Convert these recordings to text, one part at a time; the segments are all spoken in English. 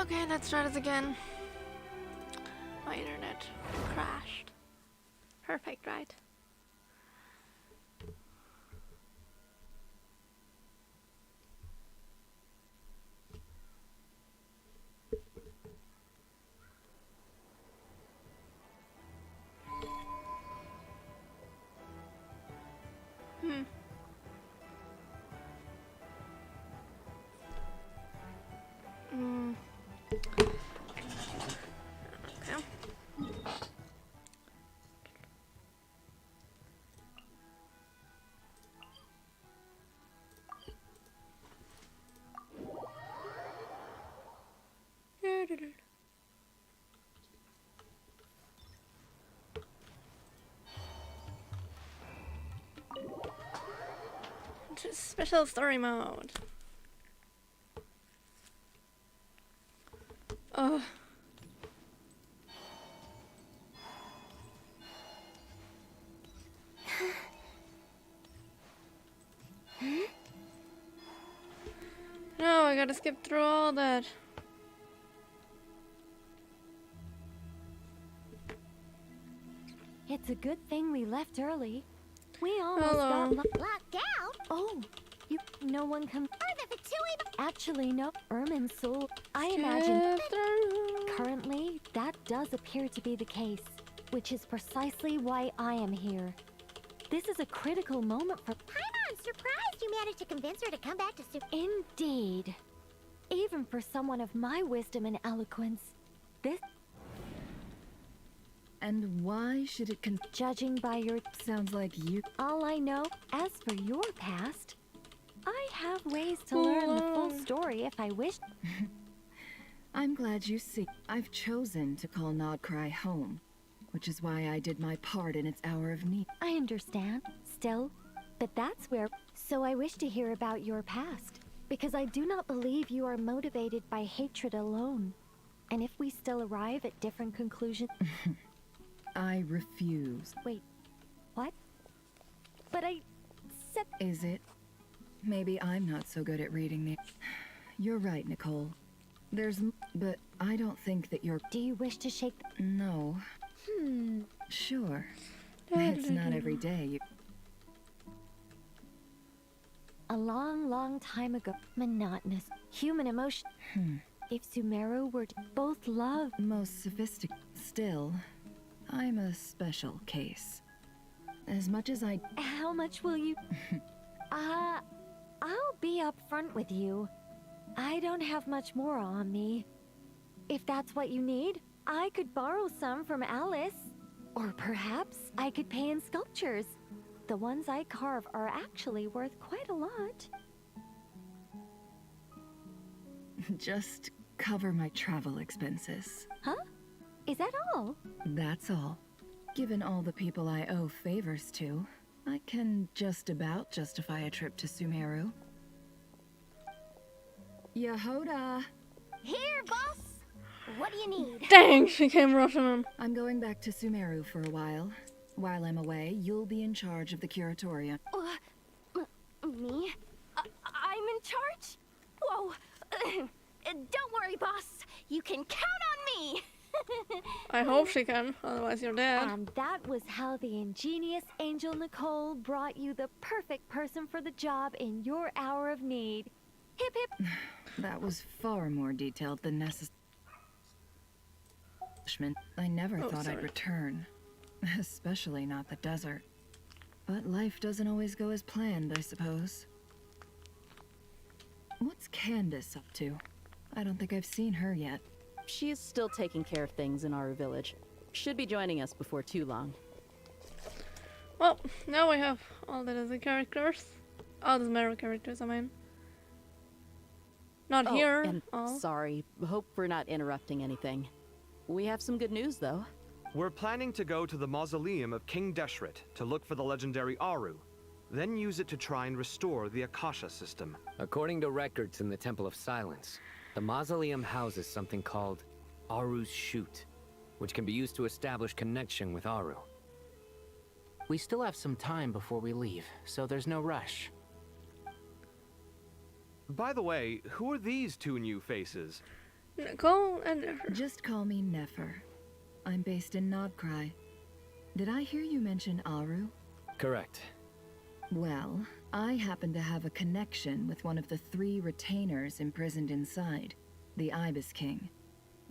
Okay, let's try this again. My internet crashed. Perfect, right? Hmm. Hmm. Okay. Special story mode. Oh. No, I gotta skip through all that. It's a good thing we left early. We almost Hello. got locked out. Oh, no one come. Actually, no. Ermin's soul. I imagine. Currently, that does appear to be the case, which is precisely why I am here. This is a critical moment for. I'm surprised you managed to convince her to come back to Indeed. Even for someone of my wisdom and eloquence, this. And why should it Judging by your. Sounds like you. All I know, as for your past, I have ways to learn the full story if I wish. I'm glad you see. I've chosen to call Nodcry home, which is why I did my part in its hour of need. I understand, still, but that's where. So I wish to hear about your past, because I do not believe you are motivated by hatred alone. And if we still arrive at different conclusions. I refuse. Wait, what? But I said. Is it? Maybe I'm not so good at reading the. You're right, Nicole. But I don't think that you're. Do you wish to shake? No. Sure. It's not every day you. A long, long time ago, monotonous human emotion. If Sumeru were to both love. Most sophisticated. Still, I'm a special case. As much as I. How much will you? I'll be upfront with you. I don't have much more on me. If that's what you need, I could borrow some from Alice. Or perhaps I could pay in sculptures. The ones I carve are actually worth quite a lot. Just cover my travel expenses. Huh? Is that all? That's all. Given all the people I owe favors to, I can just about justify a trip to Sumeru. Yehoda! Here, boss! What do you need? Dang, she came rushing him. I'm going back to Sumeru for a while. While I'm away, you'll be in charge of the curatorium. Me? I'm in charge? Whoa! Don't worry, boss. You can count on me! I hope she can, otherwise you're dead. And that was how the ingenious Angel Nicole brought you the perfect person for the job in your hour of need. Hip hip! That was far more detailed than necessary. I never thought I'd return. Especially not the desert. But life doesn't always go as planned, I suppose. What's Candace up to? I don't think I've seen her yet. She is still taking care of things in our village. Should be joining us before too long. Well, now we have all the other characters. All the Sumeru characters, I mean. Not here. And sorry, hope we're not interrupting anything. We have some good news, though. We're planning to go to the mausoleum of King Deshret to look for the legendary Aru, then use it to try and restore the Akasha system. According to records in the Temple of Silence, the mausoleum houses something called Aru's Chute, which can be used to establish connection with Aru. We still have some time before we leave, so there's no rush. By the way, who are these two new faces? Nicole and her. Just call me Nefer. I'm based in Nodcry. Did I hear you mention Aru? Correct. Well, I happen to have a connection with one of the 3 retainers imprisoned inside, the Ibis King.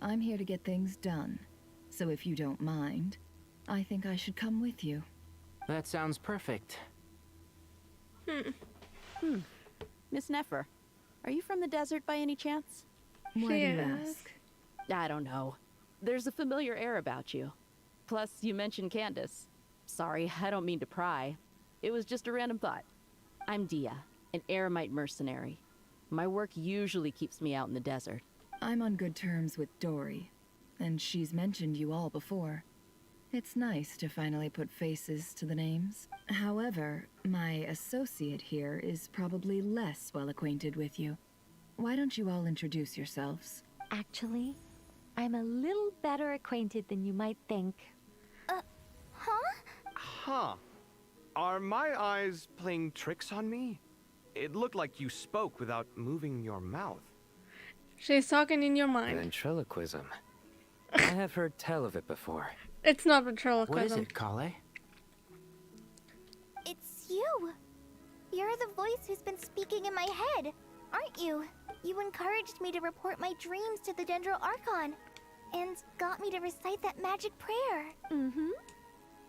I'm here to get things done, so if you don't mind, I think I should come with you. That sounds perfect. Miss Nefer, are you from the desert by any chance? Why do you Yes. ask? I don't know. There's a familiar air about you. Plus, you mentioned Candace. Sorry, I don't mean to pry. It was just a random thought. I'm Dia, an Eremite mercenary. My work usually keeps me out in the desert. I'm on good terms with Dory, and she's mentioned you all before. It's nice to finally put faces to the names. However, my associate here is probably less well acquainted with you. Why don't you all introduce yourselves? Actually, I'm a little better acquainted than you might think. Huh. Are my eyes playing tricks on me? It looked like you spoke without moving your mouth. She's talking in your mind. Ventriloquism. I have heard tell of it before. It's not What is ventriloquism. it, Kale? It's you. You're the voice who's been speaking in my head, aren't you? You encouraged me to report my dreams to the Dendro Archon, and got me to recite that magic prayer. Mm-hmm.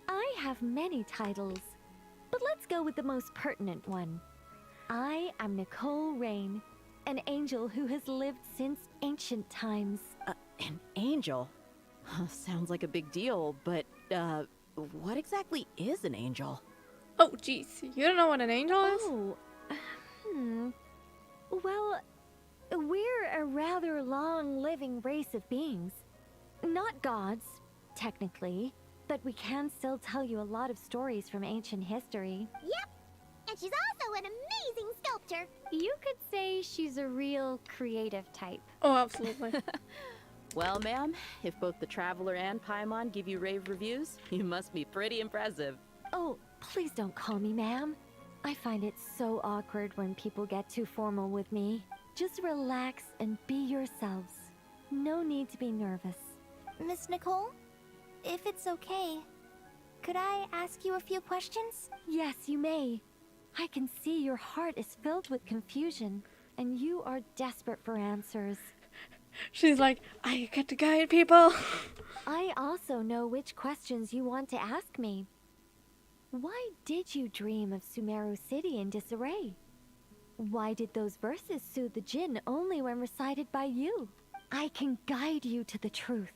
I have many titles, but let's go with the most pertinent one. I am Nicole Rain, an angel who has lived since ancient times. An angel? Sounds like a big deal, but, what exactly is an angel? Oh, jeez. You don't know what an angel is? Oh, well, we're a rather long-living race of beings. Not gods, technically, but we can still tell you a lot of stories from ancient history. Yep. And she's also an amazing sculptor. You could say she's a real creative type. Oh, absolutely. Well, ma'am, if both the Traveler and Paimon give you rave reviews, you must be pretty impressive. Oh, please don't call me ma'am. I find it so awkward when people get too formal with me. Just relax and be yourselves. No need to be nervous. Miss Nicole, if it's okay, could I ask you a few questions? Yes, you may. I can see your heart is filled with confusion, and you are desperate for answers. She's like, I get to guide people. I also know which questions you want to ask me. Why did you dream of Sumeru City in disarray? Why did those verses soothe the djinn only when recited by you? I can guide you to the truth,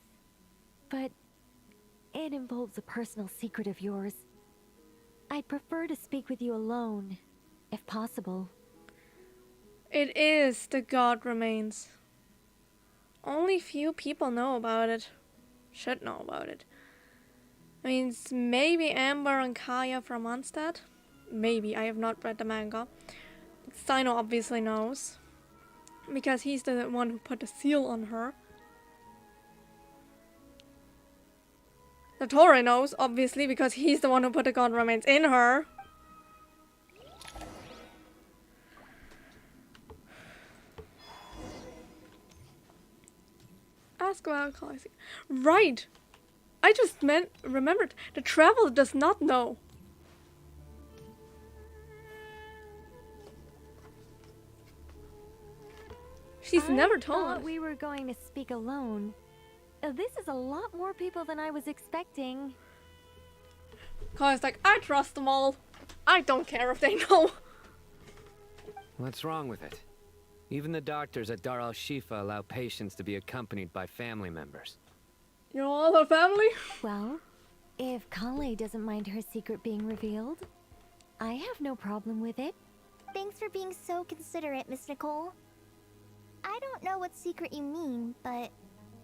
but it involves a personal secret of yours. I'd prefer to speak with you alone, if possible. It is the God Remains. Only few people know about it. Should know about it. I mean, maybe Amber and Kaya from Mondstadt. Maybe. I have not read the manga. Steino obviously knows, because he's the one who put the seal on her. The Tori knows, obviously, because he's the one who put the God Remains in her. Ask about Khaleesi. Right! I just remembered, the Traveler does not know. She's never told I thought us. we were going to speak alone. This is a lot more people than I was expecting. Kaya's like, I trust them all. I don't care if they know. What's wrong with it? Even the doctors at Dar al-Shifa allow patients to be accompanied by family members. You know all her family? Well, if Kale doesn't mind her secret being revealed, I have no problem with it. Thanks for being so considerate, Miss Nicole. I don't know what secret you mean, but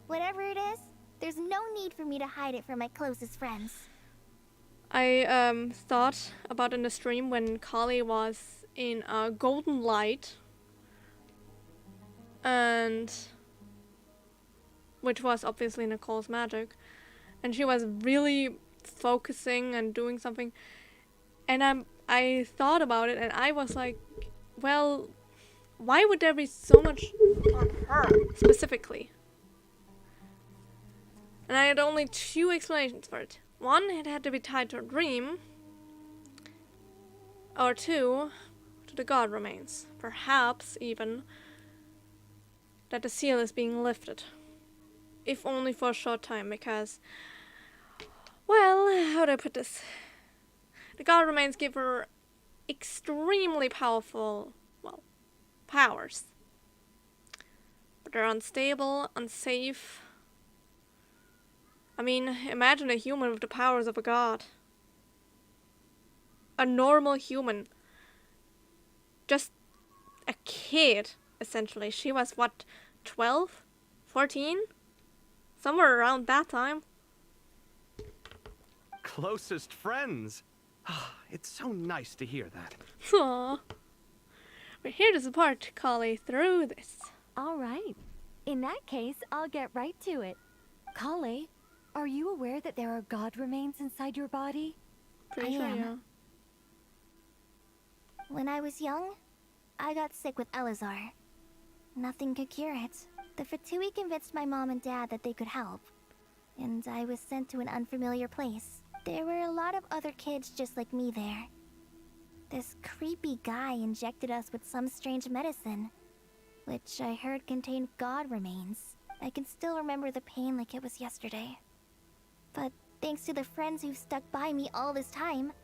whatever it is, there's no need for me to hide it from my closest friends. I thought about in the stream when Kali was in Golden Light, and which was obviously Nicole's magic, and she was really focusing and doing something, and I thought about it and I was like, well, why would there be so much on her specifically? And I had only two explanations for it. One, it had to be tied to a dream. Or two, to the god remains. Perhaps even that the seal is being lifted. If only for a short time, because, well, how do I put this? The god remains give her extremely powerful, well, powers. But they're unstable, unsafe. I mean, imagine a human with the powers of a god. A normal human. Just a kid, essentially. She was, what, 12? 14? Somewhere around that time. Closest friends. It's so nice to hear that. Aww. We're here to support Kali through this. All right. In that case, I'll get right to it. Kale, are you aware that there are god remains inside your body? Pretty sure, am. yeah. When I was young, I got sick with Elazar. Nothing could cure it. The Fatui convinced my mom and dad that they could help, and I was sent to an unfamiliar place. There were a lot of other kids just like me there. This creepy guy injected us with some strange medicine, which I heard contained god remains. I can still remember the pain like it was yesterday. But thanks to the friends who've stuck by me all this time,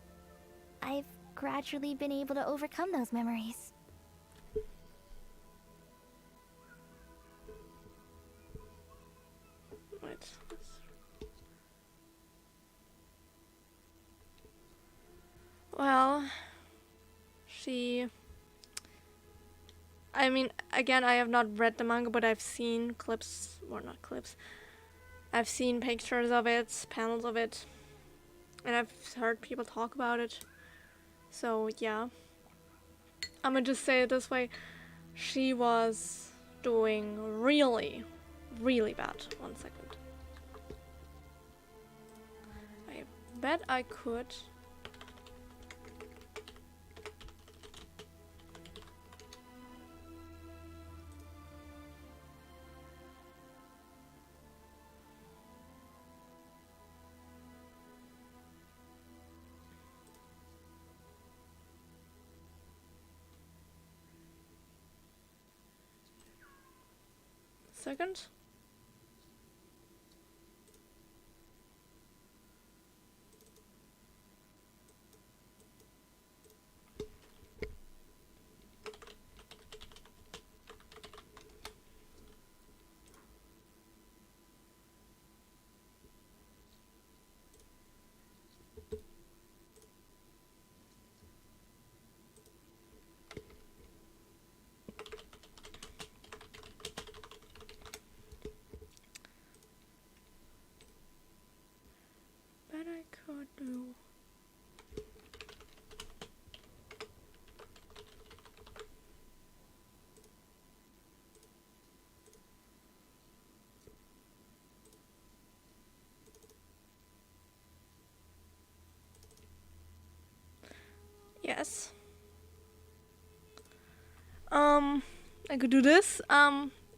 I've gradually been able to overcome those memories. Wait. Well, I mean, again, I have not read the manga, but I've seen clips, or not clips. I've seen pictures of it, panels of it, and I've heard people talk about it. So, yeah. I'm gonna just say it this way. She was doing really, really bad. 1 second. I bet I could. Second. Bet I could do. Yes. I could do this.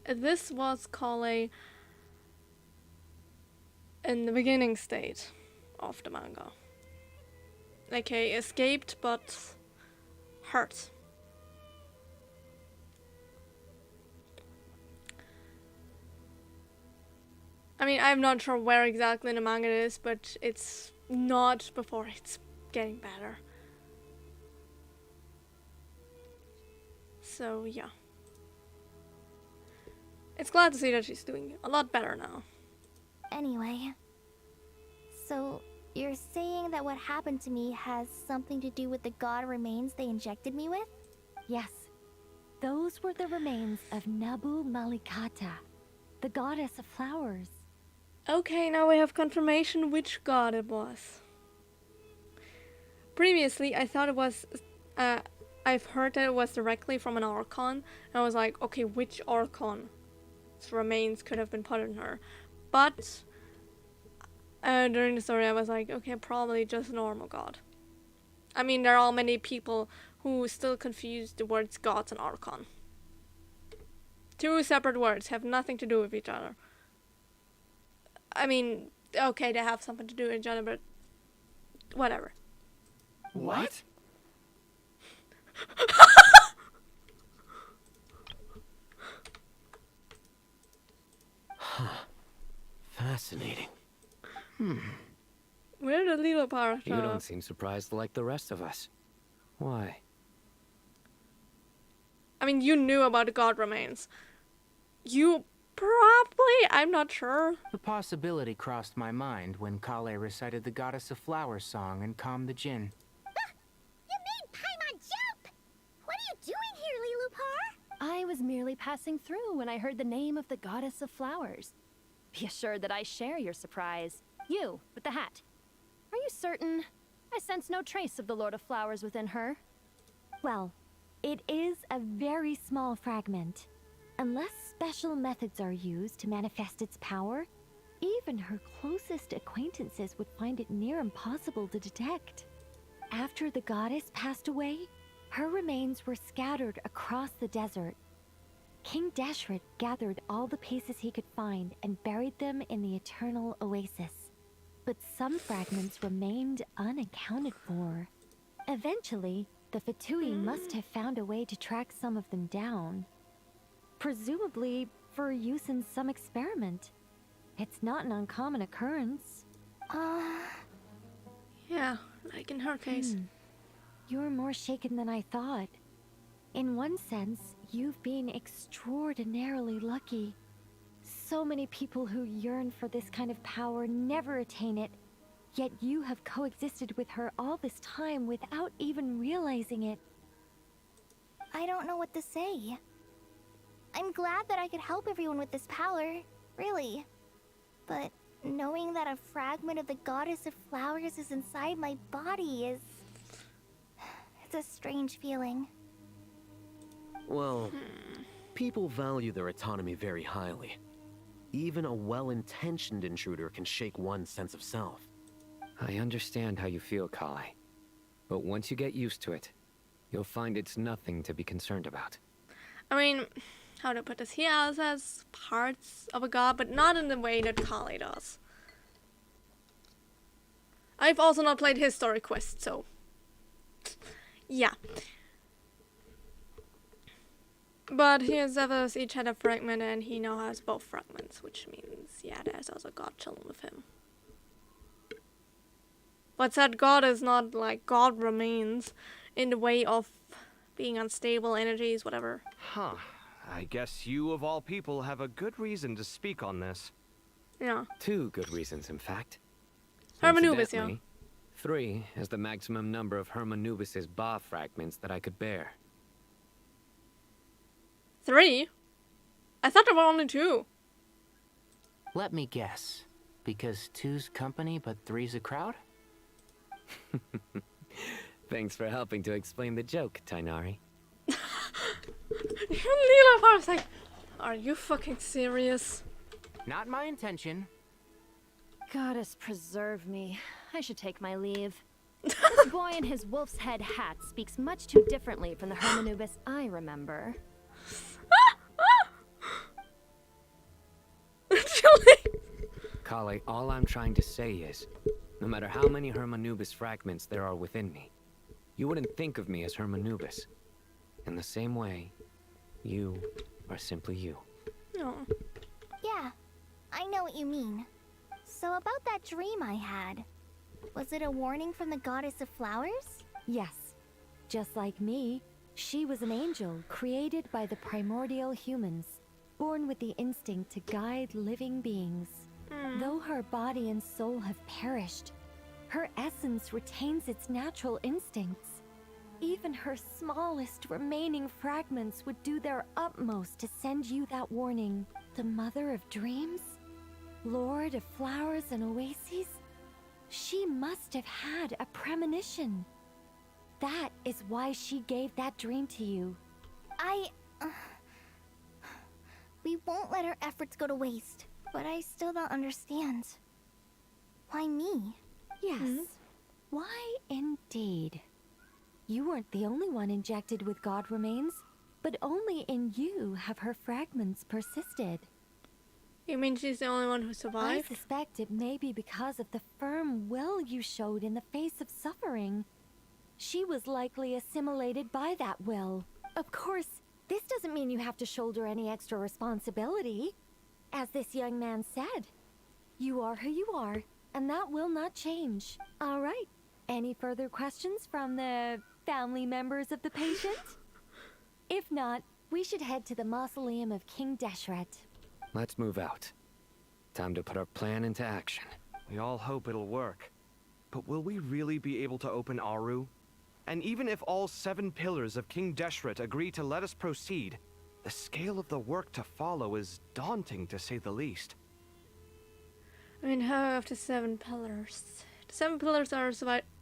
This was Kale in the beginning state of the manga. Like, he escaped but hurt. I mean, I'm not sure where exactly in the manga it is, but it's not before it's getting better. So, yeah. It's glad to see that she's doing a lot better now. Anyway, so you're saying that what happened to me has something to do with the god remains they injected me with? Yes. Those were the remains of Nabu Malikata, the goddess of flowers. Okay, now we have confirmation which god it was. Previously, I thought it was, I've heard that it was directly from an Archon, and I was like, okay, which Archon's remains could have been put in her? But during the story, I was like, okay, probably just a normal god. I mean, there are many people who still confuse the words gods and Archon. Two separate words, have nothing to do with each other. I mean, okay, they have something to do with each other, but whatever. What? Fascinating. Where did Lilo part? You don't seem surprised like the rest of us. Why? I mean, you knew about the god remains. You probably, I'm not sure. The possibility crossed my mind when Kale recited the Goddess of Flowers song and calmed the Jinn. You made Paimon jump! What are you doing here, Lilupar? I was merely passing through when I heard the name of the Goddess of Flowers. Be assured that I share your surprise. You, with the hat. Are you certain? I sense no trace of the Lord of Flowers within her. Well, it is a very small fragment. Unless special methods are used to manifest its power, even her closest acquaintances would find it near impossible to detect. After the goddess passed away, her remains were scattered across the desert. King Deshret gathered all the pieces he could find and buried them in the eternal oasis. But some fragments remained unaccounted for. Eventually, the VII must have found a way to track some of them down. Presumably for use in some experiment. It's not an uncommon occurrence. Yeah, like in her case. You're more shaken than I thought. In one sense, you've been extraordinarily lucky. So many people who yearn for this kind of power never attain it, yet you have coexisted with her all this time without even realizing it. I don't know what to say. I'm glad that I could help everyone with this power, really. But knowing that a fragment of the Goddess of Flowers is inside my body is... it's a strange feeling. Well, people value their autonomy very highly. Even a well-intentioned intruder can shake one's sense of self. I understand how you feel, Kale. But once you get used to it, you'll find it's nothing to be concerned about. I mean, how to put this? He also has parts of a god, but not in the way that Kale does. I've also not played his story quest, so... yeah. But his others each had a fragment, and he now has both fragments, which means, yeah, there's also God chilling with him. But that God is not like God remains in the way of being unstable energies, whatever. Huh. I guess you, of all people, have a good reason to speak on this. Yeah. 2 good reasons, in fact. Hermanubis, yeah. Incidentally, 3 is the maximum number of Hermanubis' Ba fragments that I could bear. 3? I thought there were only 2. Let me guess. Because 2's company, but 3's a crowd? Thanks for helping to explain the joke, Tainari. Lila was like, are you fucking serious? Not my intention. Goddess preserve me. I should take my leave. This boy in his wolf's head hat speaks much too differently from the Hermanubis I remember. Kale, all I'm trying to say is, no matter how many Hermanubis fragments there are within me, you wouldn't think of me as Hermanubis. In the same way, you are simply you. No. Yeah, I know what you mean. So about that dream I had, was it a warning from the Goddess of Flowers? Yes. Just like me, she was an angel created by the primordial humans, born with the instinct to guide living beings. Though her body and soul have perished, her essence retains its natural instincts. Even her smallest remaining fragments would do their utmost to send you that warning. The Mother of Dreams? Lord of Flowers and Oases? She must have had a premonition. That is why she gave that dream to you. We won't let our efforts go to waste. But I still don't understand. Why me? Yes. Why indeed? You weren't the only one injected with God remains, but only in you have her fragments persisted. You mean she's the only one who I survived? suspect it may be because of the firm will you showed in the face of suffering. She was likely assimilated by that will. Of course, this doesn't mean you have to shoulder any extra responsibility. As this young man said, you are who you are, and that will not change. All right. Any further questions from the family members of the patient? If not, we should head to the mausoleum of King Deshret. Let's move out. Time to put our plan into action. We all hope it'll work. But will we really be able to open Aru? And even if all 7 pillars of King Deshret agree to let us proceed, the scale of the work to follow is daunting, to say the least. I mean, how after 7 pillars? The 7 pillars are,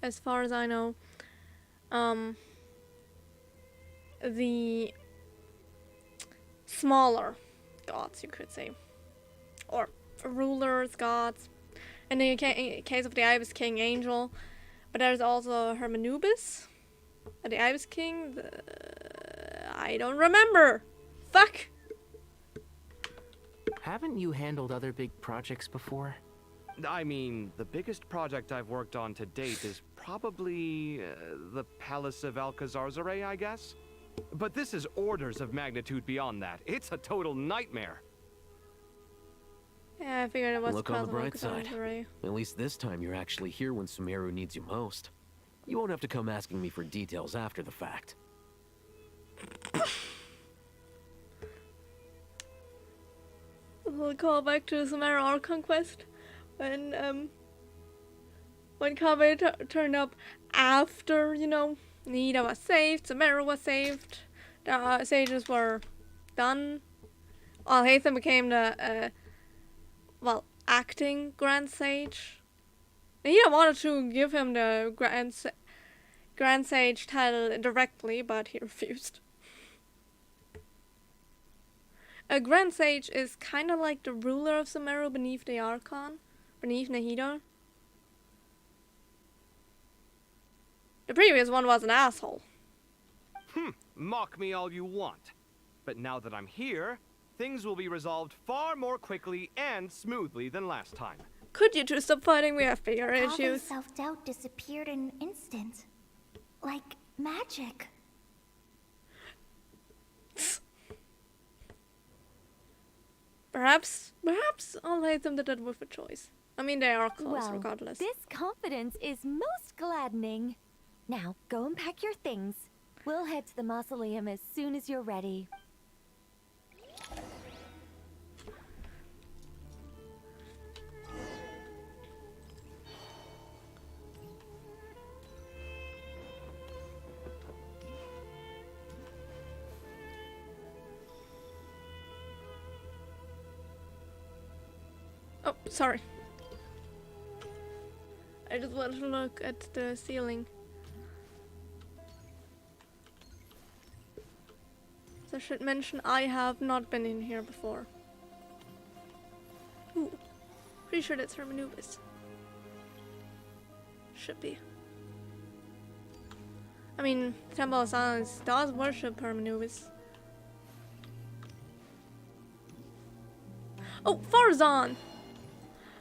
as far as I know, the smaller gods, you could say. Or rulers, gods. In the case of the Ibis King, Angel. But there's also Hermanubis. The Ibis King, I don't remember. Fuck! Haven't you handled other big projects before? I mean, the biggest project I've worked on to date is probably the Palace of Alcazarzaray, I guess? But this is orders of magnitude beyond that. It's a total nightmare. Yeah, I figured it was Look on the bright side. Alcazarzaray. At least this time you're actually here when Sumeru needs you most. You won't have to come asking me for details after the fact. We'll call back to the Sumeru Archon quest when Kaveh turned up after, you know, Nida was saved, Sumeru was saved, the sages were done. Well, Hatham became the acting Grand Sage. Nida wanted to give him the Grand Sage title directly, but he refused. A Grand Sage is kind of like the ruler of Sumeru beneath the Archon, beneath Nahida. The previous one was an asshole. Mock me all you want. But now that I'm here, things will be resolved far more quickly and smoothly than last time. Could you two stop fighting? We have bigger Kaveh's issues. self-doubt disappeared in an instant. Like magic. Perhaps I'll hate them did it with a choice. I mean, they are close Well, regardless. this confidence is most gladdening. Now, go and pack your things. We'll head to the mausoleum as soon as you're ready. Oh, sorry. I just wanted to look at the ceiling. So I should mention I have not been in here before. Ooh. Pretty sure that's Hermanubis. Should be. I mean, Temple of Silence does worship Hermanubis. Oh, Farzan!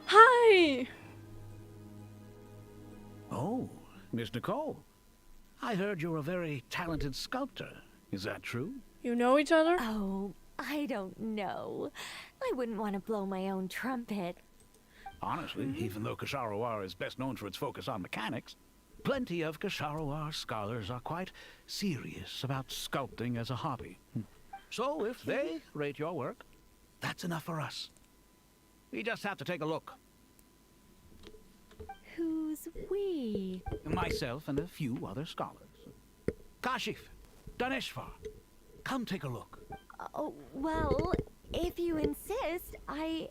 Hi! Oh, Miss Nicole. I heard you're a very talented sculptor. Is that true? You know each other? Oh, I don't know. I wouldn't want to blow my own trumpet. Honestly, even though Kasharawar is best known for its focus on mechanics, plenty of Kasharawar scholars are quite serious about sculpting as a hobby. So if they rate your work, that's enough for us. We just have to take a look. Who's we? Myself and a few other scholars. Kashif, Daneshvar, come take a look. Oh, well, if you insist, I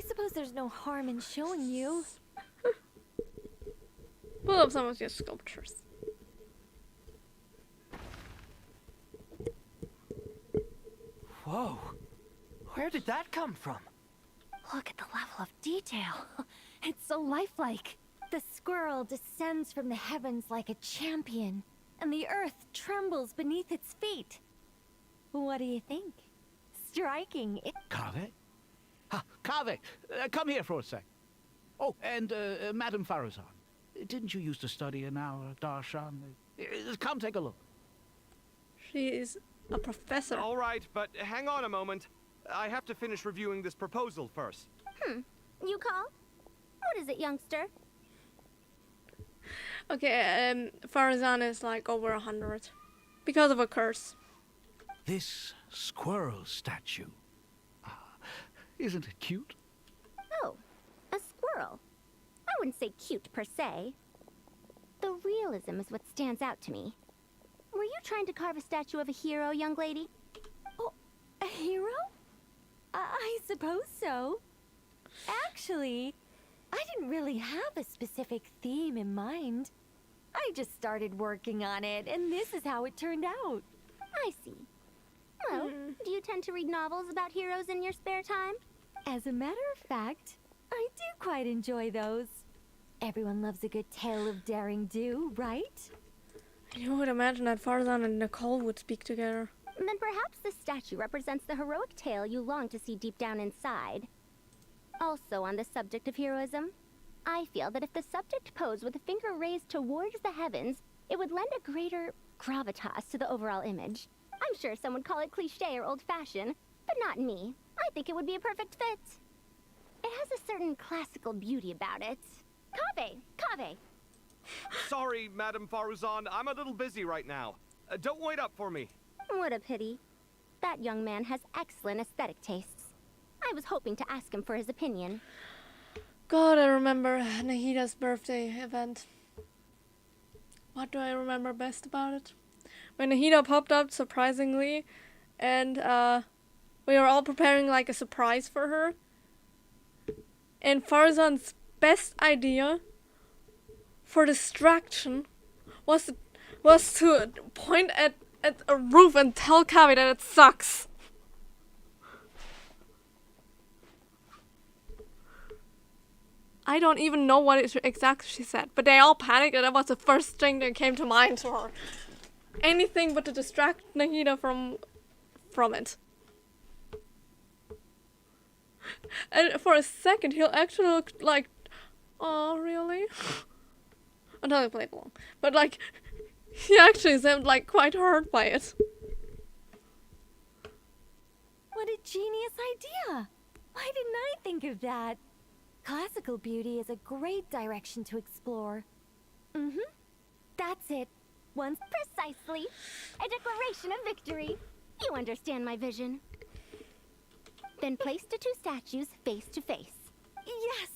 suppose there's no harm in showing you. Pull up some of your sculptures. Whoa. Where did that come from? Look at the level of detail. It's so lifelike. The squirrel descends from the heavens like a champion, and the earth trembles beneath its feet. What do you think? Striking. Kaveh, Kaveh, come here for a sec. Oh, and Madame Farazan, didn't you used to study in our darshan? Come take a look. She is a professor. All right, but hang on a moment. I have to finish reviewing this proposal first. You called? What is it, youngster? Okay, Farazan is like over 100 because of a curse. This squirrel statue. Isn't it cute? Oh, a squirrel. I wouldn't say cute per se. The realism is what stands out to me. Were you trying to carve a statue of a hero, young lady? Oh, a hero? I suppose so. Actually, I didn't really have a specific theme in mind. I just started working on it, and this is how it turned out. I see. Well, do you tend to read novels about heroes in your spare time? As a matter of fact, I do quite enjoy those. Everyone loves a good tale of daring do, right? You would imagine that Farazan and Nicole would speak together. Then perhaps this statue represents the heroic tale you long to see deep down inside. Also on the subject of heroism, I feel that if the subject posed with a finger raised towards the heavens, it would lend a greater gravitas to the overall image. I'm sure some would call it cliché or old-fashioned, but not me. I think it would be a perfect fit. It has a certain classical beauty about it. Kaveh! Sorry, Madame Faruzan, I'm a little busy right now. Don't wait up for me. What a pity. That young man has excellent aesthetic tastes. I was hoping to ask him for his opinion. God, I remember Nahida's birthday event. What do I remember best about it? When Nahida popped up surprisingly, and we were all preparing like a surprise for her. And Farzan's best idea for distraction was to point at a roof and tell Kavi that it sucks. I don't even know what exactly she said, but they all panicked, and that was the first thing that came to mind to her. Anything but to distract Nahida from it. And for a second, he'll actually look like, oh, really? Until I played along. But, like, he actually seemed, like, quite hurt by it. What a genius idea! Why didn't I think of that? Classical beauty is a great direction to explore. That's it. Once Precisely. A declaration of victory. You understand my vision. Then place the two statues face to face. Yes!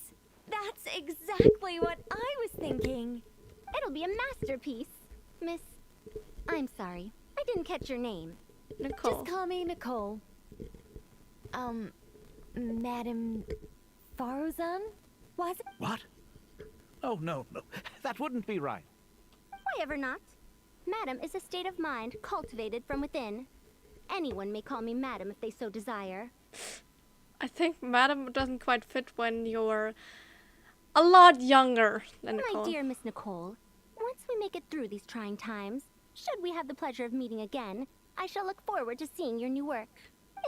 That's exactly what I was thinking. It'll be a masterpiece. Miss... I'm sorry. I didn't catch your name. Nicole. Just call me Nicole. Madame Farazan? Was it? What? Oh, no. That wouldn't be right. Why ever not? Madam is a state of mind cultivated from within. Anyone may call me Madam if they so desire. I think Madam doesn't quite fit when you're a lot younger than Nicole. My dear Miss Nicole, once we make it through these trying times, should we have the pleasure of meeting again, I shall look forward to seeing your new work.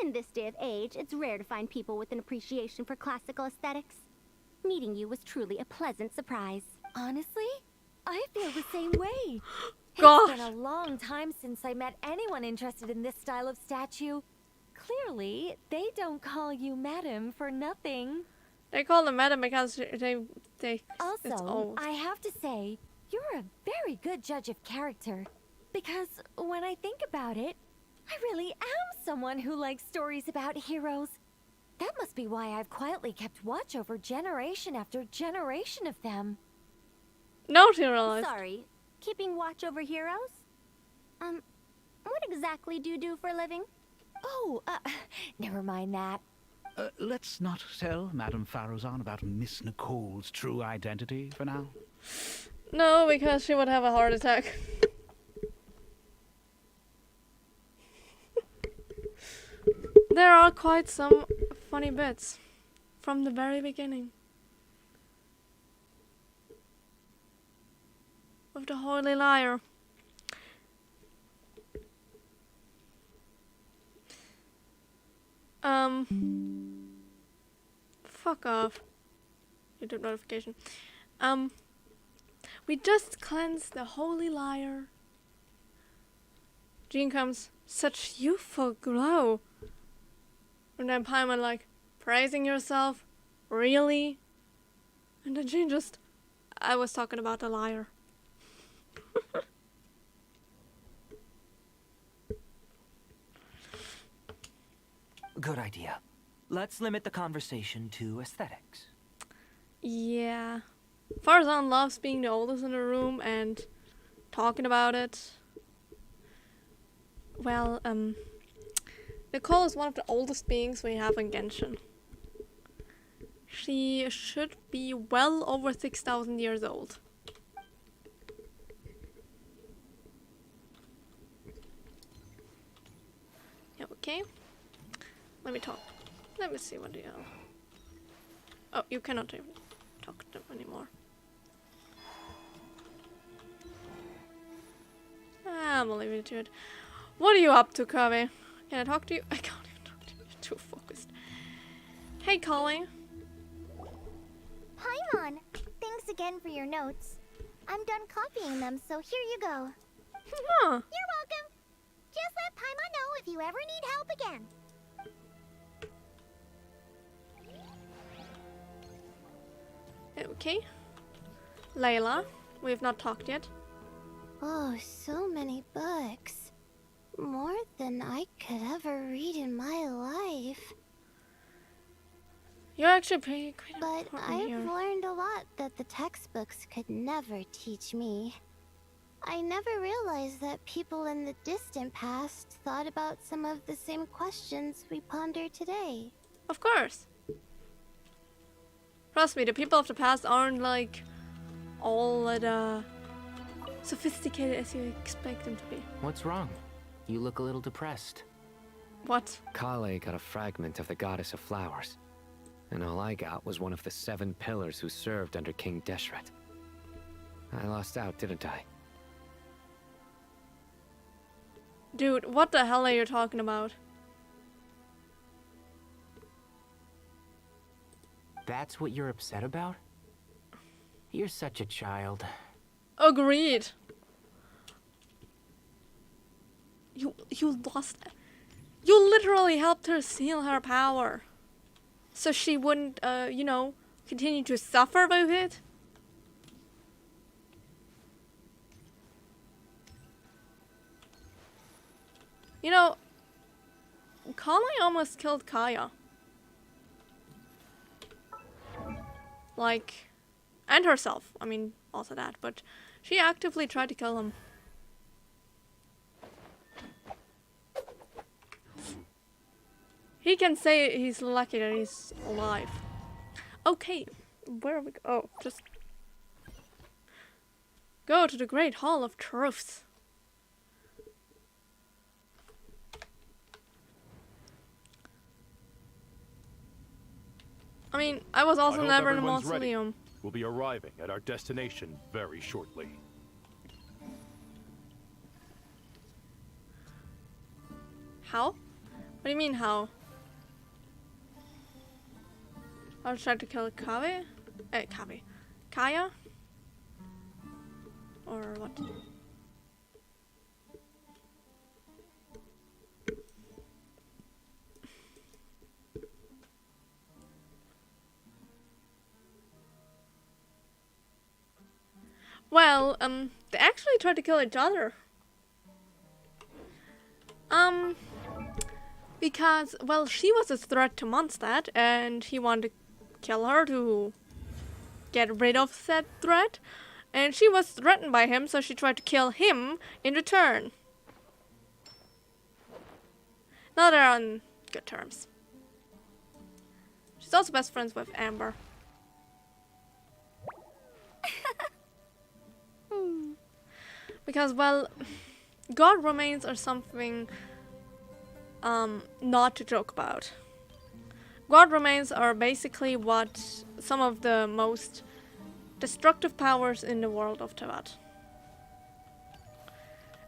In this day of age, it's rare to find people with an appreciation for classical aesthetics. Meeting you was truly a pleasant surprise. Honestly, I feel the same way. God. It's been a long time since I met anyone interested in this style of statue. Clearly, they don't call you Madam for nothing. They call them Madam because they it's Also, old. I have to say, you're a very good judge of character. Because when I think about it, I really am someone who likes stories about heroes. That must be why I've quietly kept watch over generation after generation of them. No, she realized. Sorry, keeping watch over heroes? What exactly do you do for a living? Oh, never mind that. Let's not tell Madame Farazan about Miss Nicole's true identity for now. No, because she would have a heart attack. There are quite some funny bits from the very beginning. With the Holy Liar. fuck off. YouTube notification. We just cleansed the holy lyre. Jean comes, such youthful glow. And then Paimon like, praising yourself? Really? And then Jean just, I was talking about the lyre. Good idea. Let's limit the conversation to aesthetics. Yeah. Farzan loves being the oldest in the room and talking about it. Well, Nicole is one of the oldest beings we have in Genshin. She should be well over 6,000 years old. Okay. Let me talk. Let me see what the hell. Oh, you cannot even talk to them anymore. I'm leaving it to it. What are you up to, Kavi? Can I talk to you? I can't even talk to you. You're too focused. Hey, Colleen. Paimon, thanks again for your notes. I'm done copying them, so here you go. Huh. You're welcome. Just let Paimon know if you ever need help again. Okay. Layla, we have not talked yet. Oh, so many books. More than I could ever read in my life. You're actually pretty quite But important I've here. learned a lot that the textbooks could never teach me. I never realized that people in the distant past thought about some of the same questions we ponder today. Of course. Trust me, the people of the past aren't like all that sophisticated as you expect them to be. What's wrong? You look a little depressed. What? Kale got a fragment of the goddess of flowers, and all I got was one of the 7 pillars who served under King Deshret. I lost out, didn't I? Dude, what the hell are you talking about? That's what you're upset about? You're such a child. Agreed. You lost. You literally helped her seal her power, so she wouldn't, you know, continue to suffer with it. You know, Kale almost killed Kaya. Like, and herself. I mean, also that, but she actively tried to kill him. He can say he's lucky that he's alive. Okay, where are we? Oh, just go to the Great Hall of Truths. I mean, I was also never in a mausoleum. We'll be arriving at our destination very shortly. How? What do you mean, how? I was trying to kill Kave? Kaya? Or what? Well, they actually tried to kill each other. Because, well, she was a threat to Mondstadt, and he wanted to kill her to get rid of said threat. And she was threatened by him, so she tried to kill him in return. Now they're on good terms. She's also best friends with Amber. Because, well, God remains are something not to joke about. God remains are basically what some of the most destructive powers in the world of Tevat.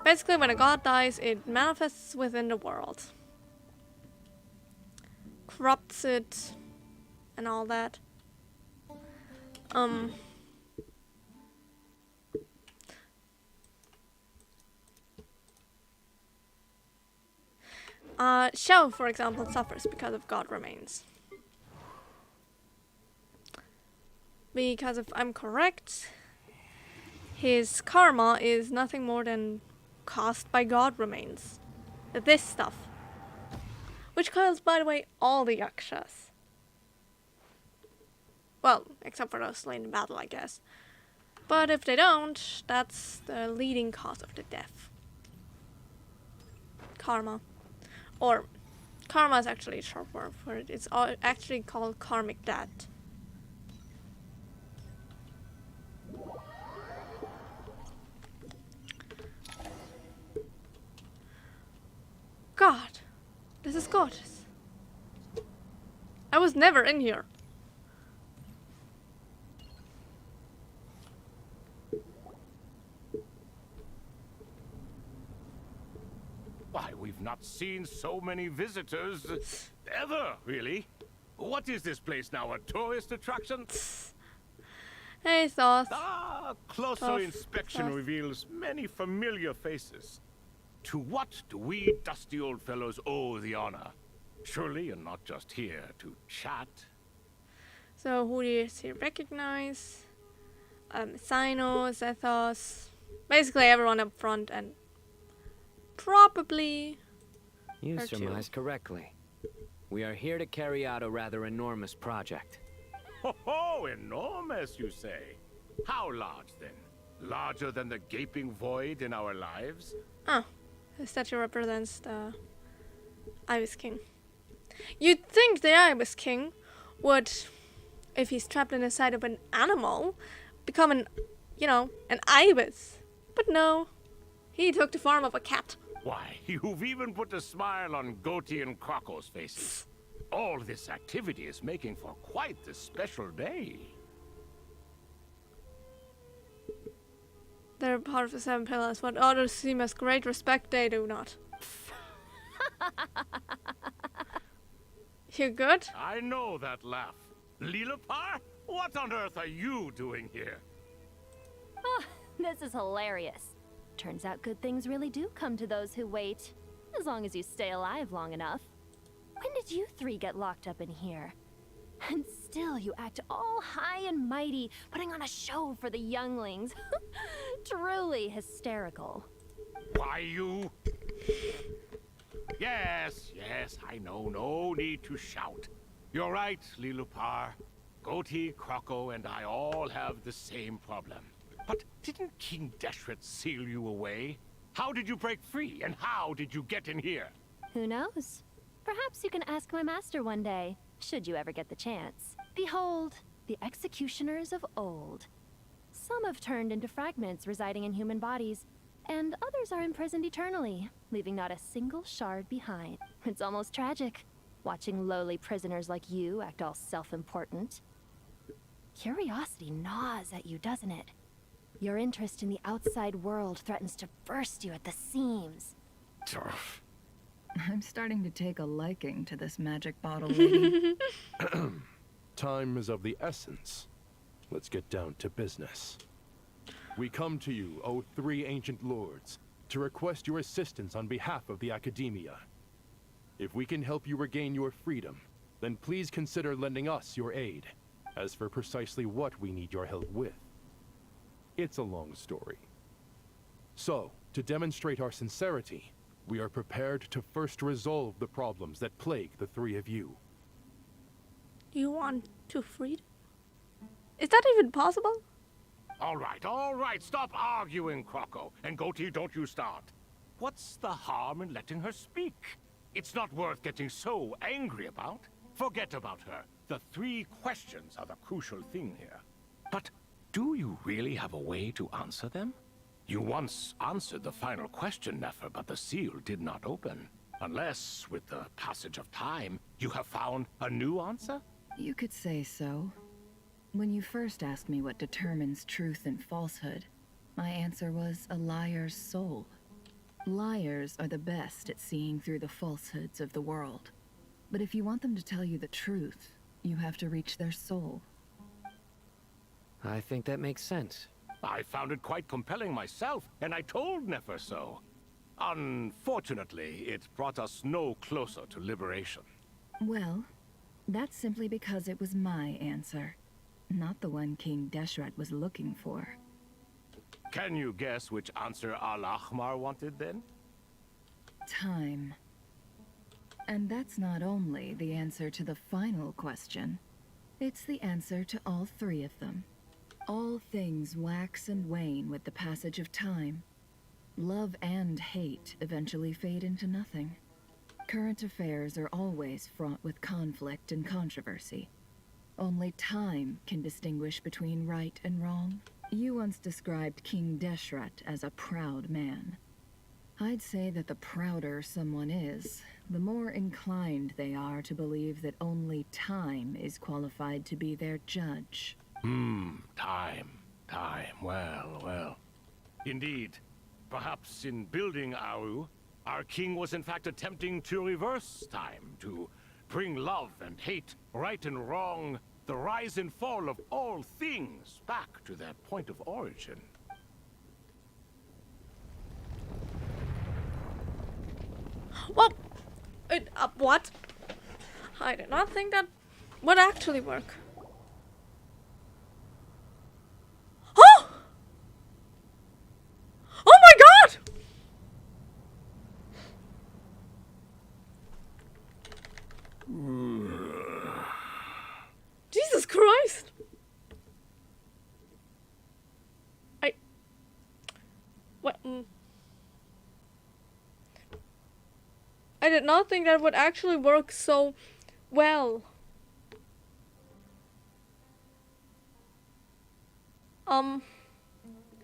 Basically, when a god dies, it manifests within the world, corrupts it, and all that. Shell, for example, suffers because of God remains. Because if I'm correct, his karma is nothing more than caused by God remains. This stuff. Which kills, by the way, all the Yakshas. Well, except for those slain in battle, I guess. But if they don't, that's the leading cause of the death. Karma. Or, karma is actually a short word for it. It's actually called karmic debt. God, this is gorgeous. I was never in here. Why, we've not seen so many visitors ever, really. What is this place now, a tourist attraction? Hey, Thoth. Closer inspection reveals many familiar faces. To what do we dusty old fellows owe the honor? Surely you're not just here to chat. So who do you see recognize? Sino, Zethos, basically everyone up front, and probably you surmised correctly. We are here to carry out a rather enormous project. Oh, enormous, you say? How large, then? Larger than the gaping void in our lives? Oh, the statue represents the Ibis King. You'd think the Ibis King would, if he's trapped in the side of an animal, become an ibis. But no, he took the form of a cat. Why, you've even put a smile on Goatee and Crocco's faces. All this activity is making for quite a special day. They're part of the 7 pillars. What others seem as great respect, they do not. You good? I know that laugh. Lilipar? What on earth are you doing here? Oh, this is hilarious. Turns out good things really do come to those who wait. As long as you stay alive long enough. When did you 3 get locked up in here? And still you act all high and mighty, putting on a show for the younglings. Truly hysterical. Why, you... Yes, I know. No need to shout. You're right, Lilipar. Goatee, Crocco, and I all have the same problem. But didn't King Deshret seal you away? How did you break free, and how did you get in here? Who knows? Perhaps you can ask my master one day, should you ever get the chance. Behold, the executioners of old. Some have turned into fragments residing in human bodies, and others are imprisoned eternally, leaving not a single shard behind. It's almost tragic, watching lowly prisoners like you act all self-important. Curiosity gnaws at you, doesn't it? Your interest in the outside world threatens to burst you at the seams. I'm starting to take a liking to this magic bottle lady. Time is of the essence. Let's get down to business. We come to you, O 3 ancient lords, to request your assistance on behalf of the Academia. If we can help you regain your freedom, then please consider lending us your aid. As for precisely what we need your help with, it's a long story. So, to demonstrate our sincerity, we are prepared to first resolve the problems that plague the 3 of you. You want to free? Is that even possible? All right, stop arguing, Crocco. And Goatee, don't you start. What's the harm in letting her speak? It's not worth getting so angry about. Forget about her. The 3 questions are the crucial thing here. But do you really have a way to answer them? You once answered the final question, Nefer, but the seal did not open. Unless, with the passage of time, you have found a new answer? You could say so. When you first asked me what determines truth and falsehood, my answer was a liar's soul. Liars are the best at seeing through the falsehoods of the world. But if you want them to tell you the truth, You have to reach their soul. I think that makes sense. I found it quite compelling myself, and I told Nefer so. Unfortunately, it brought us no closer to liberation. Well, that's simply because it was my answer, not the one King Deshret was looking for. Can you guess which answer Al-Ahmar wanted then? Time. And that's not only the answer to the final question, it's the answer to all three of them. All things wax and wane with the passage of time. Love and hate eventually fade into nothing. Current affairs are always fraught with conflict and controversy. Only time can distinguish between right and wrong. You once described King Deshret as a proud man. I'd say that the prouder someone is, the more inclined they are to believe that only time is qualified to be their judge. Time. Well. Indeed. Perhaps in building Aru, our king was in fact attempting to reverse time, to bring love and hate, right and wrong, the rise and fall of all things back to their point of origin. Well, what? I did not think that would actually work. Oh! Oh my god! Jesus Christ! What? I did not think that would actually work so well.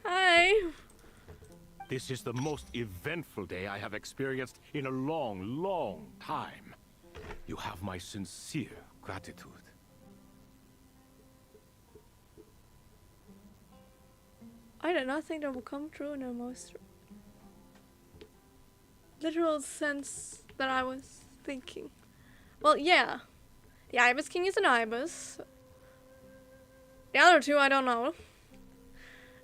Hi. This is the most eventful day I have experienced in a long time. You have my sincere gratitude. I did not think that would come true in the most literal sense that I was thinking. Well, yeah. The Ibis King is an Ibis. The other two, I don't know.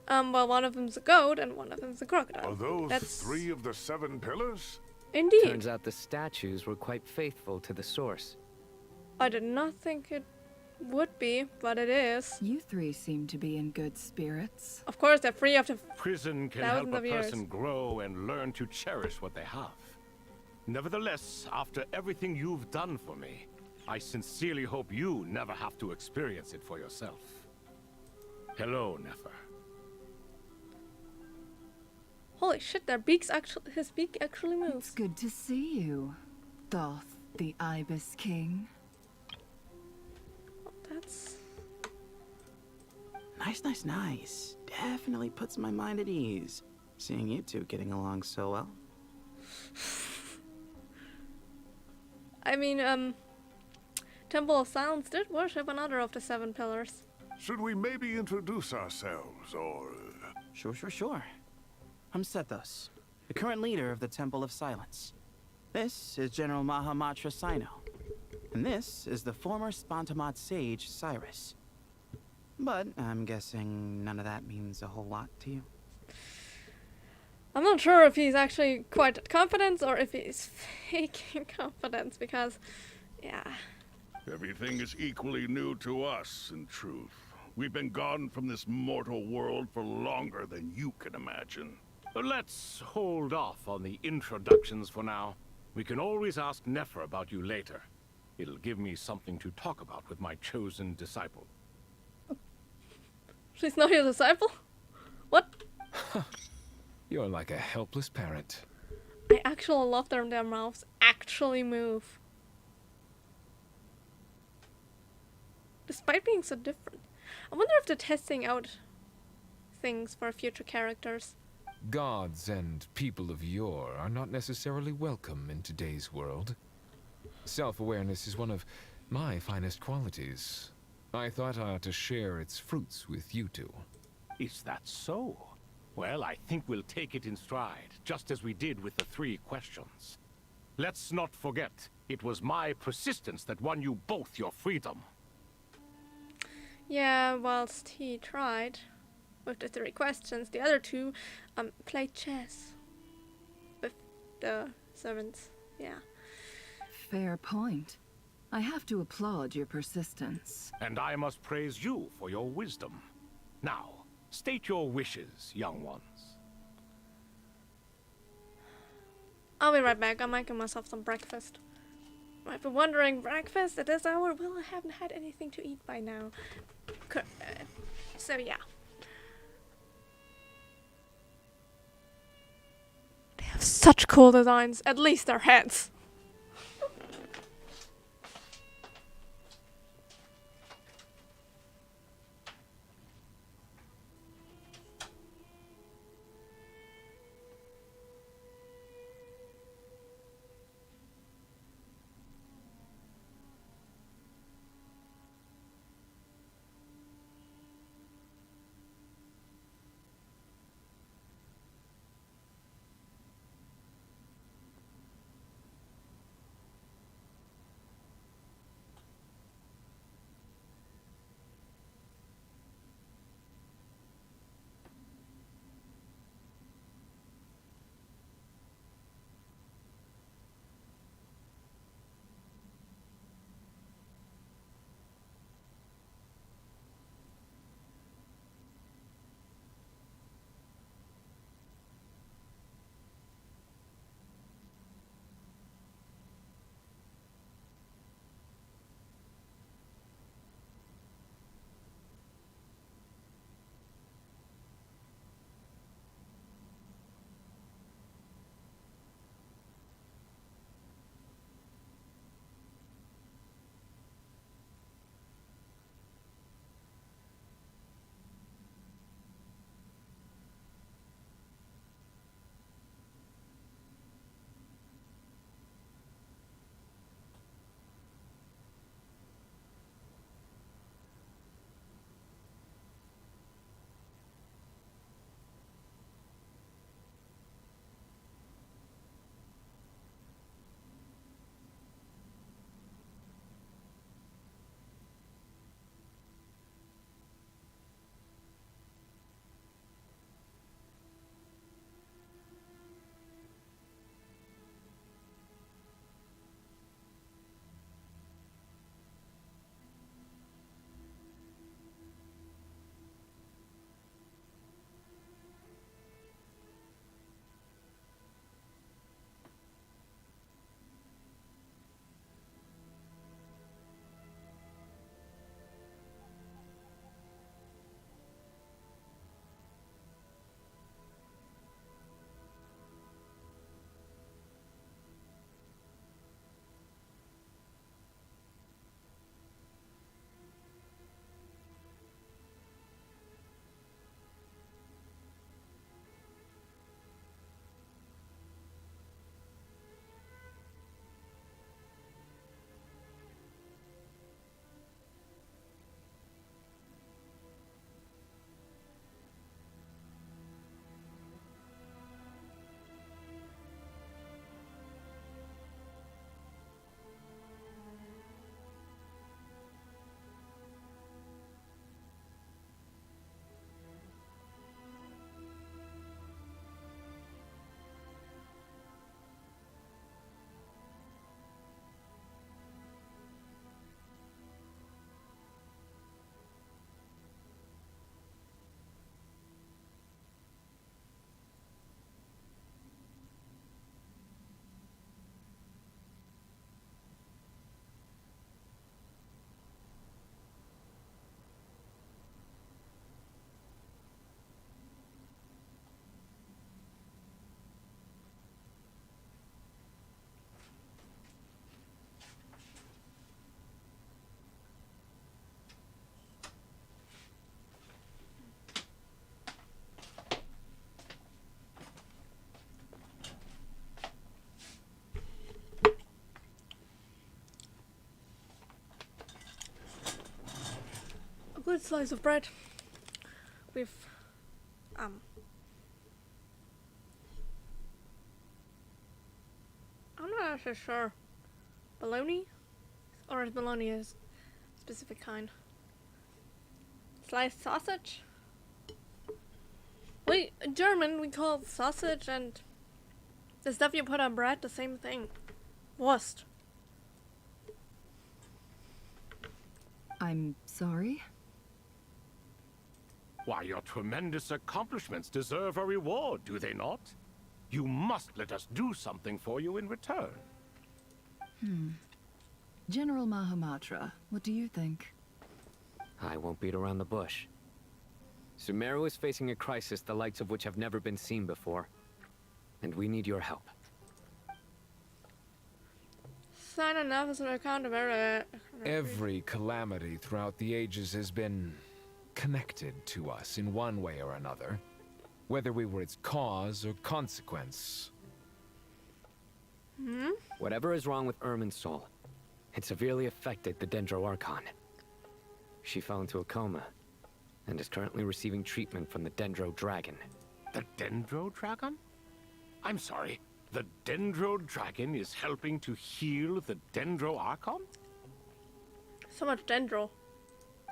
Well, one of them's a goat and one of them's a crocodile. Are those That's 3 of the 7 pillars? Indeed. Turns out the statues were quite faithful to the source. I did not think it would be, but it is. You three seem to be in good spirits. Of course, they're free after Prison can thousands help a of years. person grow and learn to cherish what they have. Nevertheless, after everything you've done for me, I sincerely hope you never have to experience it for yourself. Hello, Nefer. Holy shit, his beak actually moves. It's good to see you, Thoth, the Ibis King. Oh, that's... Nice. Definitely puts my mind at ease, seeing you two getting along so well. I mean, Temple of Silence did worship another of the 7 pillars. Should we maybe introduce ourselves, or... Sure. I'm Sethos, the current leader of the Temple of Silence. This is General Mahamatra Sino, and this is the former Spantamat sage, Cyrus. But I'm guessing none of that means a whole lot to you. I'm not sure if he's actually quite at confidence or if he's faking confidence, because, yeah. Everything is equally new to us, in truth. We've been gone from this mortal world for longer than you can imagine. Let's hold off on the introductions for now. We can always ask Nefer about you later. It'll give me something to talk about with my chosen disciple. She's not your disciple? What? You're like a helpless parent. I actually love their mouths actually move. Despite being so different. I wonder if they're testing out things for future characters. Gods and people of yore are not necessarily welcome in today's world. Self-awareness is one of my finest qualities. I thought I ought to share its fruits with you two. Is that so? Well, I think we'll take it in stride, just as we did with the 3 questions. Let's not forget, it was my persistence that won you both your freedom. Yeah, whilst he tried with the 3 questions, the other 2 played chess with the servants. Yeah. Fair point. I have to applaud your persistence. And I must praise you for your wisdom. Now, state your wishes, young ones. I'll be right back. I'm making myself some breakfast. You might be wondering, breakfast at this hour? Well, I haven't had anything to eat by now. So yeah. They have such cool designs. At least their heads. Good slice of bread with I'm not actually sure, bologna, or is bologna a specific kind? Sliced sausage? Wait, in German we call sausage and the stuff you put on bread the same thing. Wurst. I'm sorry? Why, your tremendous accomplishments deserve a reward, do they not? You must let us do something for you in return. General Mahamatra, what do you think? I won't beat around the bush. Sumeru is facing a crisis the likes of which have never been seen before. And we need your help. Sign an officer account of Every calamity throughout the ages has been connected to us in one way or another, whether we were its cause or consequence. Whatever is wrong with Irminsul, it severely affected the Dendro Archon. She fell into a coma and is currently receiving treatment from the Dendro Dragon. The Dendro Dragon? I'm sorry, the Dendro Dragon is helping to heal the Dendro Archon? So much Dendro.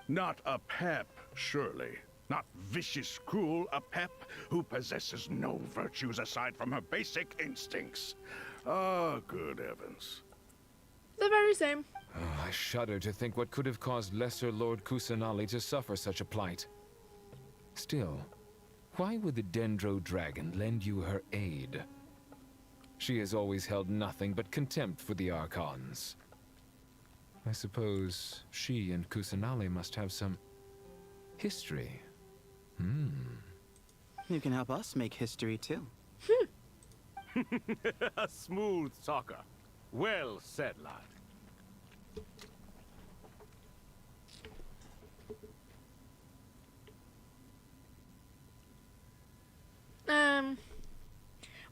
Not a pep, surely. Not vicious, cruel a pep who possesses no virtues aside from her basic instincts. Ah, good heavens. The very same. Oh, I shudder to think what could have caused Lesser Lord Kusanali to suffer such a plight. Still, why would the Dendro Dragon lend you her aid? She has always held nothing but contempt for the Archons. I suppose she and Kusanali must have some history. You can help us make history too. A smooth talker. Well said, lad.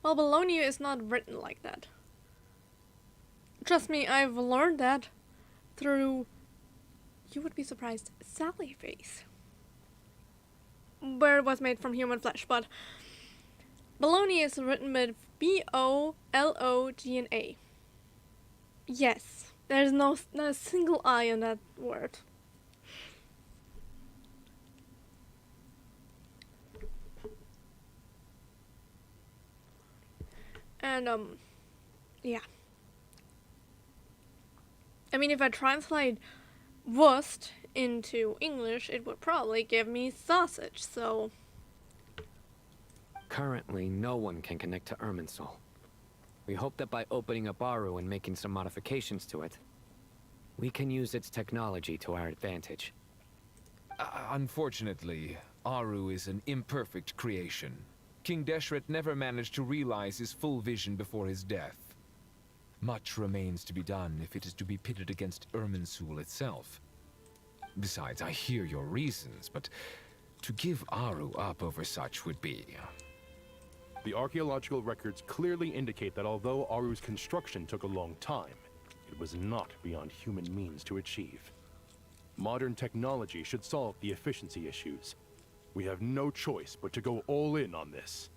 Well, Bologna is not written like that. Trust me, I've learned that through, you would be surprised, Sally Face. Where it was made from human flesh, but Bologna is written with B-O-L-O-G-N-A. Yes, there's not a single I in that word. And, yeah. I mean, if I translate Wurst into English, it would probably give me sausage, so... Currently, no one can connect to Irminsul. We hope that by opening up Aru and making some modifications to it, we can use its technology to our advantage. Unfortunately, Aru is an imperfect creation. King Deshret never managed to realize his full vision before his death. Much remains to be done if it is to be pitted against Irminsul itself. Besides, I hear your reasons, but to give Aru up over such would be... The archaeological records clearly indicate that although Aru's construction took a long time, it was not beyond human means to achieve. Modern technology should solve the efficiency issues. We have no choice but to go all in on this.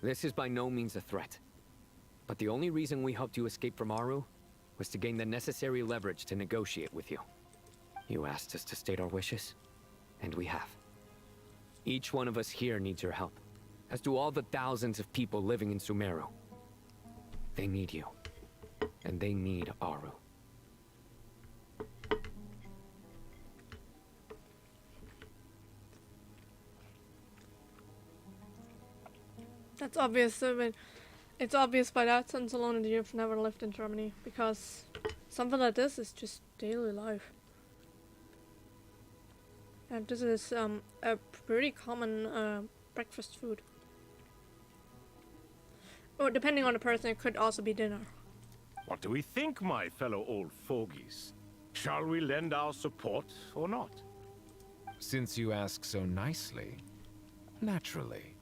This is by no means a threat. But the only reason we helped you escape from Aru was to gain the necessary leverage to negotiate with you. You asked us to state our wishes, and we have. Each one of us here needs your help, as do all the thousands of people living in Sumeru. They need you, and they need Aru. That's obvious. I mean, it's obvious by that sense alone that you've never lived in Germany, because something like this is just daily life. And this is a pretty common breakfast food. Or depending on the person, it could also be dinner. What do we think, my fellow old fogies? Shall we lend our support or not? Since you ask so nicely, naturally.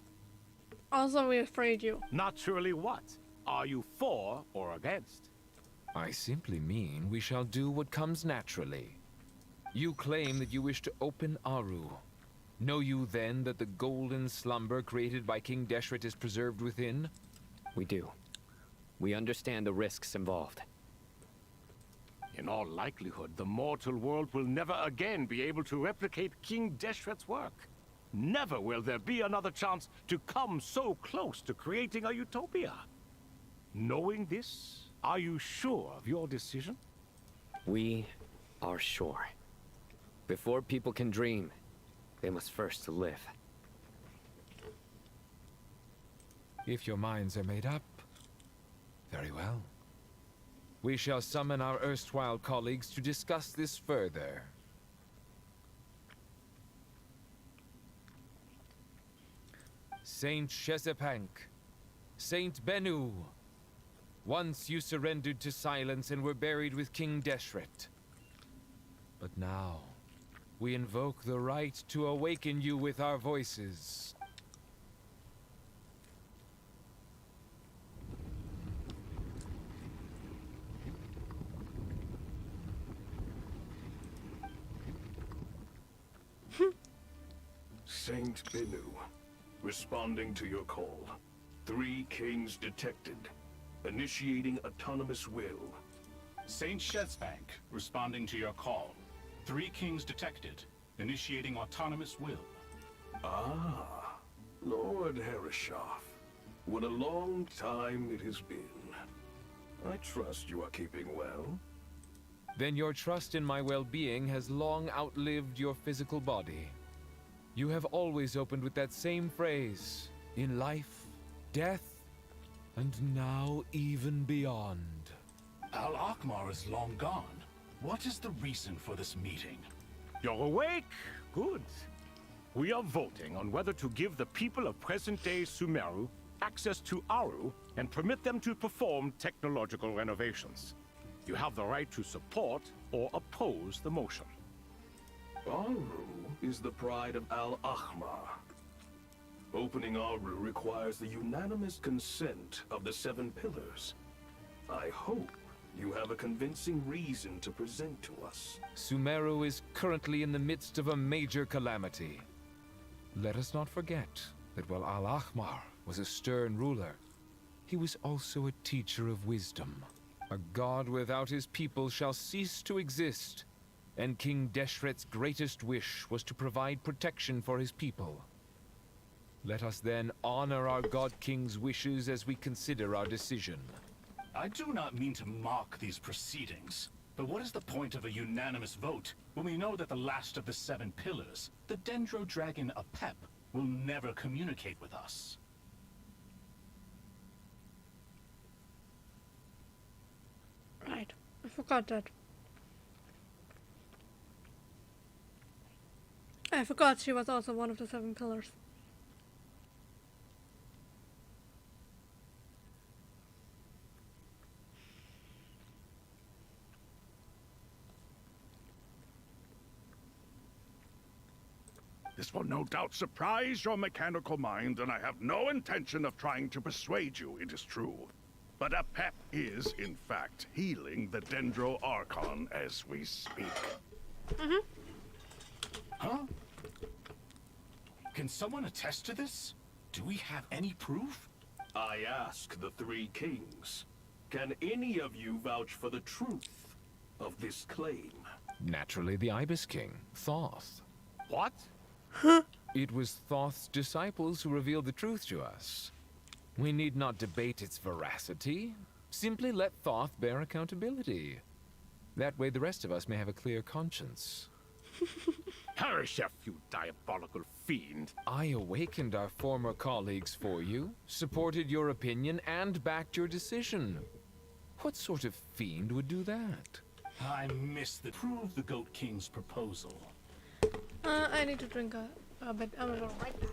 Also, we're afraid you. Naturally what? Are you for or against? I simply mean we shall do what comes naturally. You claim that you wish to open Aru. Know you then that the golden slumber created by King Deshret is preserved within? We do. We understand the risks involved. In all likelihood, the mortal world will never again be able to replicate King Deshret's work. Never will there be another chance to come so close to creating a utopia. Knowing this, are you sure of your decision? We are sure. Before people can dream, they must first live. If your minds are made up, very well. We shall summon our erstwhile colleagues to discuss this further. Saint Shezepank, Saint Bennu, once you surrendered to silence and were buried with King Deshret. But now, we invoke the right to awaken you with our voices. Saint Bennu, responding to your call. 3 kings detected. Initiating autonomous will. Saint Shezbank, responding to your call. 3 kings detected. Initiating autonomous will. Ah, Lord Herreshoff. What a long time it has been. I trust you are keeping well. Then your trust in my well-being has long outlived your physical body. You have always opened with that same phrase, in life, death, and now even beyond. Al-Akmar is long gone. What is the reason for this meeting? You're awake? Good. We are voting on whether to give the people of present-day Sumeru access to Aru and permit them to perform technological renovations. You have the right to support or oppose the motion. Aru is the pride of Al-Ahmar. Opening Aru requires the unanimous consent of the 7 pillars. I hope you have a convincing reason to present to us. Sumeru is currently in the midst of a major calamity. Let us not forget that while Al-Ahmar was a stern ruler, he was also a teacher of wisdom. A god without his people shall cease to exist, and King Deshret's greatest wish was to provide protection for his people. Let us then honor our God King's wishes as we consider our decision. I do not mean to mock these proceedings, but what is the point of a unanimous vote when we know that the last of the 7 pillars, the Dendro Dragon Apep, will never communicate with us? Right. I forgot that. I forgot she was also one of the 7 pillars. This will no doubt surprise your mechanical mind, and I have no intention of trying to persuade you it is true. But Apep is, in fact, healing the Dendro Archon as we speak. Huh? Can someone attest to this? Do we have any proof? I ask the 3 kings. Can any of you vouch for the truth of this claim? Naturally, the Ibis King, Thoth. What? It was Thoth's disciples who revealed the truth to us. We need not debate its veracity. Simply let Thoth bear accountability. That way the rest of us may have a clear conscience. Harishef, you diabolical fiend. I awakened our former colleagues for you, supported your opinion, and backed your decision. What sort of fiend would do that? I missed the prove the Goat King's proposal. I need to drink a bit. I'm gonna go right back.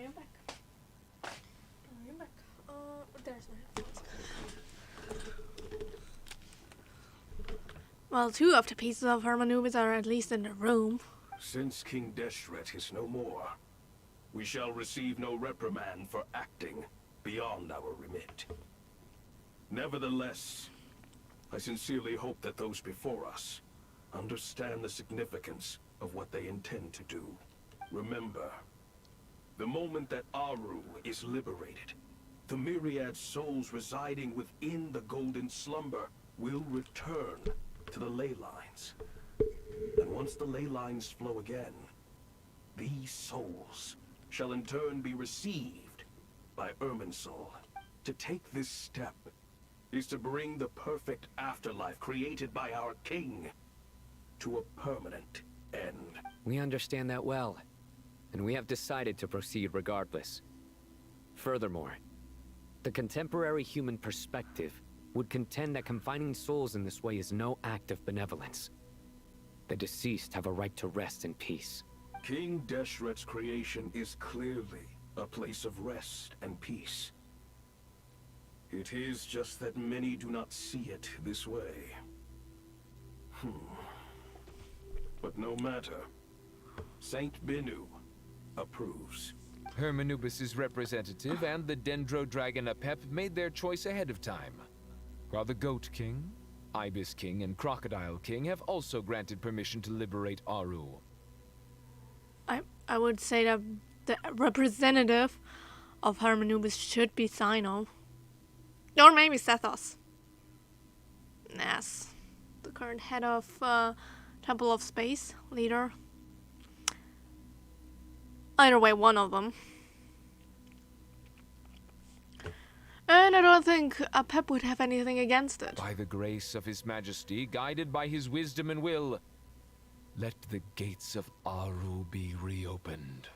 am back. I am back. There's my headphones. Well, two of the pieces of Hermanubis are at least in the room. Since King Deshret is no more, we shall receive no reprimand for acting beyond our remit. Nevertheless, I sincerely hope that those before us understand the significance of what they intend to do. Remember, the moment that Aru is liberated, the myriad souls residing within the Golden Slumber will return to the ley lines. And once the ley lines flow again, these souls shall in turn be received by Irminsul. To take this step is to bring the perfect afterlife created by our king to a permanent end. We understand that well, and we have decided to proceed regardless. Furthermore, the contemporary human perspective would contend that confining souls in this way is no act of benevolence. The deceased have a right to rest in peace. King Deshret's creation is clearly a place of rest and peace. It is just that many do not see it this way. But no matter. Saint Binu approves. Hermanubis' representative and the Dendro Dragon Apep made their choice ahead of time, while the Goat King, Ibis King, and Crocodile King have also granted permission to liberate Aru. I would say that the representative of Hermanubis should be Sino. Or maybe Sethos. Yes. The current head of Temple of Space, leader. Either way, one of them. And I don't think Apep would have anything against it. By the grace of His Majesty, guided by his wisdom and will, let the gates of Aru be reopened.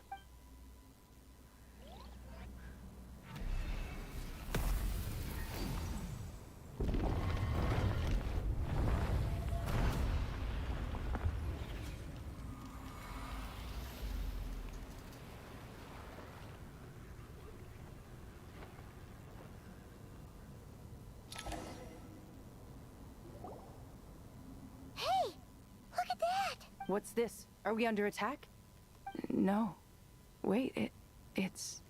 What's this? Are we under attack? No. Wait, it's...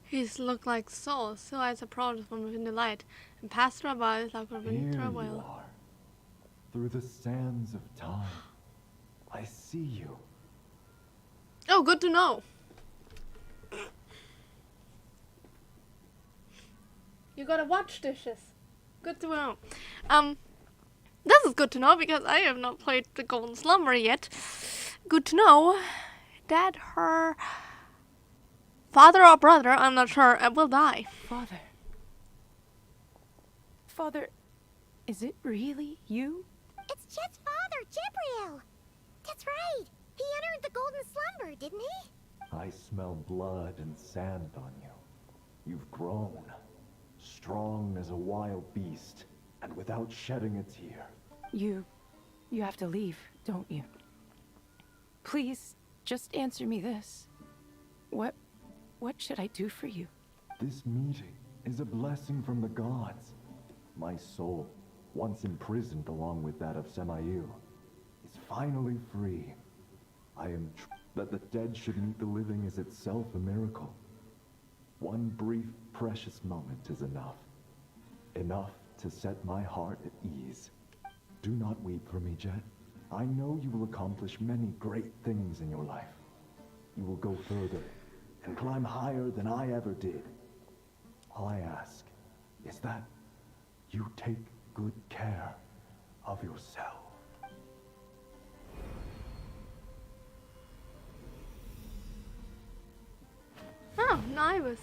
His look like souls, so eyes approached from within the light, and passed through our bodies like a wind through a whale. Are. Through the sands of time, I see you. Oh, good to know. You gotta watch dishes. Good to know. This is good to know because I have not played the Golden Slumber yet. Good to know that her father or brother, I'm not sure, will die. Father, is it really you? It's Chet's father, Jibriel. That's right. He entered the Golden Slumber, didn't he? I smell blood and sand on you. You've grown, strong as a wild beast, and without shedding a tear. You have to leave, don't you? Please, just answer me this. What should I do for you? This meeting is a blessing from the gods. My soul, once imprisoned along with that of Semayu, is finally free. I am that the dead should meet the living is itself a miracle. One brief, precious moment is enough. Enough to set my heart at ease. Do not weep for me, Jet. I know you will accomplish many great things in your life. You will go further and climb higher than I ever did. All I ask is that you take good care of yourself. Oh, Nibus.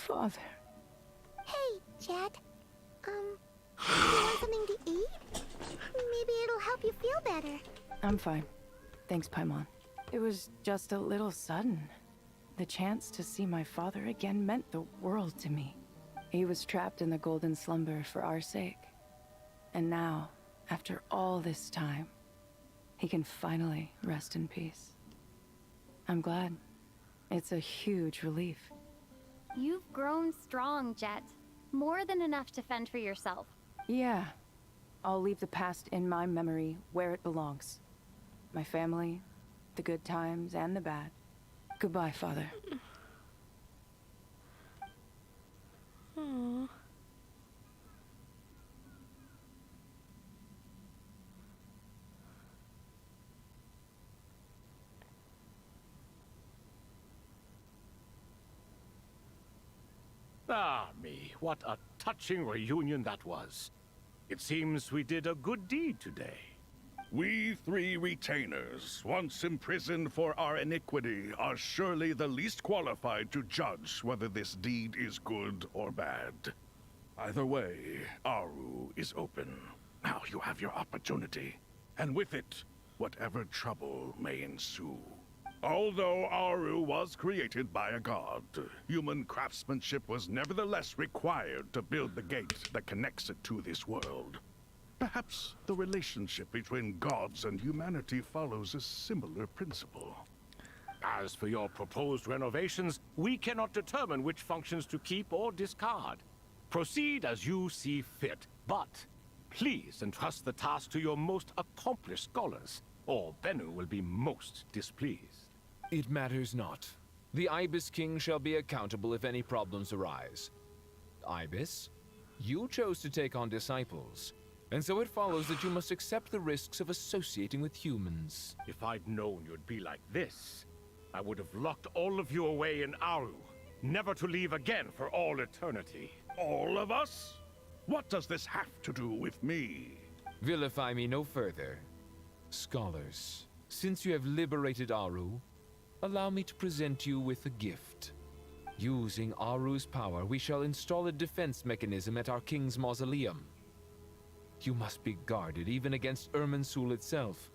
Father. Hey, Jet. You want something to eat? Maybe it'll help you feel better. I'm fine. Thanks, Paimon. It was just a little sudden. The chance to see my father again meant the world to me. He was trapped in the Golden Slumber for our sake. And now, after all this time, he can finally rest in peace. I'm glad. It's a huge relief. You've grown strong, Jet. More than enough to fend for yourself. Yeah. I'll leave the past in my memory where it belongs. My family, the good times and the bad. Goodbye, Father. Aww. Ah, me, what a touching reunion that was. It seems we did a good deed today. We three retainers, once imprisoned for our iniquity, are surely the least qualified to judge whether this deed is good or bad. Either way, Aru is open. Now you have your opportunity, and with it, whatever trouble may ensue. Although Aru was created by a god, human craftsmanship was nevertheless required to build the gate that connects it to this world. Perhaps the relationship between gods and humanity follows a similar principle. As for your proposed renovations, we cannot determine which functions to keep or discard. Proceed as you see fit, but please entrust the task to your most accomplished scholars, or Bennu will be most displeased. It matters not. The Ibis King shall be accountable if any problems arise. Ibis, you chose to take on disciples, and so it follows that you must accept the risks of associating with humans. If I'd known you'd be like this, I would have locked all of you away in Aru, never to leave again for all eternity. All of us? What does this have to do with me? Vilify me no further. Scholars, since you have liberated Aru, allow me to present you with a gift. Using Aru's power, we shall install a defense mechanism at our king's mausoleum. You must be guarded even against Irminsul itself.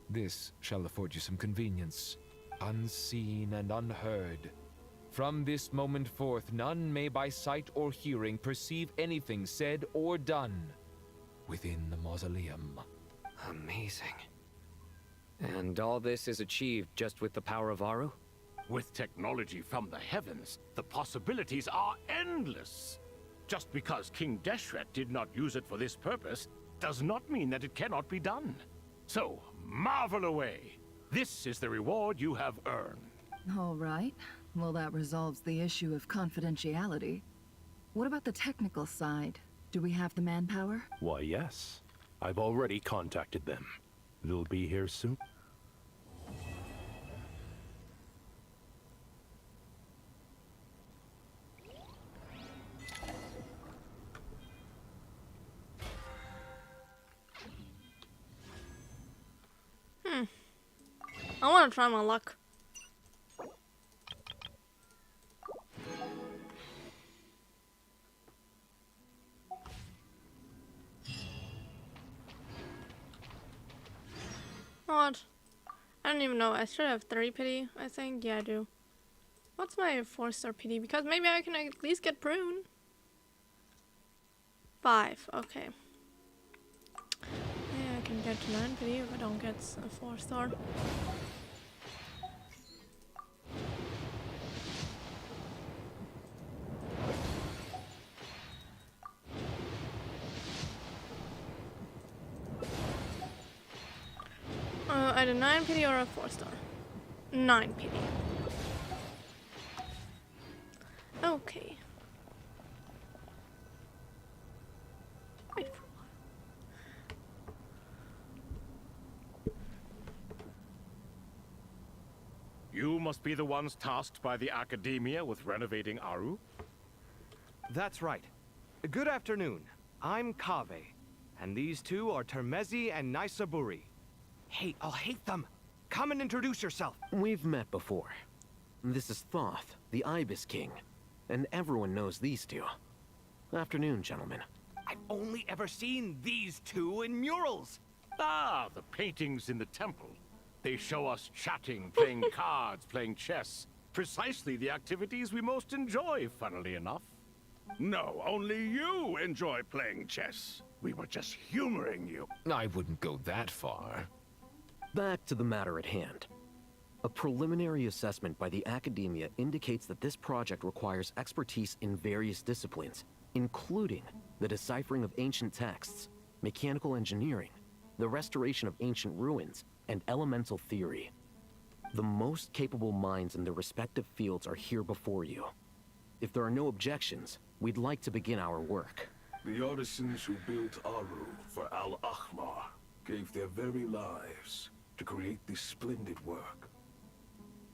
This shall afford you some convenience, unseen and unheard. From this moment forth, none may by sight or hearing perceive anything said or done within the mausoleum. Amazing. And all this is achieved just with the power of Aru? With technology from the heavens, the possibilities are endless. Just because King Deshret did not use it for this purpose, does not mean that it cannot be done. So, marvel away. This is the reward you have earned. All right. Well, that resolves the issue of confidentiality. What about the technical side? Do we have the manpower? Why, yes. I've already contacted them. They'll be here soon. I want to try my luck. What? I don't even know. I should have 3 pity, I think. Yeah, I do. What's my 4-star pity? Because maybe I can at least get prune. 5. Okay. Yeah, I can get to 9 pity if I don't get a 4-star. Either 9 pity or a 4-star. 9 pity. Okay. Wait for a while. You must be the ones tasked by the Academia with renovating Aru? That's right. Good afternoon. I'm Kaveh, and these two are Termezi and Naisaburi. Hey, I'll hate them. Come and introduce yourself. We've met before. This is Thoth, the Ibis King, and everyone knows these two. Afternoon, gentlemen. I've only ever seen these two in murals. Ah, the paintings in the temple. They show us chatting, playing cards, playing chess. Precisely the activities we most enjoy, funnily enough. No, only you enjoy playing chess. We were just humoring you. I wouldn't go that far. Back to the matter at hand. A preliminary assessment by the academia indicates that this project requires expertise in various disciplines, including the deciphering of ancient texts, mechanical engineering, the restoration of ancient ruins, and elemental theory. The most capable minds in their respective fields are here before you. If there are no objections, we'd like to begin our work. The artisans who built Aru for Al-Ahmar gave their very lives to create this splendid work.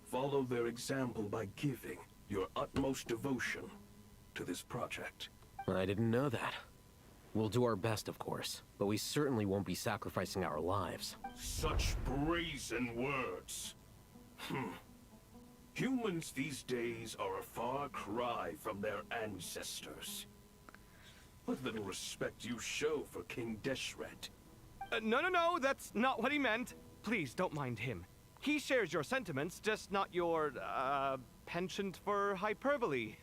Follow their example by giving your utmost devotion to this project. I didn't know that. We'll do our best, of course, but we certainly won't be sacrificing our lives. Such brazen words. Humans these days are a far cry from their ancestors. What little respect you show for King Deshret. No, that's not what he meant. Please, don't mind him. He shares your sentiments, just not your, penchant for hyperbole.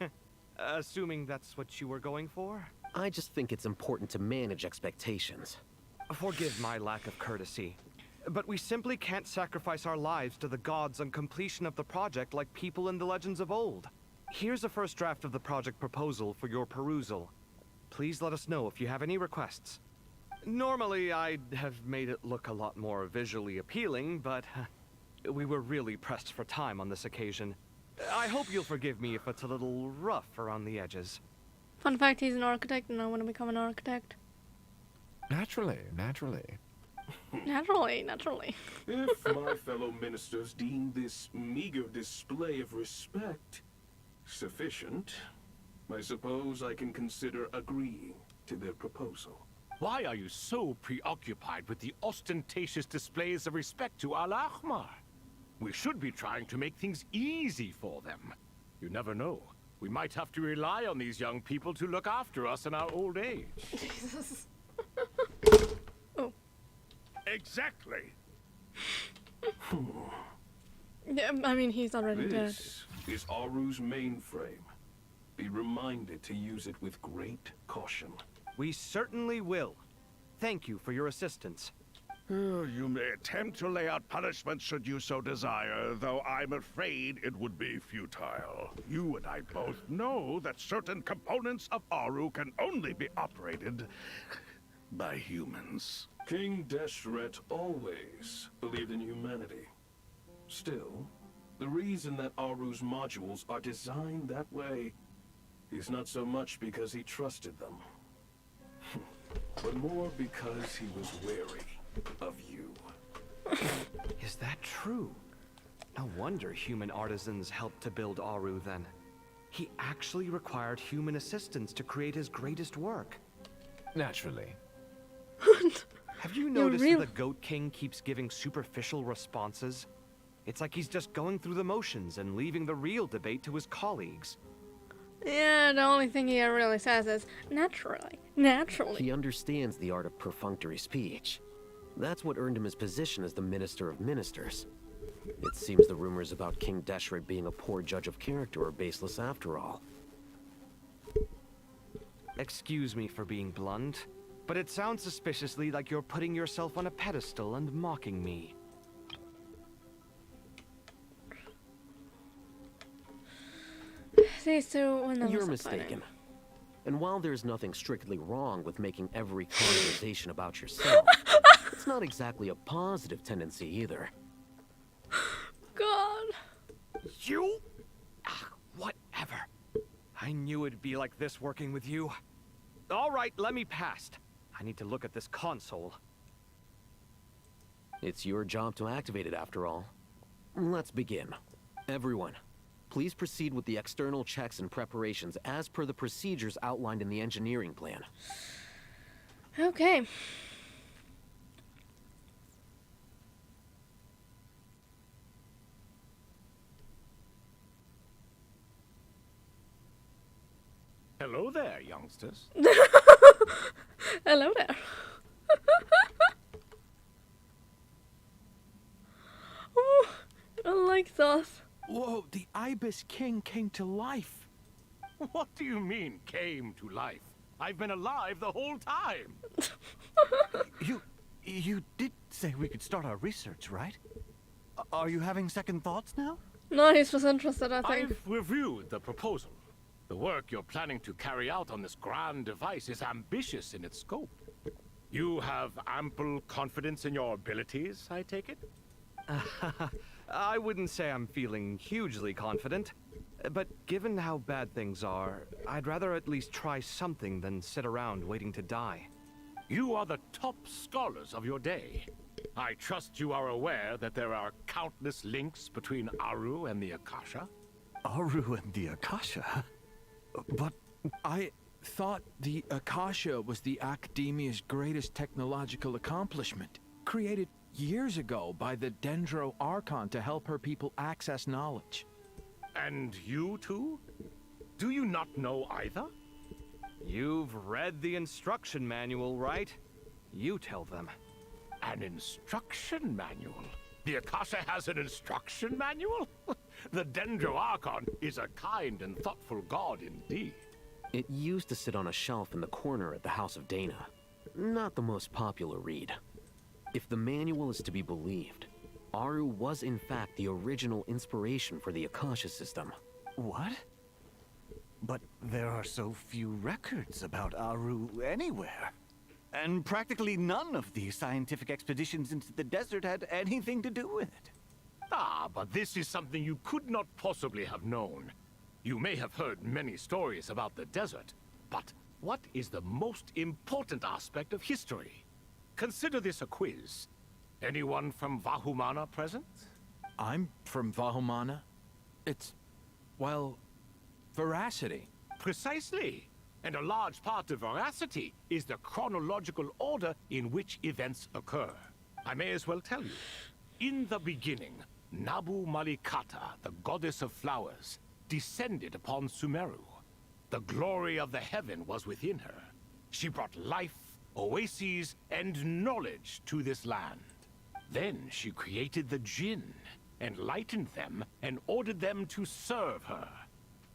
Assuming that's what you were going for? I just think it's important to manage expectations. Forgive my lack of courtesy, but we simply can't sacrifice our lives to the gods on completion of the project like people in the legends of old. Here's a first draft of the project proposal for your perusal. Please let us know if you have any requests. Normally, I'd have made it look a lot more visually appealing, but we were really pressed for time on this occasion. I hope you'll forgive me if it's a little rough around the edges. Fun fact, he's an architect and I want to become an architect. Naturally. Naturally. If my fellow ministers deem this meager display of respect sufficient, I suppose I can consider agreeing to their proposal. Why are you so preoccupied with the ostentatious displays of respect to Al-Ahmar? We should be trying to make things easy for them. You never know. We might have to rely on these young people to look after us in our old age. Jesus. Exactly. Yeah, I mean, he's already dead. This is Aru's mainframe. Be reminded to use it with great caution. We certainly will. Thank you for your assistance. You may attempt to lay out punishment should you so desire, though I'm afraid it would be futile. You and I both know that certain components of Aru can only be operated by humans. King Deshret always believed in humanity. Still, the reason that Aru's modules are designed that way is not so much because he trusted them, but more because he was wary of you. Is that true? No wonder human artisans helped to build Aru then. He actually required human assistance to create his greatest work. Naturally. Have you noticed that the Goat King keeps giving superficial responses? It's like he's just going through the motions and leaving the real debate to his colleagues. Yeah, the only thing he really says is, naturally. He understands the art of perfunctory speech. That's what earned him his position as the Minister of Ministers. It seems the rumors about King Deshret being a poor judge of character are baseless after all. Excuse me for being blunt, but it sounds suspiciously like you're putting yourself on a pedestal and mocking me. You're mistaken. And while there's nothing strictly wrong with making every conversation about yourself, it's not exactly a positive tendency either. God. You? Whatever. I knew it'd be like this working with you. All right, let me past. I need to look at this console. It's your job to activate it after all. Let's begin. Everyone, please proceed with the external checks and preparations as per the procedures outlined in the engineering plan. Okay. Hello there, youngsters. Hello there. Oh, I like that. Whoa, the Ibis King came to life. What do you mean, came to life? I've been alive the whole time. You did say we could start our research, right? Are you having second thoughts now? No, he's just interested, I think. I've reviewed the proposal. The work you're planning to carry out on this grand device is ambitious in its scope. You have ample confidence in your abilities, I take it? I wouldn't say I'm feeling hugely confident. But given how bad things are, I'd rather at least try something than sit around waiting to die. You are the top scholars of your day. I trust you are aware that there are countless links between Aru and the Akasha? Aru and the Akasha? But I thought the Akasha was the Academia's greatest technological accomplishment, created years ago by the Dendro Archon to help her people access knowledge. And you too? Do you not know either? You've read the instruction manual, right? You tell them. An instruction manual? The Akasha has an instruction manual? The Dendro Archon is a kind and thoughtful god indeed. It used to sit on a shelf in the corner at the House of Dana. Not the most popular read. If the manual is to be believed, Aru was in fact the original inspiration for the Akasha system. What? But there are so few records about Aru anywhere. And practically none of the scientific expeditions into the desert had anything to do with it. Ah, but this is something you could not possibly have known. You may have heard many stories about the desert, but what is the most important aspect of history? Consider this a quiz. Anyone from Vahumana present? I'm from Vahumana. It's, well, veracity. Precisely. And a large part of veracity is the chronological order in which events occur. I may as well tell you. In the beginning, Nabu Malikata, the goddess of flowers, descended upon Sumeru. The glory of the heaven was within her. She brought life, oases, and knowledge to this land. Then she created the Jinn, enlightened them, and ordered them to serve her.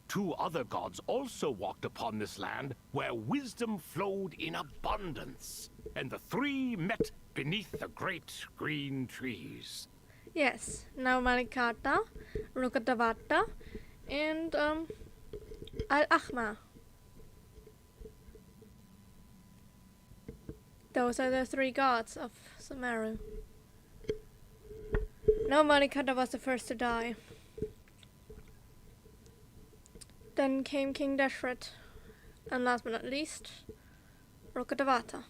Two other gods also walked upon this land where wisdom flowed in abundance, and the three met beneath the great green trees. Yes, now Malikata, Rukatavata, and Al-Ahma. Those are the three gods of Sumeru. No, Malikata was the first to die. Then came King Deshret, and last but not least, Rukatavata.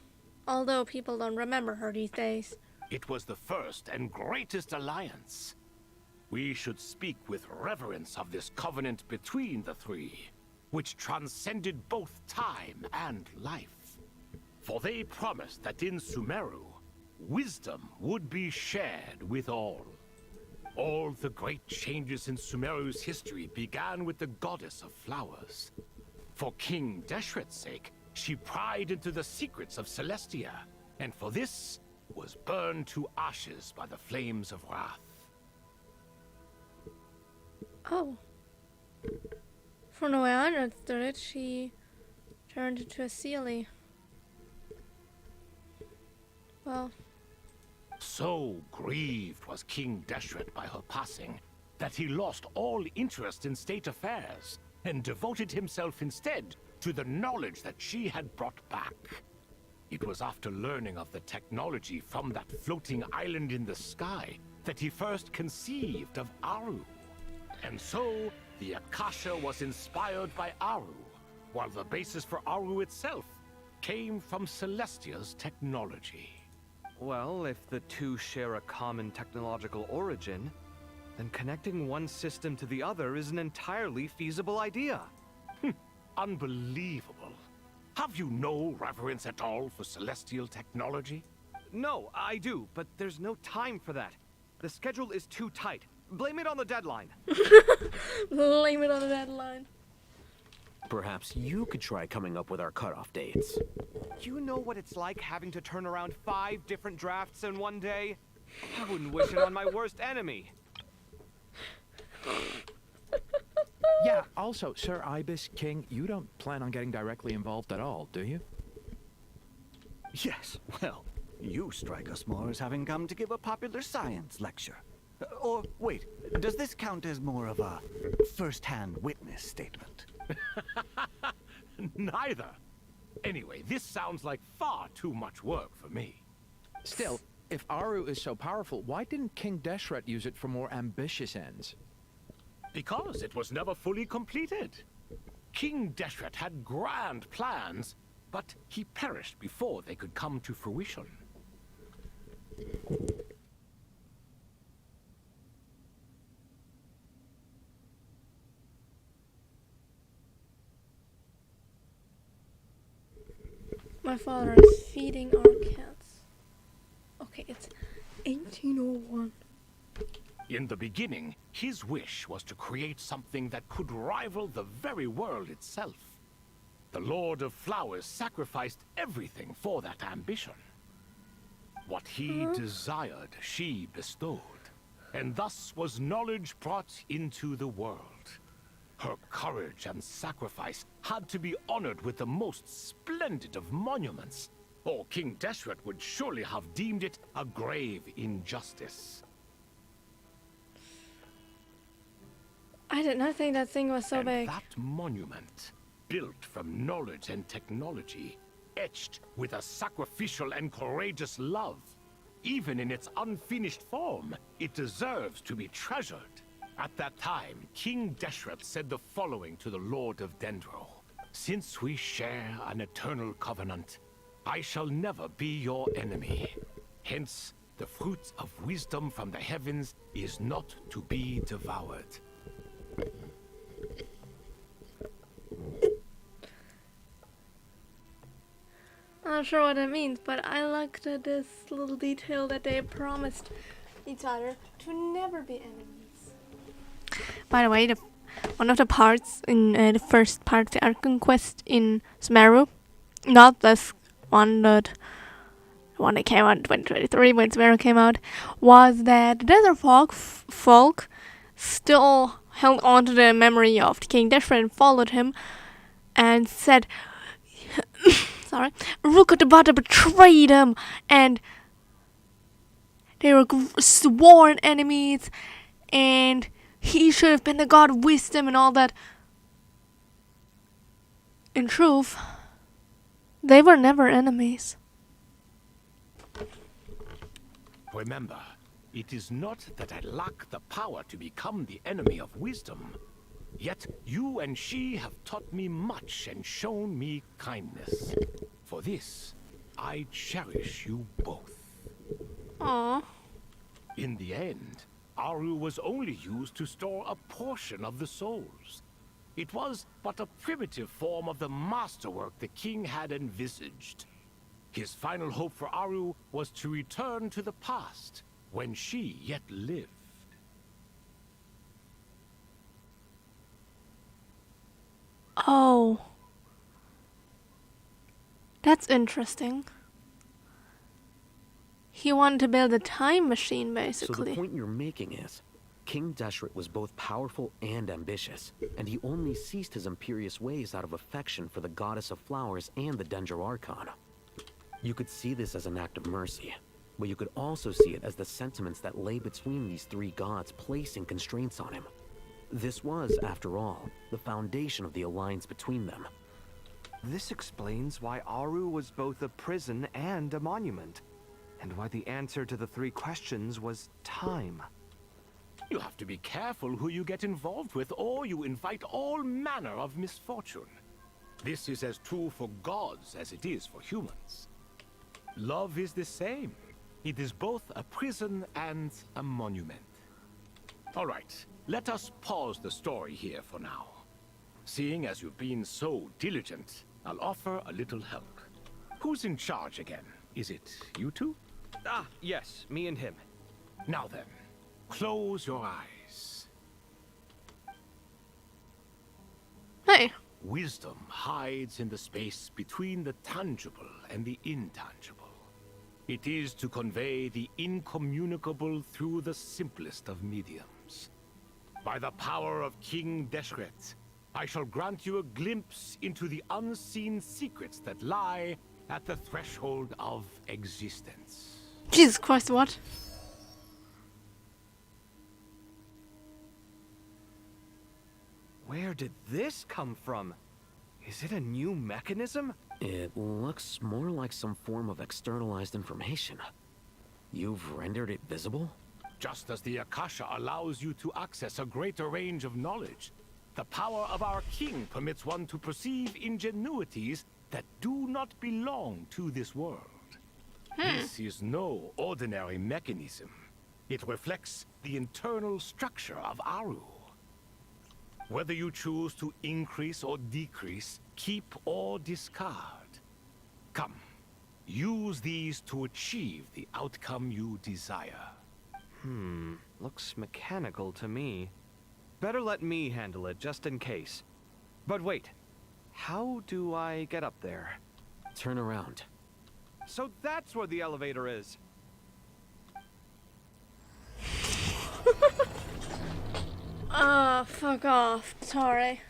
Although people don't remember her these days. It was the first and greatest alliance. We should speak with reverence of this covenant between the three, which transcended both time and life. For they promised that in Sumeru, wisdom would be shared with all. All the great changes in Sumeru's history began with the goddess of flowers. For King Deshret's sake, she pried into the secrets of Celestia, and for this was burned to ashes by the flames of wrath. Oh. From the way I understood it, she turned into a Seelie. Well. So grieved was King Deshret by her passing that he lost all interest in state affairs and devoted himself instead to the knowledge that she had brought back. It was after learning of the technology from that floating island in the sky that he first conceived of Aru. And so, the Akasha was inspired by Aru, while the basis for Aru itself came from Celestia's technology. Well, if the two share a common technological origin, then connecting one system to the other is an entirely feasible idea. Unbelievable. Have you no reverence at all for celestial technology? No, I do, but there's no time for that. The schedule is too tight. Blame it on the deadline. Blame it on the deadline. Perhaps you could try coming up with our cutoff dates. You know what it's like having to turn around 5 different drafts in one day? I wouldn't wish it on my worst enemy. Yeah, also, Sir Ibis King, you don't plan on getting directly involved at all, do you? Yes, well, You strike us more as having come to give a popular science lecture. Or, wait, does this count as more of a first-hand witness statement? Neither. Anyway, this sounds like far too much work for me. Still, if Aru is so powerful, why didn't King Deshret use it for more ambitious ends? Because it was never fully completed. King Deshret had grand plans, but he perished before they could come to fruition. My father is feeding our cats. Okay, it's 1801. In the beginning, his wish was to create something that could rival the very world itself. The Lord of Flowers sacrificed everything for that ambition. What he desired, she bestowed, and thus was knowledge brought into the world. Her courage and sacrifice had to be honored with the most splendid of monuments, or King Deshret would surely have deemed it a grave injustice. I did not think that thing was so big. That monument, built from knowledge and technology, etched with a sacrificial and courageous love. Even in its unfinished form, it deserves to be treasured. At that time, King Deshret said the following to the Lord of Dendro. Since we share an eternal covenant, I shall never be your enemy. Hence, the fruit of wisdom from the heavens is not to be devoured. I'm not sure what it means, but I liked this little detail that they promised each other to never be enemies. By the way, one of the parts in the first part of the Archon quest in Sumeru, not this one, but the one that came out in 2023 when Sumeru came out, was that the desert folk still held on to the memory of King Deshret and followed him and said, sorry, Rukkhadevata betrayed him and they were sworn enemies and he should have been the god of wisdom and all that. In truth, they were never enemies. Remember, it is not that I lack the power to become the enemy of wisdom. Yet you and she have taught me much and shown me kindness. For this, I cherish you both. Aww. In the end, Aru was only used to store a portion of the souls. It was but a primitive form of the masterwork the king had envisaged. His final hope for Aru was to return to the past, when she yet lived. Oh. That's interesting. He wanted to build a time machine, basically. So the point you're making is, King Deshret was both powerful and ambitious, and he only ceased his imperious ways out of affection for the Goddess of Flowers and the Dendro Archon. You could see this as an act of mercy, but you could also see it as the sentiments that lay between these three gods placing constraints on him. This was, after all, the foundation of the alliance between them. This explains why Aru was both a prison and a monument, and why the answer to the three questions was time. You have to be careful who you get involved with, or you invite all manner of misfortune. This is as true for gods as it is for humans. Love is the same. It is both a prison and a monument. All right, let us pause the story here for now. Seeing as you've been so diligent, I'll offer a little help. Who's in charge again? Is it you two? Ah, yes, me and him. Now then, close your eyes. Hey. Wisdom hides in the space between the tangible and the intangible. It is to convey the incommunicable through the simplest of mediums. By the power of King Deshret, I shall grant you a glimpse into the unseen secrets that lie at the threshold of existence. Jesus Christ, what? Where did this come from? Is it a new mechanism? It looks more like some form of externalized information. You've rendered it visible? Just as the Akasha allows you to access a greater range of knowledge, the power of our king permits one to perceive ingenuities that do not belong to this world. This is no ordinary mechanism. It reflects the internal structure of Aru. Whether you choose to increase or decrease, keep or discard. Come, use these to achieve the outcome you desire. Looks mechanical to me. Better let me handle it, just in case. But wait, how do I get up there? Turn around. So that's where the elevator is. Ah, fuck off. Sorry.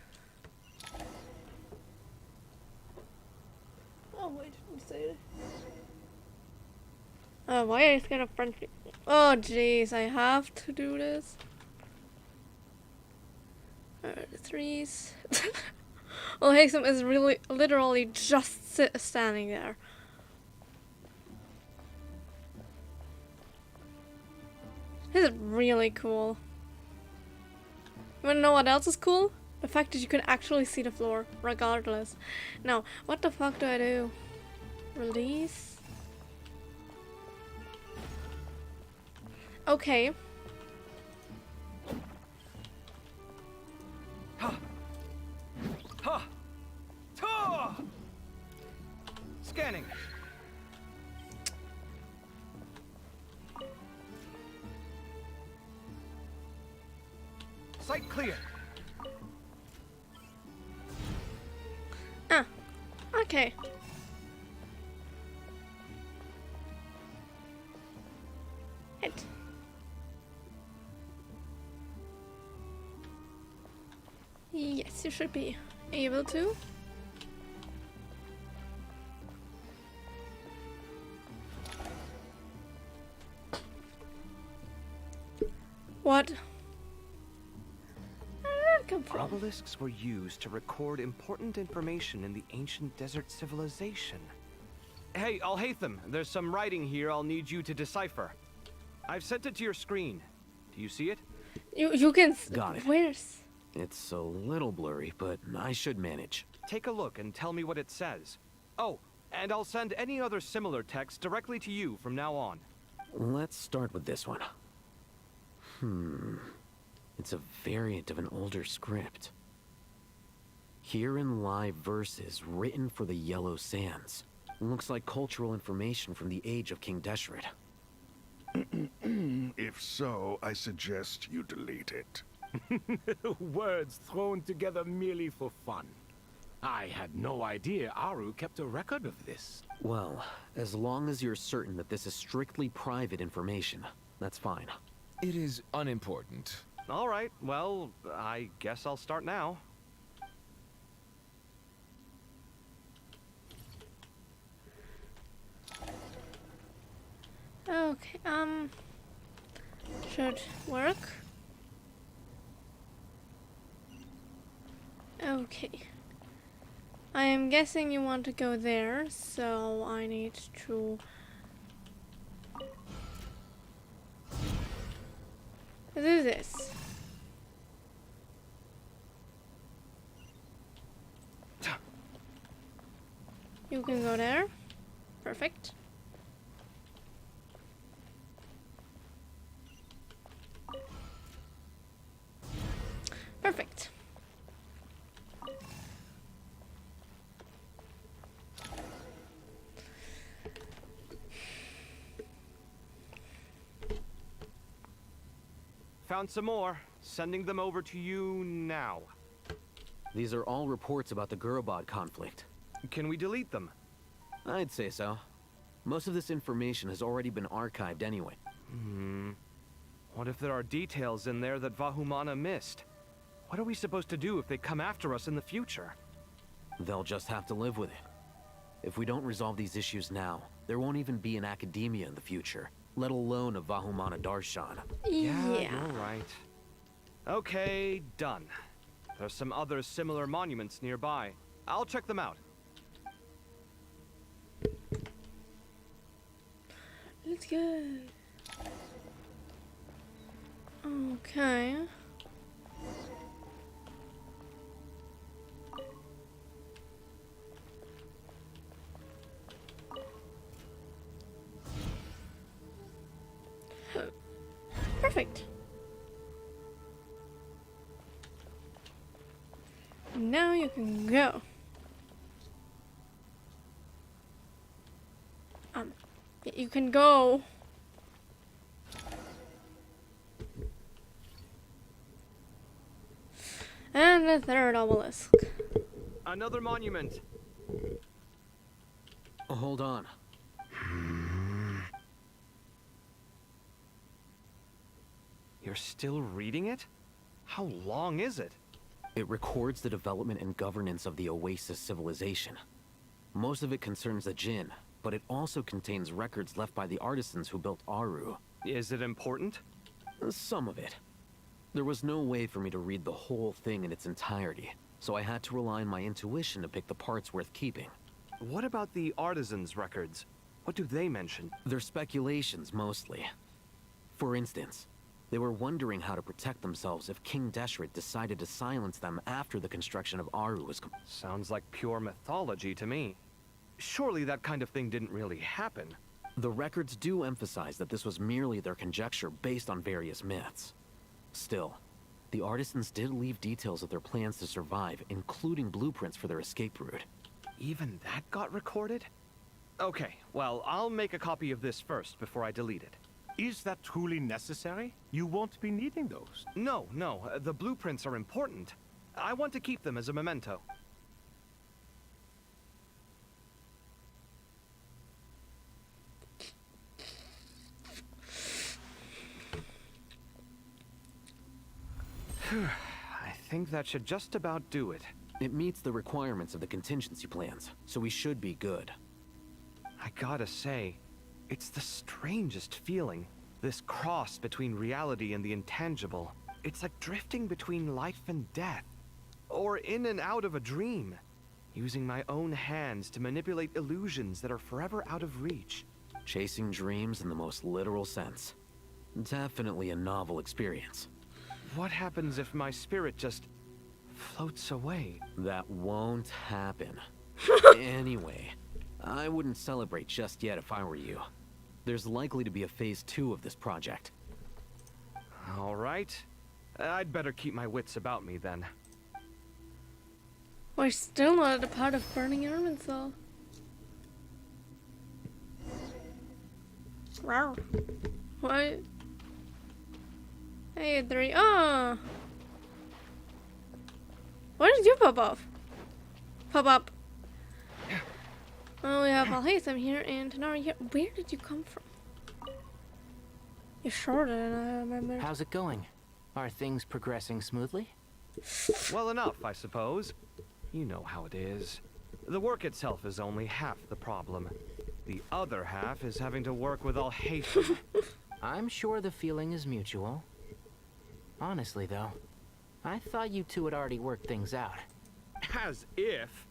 Oh, wait, didn't say it. Why are you scared of French people? Oh, jeez, I have to do this. The threes. Oh, Hexam is really, literally just standing there. This is really cool. You wanna know what else is cool? The fact that you can actually see the floor, regardless. Now, what the fuck do I do? Release? Okay. Scanning. Sight clear. Ah, okay. Hit. Yes, you should be able to. What? Obelisks were used to record important information in the ancient desert civilization. Hey, Alhaitham, there's some writing here I'll need you to decipher. I've sent it to your screen. Do you see it? You can. Got it. Where's? It's a little blurry, but I should manage. Take a look and tell me what it says. Oh, and I'll send any other similar text directly to you from now on. Let's start with this one. It's a variant of an older script. Herein lie verses written for the Yellow Sands. Looks like cultural information from the age of King Deshret. If so, I suggest you delete it. Words thrown together merely for fun. I had no idea Aru kept a record of this. Well, as long as you're certain that this is strictly private information, that's fine. It is unimportant. All right, well, I guess I'll start now. Okay, should work. Okay. I am guessing you want to go there, so I need to... do this. You can go there. Perfect. Perfect. Found some more. Sending them over to you now. These are all reports about the Gurubad conflict. Can we delete them? I'd say so. Most of this information has already been archived anyway. What if there are details in there that Vahumana missed? What are we supposed to do if they come after us in the future? They'll just have to live with it. If we don't resolve these issues now, there won't even be an academia in the future, let alone a Vahumana Darshan. Yeah, you're right. Okay, done. There's some other similar monuments nearby. I'll check them out. Let's go. Okay. Perfect. Now you can go. You can go. And the third obelisk. Another monument. Oh, hold on. You're still reading it? How long is it? It records the development and governance of the Oasis civilization. Most of it concerns the Jinn, but it also contains records left by the artisans who built Aru. Is it important? Some of it. There was no way for me to read the whole thing in its entirety, so I had to rely on my intuition to pick the parts worth keeping. What about the artisans' records? What do they mention? They're speculations, mostly. For instance, they were wondering how to protect themselves if King Deshret decided to silence them after the construction of Aru was complete. Sounds like pure mythology to me. Surely that kind of thing didn't really happen. The records do emphasize that this was merely their conjecture based on various myths. Still, the artisans did leave details of their plans to survive, including blueprints for their escape route. Even that got recorded? Okay, well, I'll make a copy of this first before I delete it. Is that truly necessary? You won't be needing those. No, the blueprints are important. I want to keep them as a memento. I think that should just about do it. It meets the requirements of the contingency plans, so we should be good. I gotta say, it's the strangest feeling. This cross between reality and the intangible. It's like drifting between life and death. Or in and out of a dream. Using my own hands to manipulate illusions that are forever out of reach. Chasing dreams in the most literal sense. Definitely a novel experience. What happens if my spirit just floats away? That won't happen. Anyway, I wouldn't celebrate just yet if I were you. There's likely to be a phase 2 of this project. All right. I'd better keep my wits about me then. We're still not at a part of burning Irminsul. Wow. What? Hey, 3. Oh! Where did you pop off? Pop up. Oh, we have Alhaitham here and Tanara here. Where did you come from? You're shorter than I remember. How's it going? Are things progressing smoothly? Well enough, I suppose. You know how it is. The work itself is only half the problem. The other half is having to work with Alhaitham. I'm sure the feeling is mutual. Honestly, though, I thought you two had already worked things out. As if.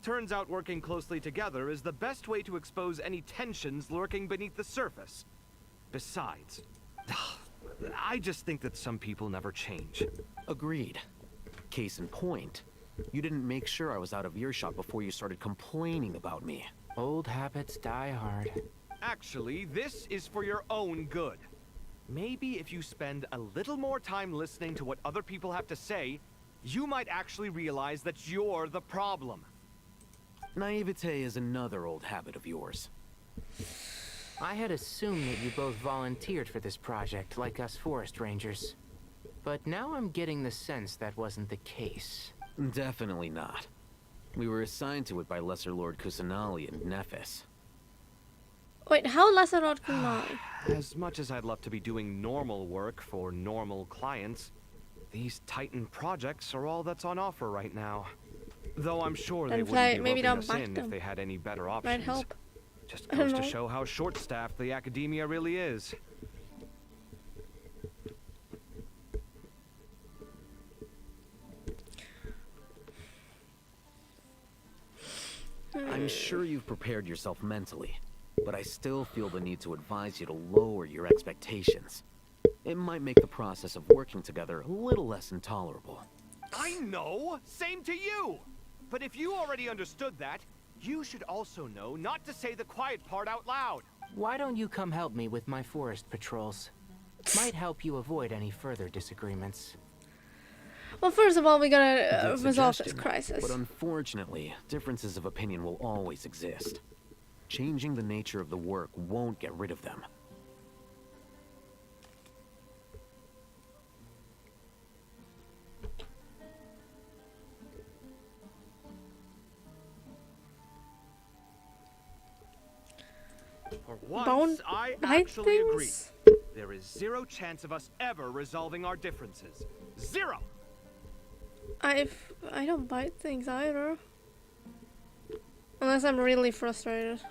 Turns out working closely together is the best way to expose any tensions lurking beneath the surface. Besides, I just think that some people never change. Agreed. Case in point, you didn't make sure I was out of earshot before you started complaining about me. Old habits die hard. Actually, this is for your own good. Maybe if you spend a little more time listening to what other people have to say, you might actually realize that you're the problem. Naivete is another old habit of yours. I had assumed that you both volunteered for this project, like us forest rangers. But now I'm getting the sense that wasn't the case. Definitely not. We were assigned to it by Lesser Lord Kusanali and Nephis. Wait, how Lesser Lord Kusanali? As much as I'd love to be doing normal work for normal clients, these Titan projects are all that's on offer right now. Though I'm sure they And wouldn't be maybe roping don't us bite in them. if they had any better options. Might help. Just I don't goes to know. show how short-staffed the academia really is. I'm sure you've prepared yourself mentally, but I still feel the need to advise you to lower your expectations. It might make the process of working together a little less intolerable. I know! Same to you! But if you already understood that, you should also know not to say the quiet part out loud. Why don't you come help me with my forest patrols? Might help you avoid any further disagreements. Well, first of all, we gotta Good resolve this suggestion, crisis. But unfortunately, differences of opinion will always exist. Changing the nature of the work won't get rid of them. For once, Don't I bite actually agree. things? There is zero chance of us ever resolving our differences. Zero! I don't bite things either. Unless I'm really frustrated.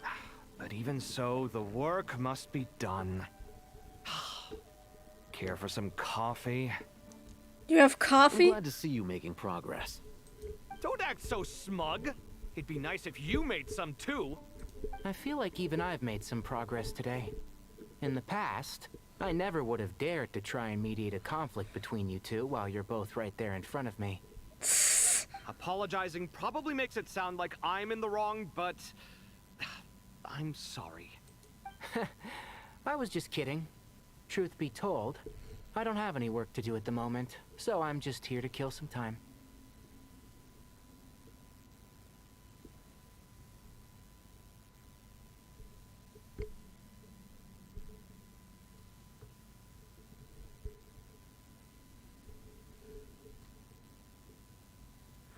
But even so, the work must be done. Care for some coffee? You have I'm coffee? glad to see you making progress. Don't act so smug. It'd be nice if you made some too. I feel like even I've made some progress today. In the past, I never would have dared to try and mediate a conflict between you two while you're both right there in front of me. Apologizing probably makes it sound like I'm in the wrong, but I'm sorry. I was just kidding. Truth be told, I don't have any work to do at the moment, so I'm just here to kill some time.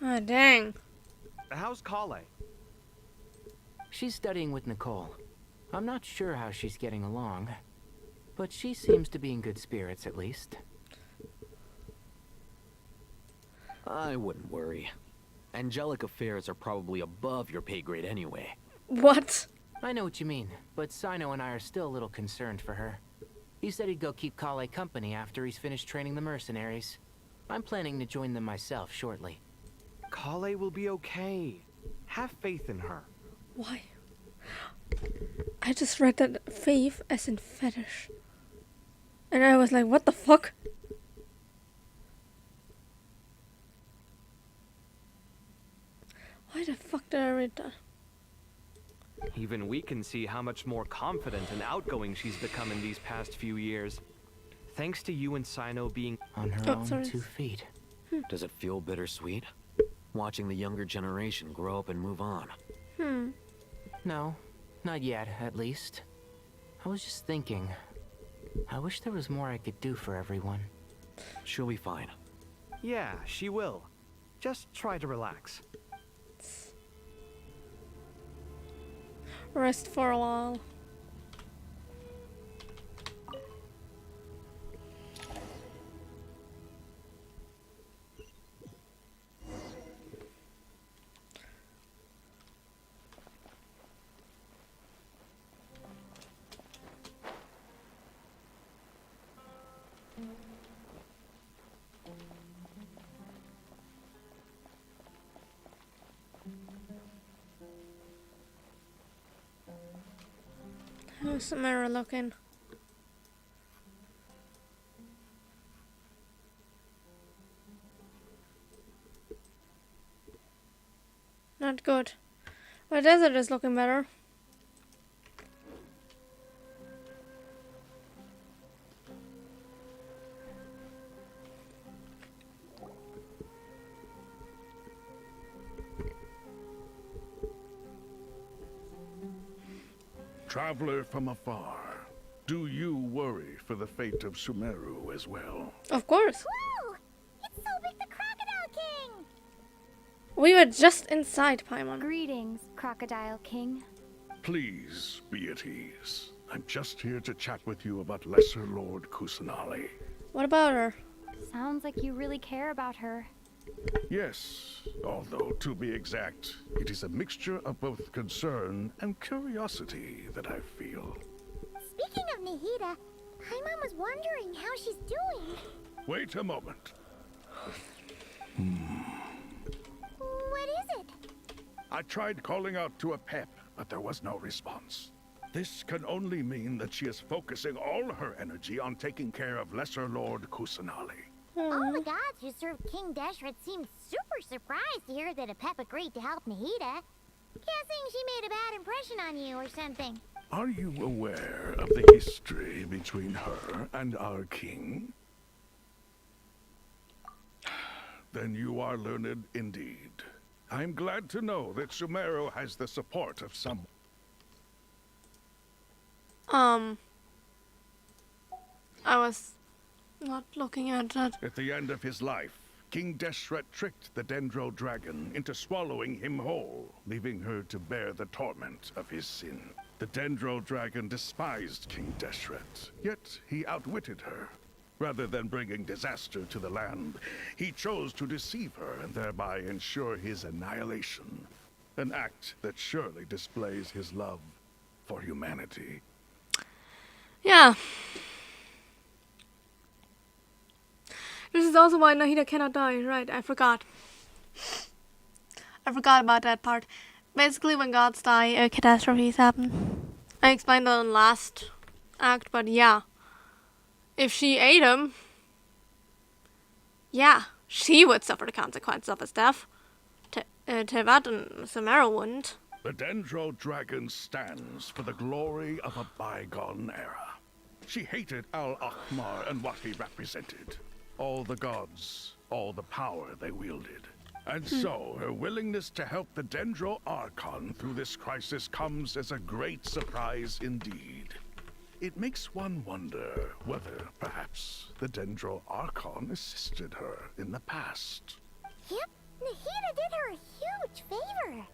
Ah, dang. How's Kale? She's studying with Nicole. I'm not sure how she's getting along, but she seems to be in good spirits at least. I wouldn't worry. Angelic affairs are probably above your pay grade anyway. What? I know what you mean, but Sino and I are still a little concerned for her. He said he'd go keep Kale company after he's finished training the mercenaries. I'm planning to join them myself shortly. Kale will be okay. Have faith in her. Why? I just read that faith as in fetish. And I was like, what the fuck? Why the fuck did I read that? Even we can see how much more confident and outgoing she's become in these past few years. Thanks to you and Sino being on her own 2 feet. Does it feel bittersweet? Watching the younger generation grow up and move on. No, not yet, at least. I was just thinking, I wish there was more I could do for everyone. She'll be fine. Yeah, she will. Just try to relax. Rest for a while. How's the mirror looking? Not good. My desert is looking better. Traveler from afar, do you worry for the fate of Sumeru as well? Of course. Whoa! It's so big the Crocodile King! We were just inside, Paimon. Greetings, Crocodile King. Please be at ease. I'm just here to chat with you about Lesser Lord Kusanali. What about her? Sounds like you really care about her. Yes, although to be exact, it is a mixture of both concern and curiosity that I feel. Speaking of Nahida, Paimon was wondering how she's doing. Wait a moment. What is it? I tried calling out to a pep, but there was no response. This can only mean that she is focusing all her energy on taking care of Lesser Lord Kusanali. All the gods who served King Deshret seemed super surprised to hear that a pep agreed to help Nahida. Guessing she made a bad impression on you or something. Are you aware of the history between her and our king? Then you are learned indeed. I'm glad to know that Sumeru has the support of some... I was not looking at that. At the end of his life, King Deshret tricked the Dendro Dragon into swallowing him whole, leaving her to bear the torment of his sin. The Dendro Dragon despised King Deshret, yet he outwitted her. Rather than bringing disaster to the land, he chose to deceive her and thereby ensure his annihilation. An act that surely displays his love for humanity. Yeah. This is also why Nahida cannot die, right? I forgot. I forgot about that part. Basically, when gods die, catastrophes happen. I explained that in the last act, but yeah. If she ate him, yeah, she would suffer the consequences of his death. Tevat and Sumeru wouldn't. The Dendro Dragon stands for the glory of a bygone era. She hated Al-Akhmar and what he represented. All the gods, all the power they wielded. And so, her willingness to help the Dendro Archon through this crisis comes as a great surprise indeed. It makes one wonder whether, perhaps, the Dendro Archon assisted her in the past. Yep, Nahida did her a huge favor.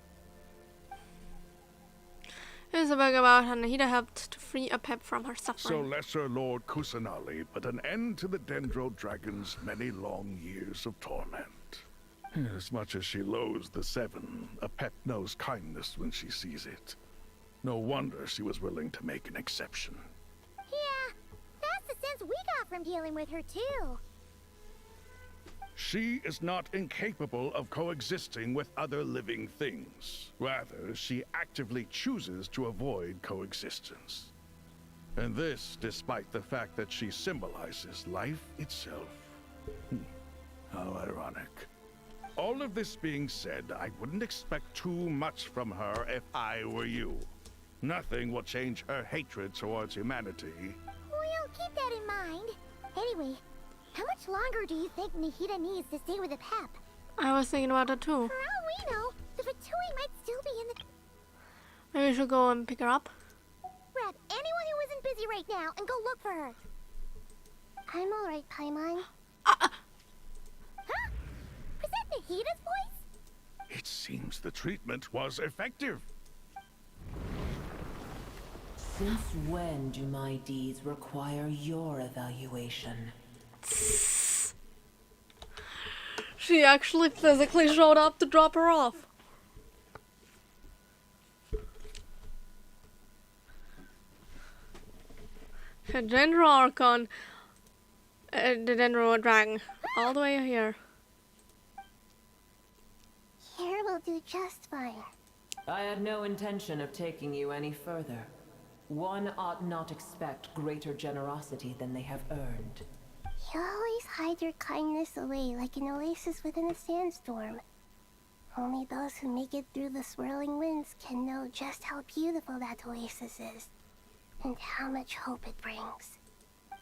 Here's a book about how Nahida helped to free a pep from her So suffering. Lesser Lord Kusanali put an end to the Dendro Dragon's many long years of torment. As much as she loathes the Seven, a pet knows kindness when she sees it. No wonder she was willing to make an exception. Yeah, that's the sense we got from dealing with her too. She is not incapable of coexisting with other living things. Rather, she actively chooses to avoid coexistence. And this despite the fact that she symbolizes life itself. How ironic. All of this being said, I wouldn't expect too much from her if I were you. Nothing will change her hatred towards humanity. We'll keep that in mind. Anyway, how much longer do you think Nahida needs to stay with the pep? I was thinking about that too. For all we know, the Fatui might still be in the... Maybe we should go and pick her up. Grab anyone who isn't busy right now and go look for her. I'm alright, Paimon. Huh? Was that Nahida's voice? It seems the treatment was effective. Since when do my deeds require your evaluation? She actually physically showed up to drop her off. The Dendro Archon, the Dendro Dragon, all the way here. Here will do just fine. I had no intention of taking you any further. One ought not expect greater generosity than they have earned. You always hide your kindness away like an oasis within a sandstorm. Only those who make it through the swirling winds can know just how beautiful that oasis is, and how much hope it brings.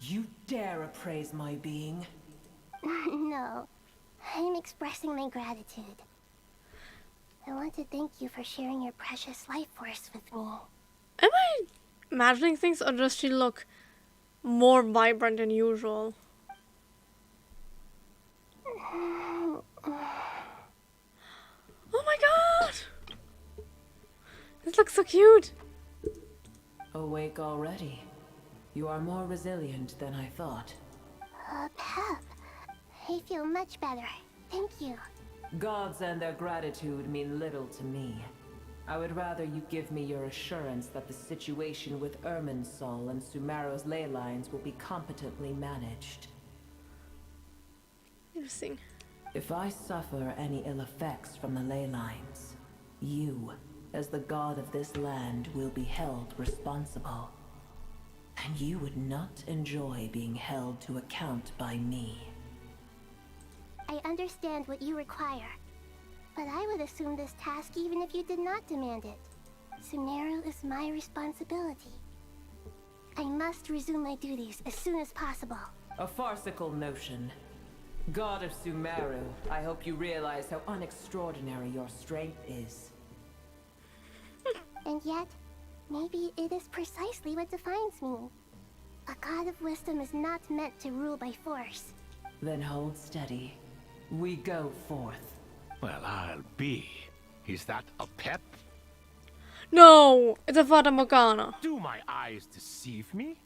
You dare appraise my being? No, I'm expressing my gratitude. I want to thank you for sharing your precious life force with me. Am I imagining things, or does she look more vibrant than usual? Oh my god! This looks so cute! Awake already. You are more resilient than I thought. Pep, I feel much better. Thank you. Gods and their gratitude mean little to me. I would rather you give me your assurance that the situation with Irminsul and Sumeru's ley lines will be competently managed. Interesting. If I suffer any ill effects from the ley lines, you, as the god of this land, will be held responsible. And you would not enjoy being held to account by me. I understand what you require, but I would assume this task even if you did not demand it. Sumeru is my responsibility. I must resume my duties as soon as possible. A farcical notion. God of Sumeru, I hope you realize how unextraordinary your strength is. And yet, maybe it is precisely what defines me. A god of wisdom is not meant to rule by force. Then hold steady. We go forth. Well, I'll be. Is that a pep? No! It's a Fata Morgana. Do my eyes deceive me?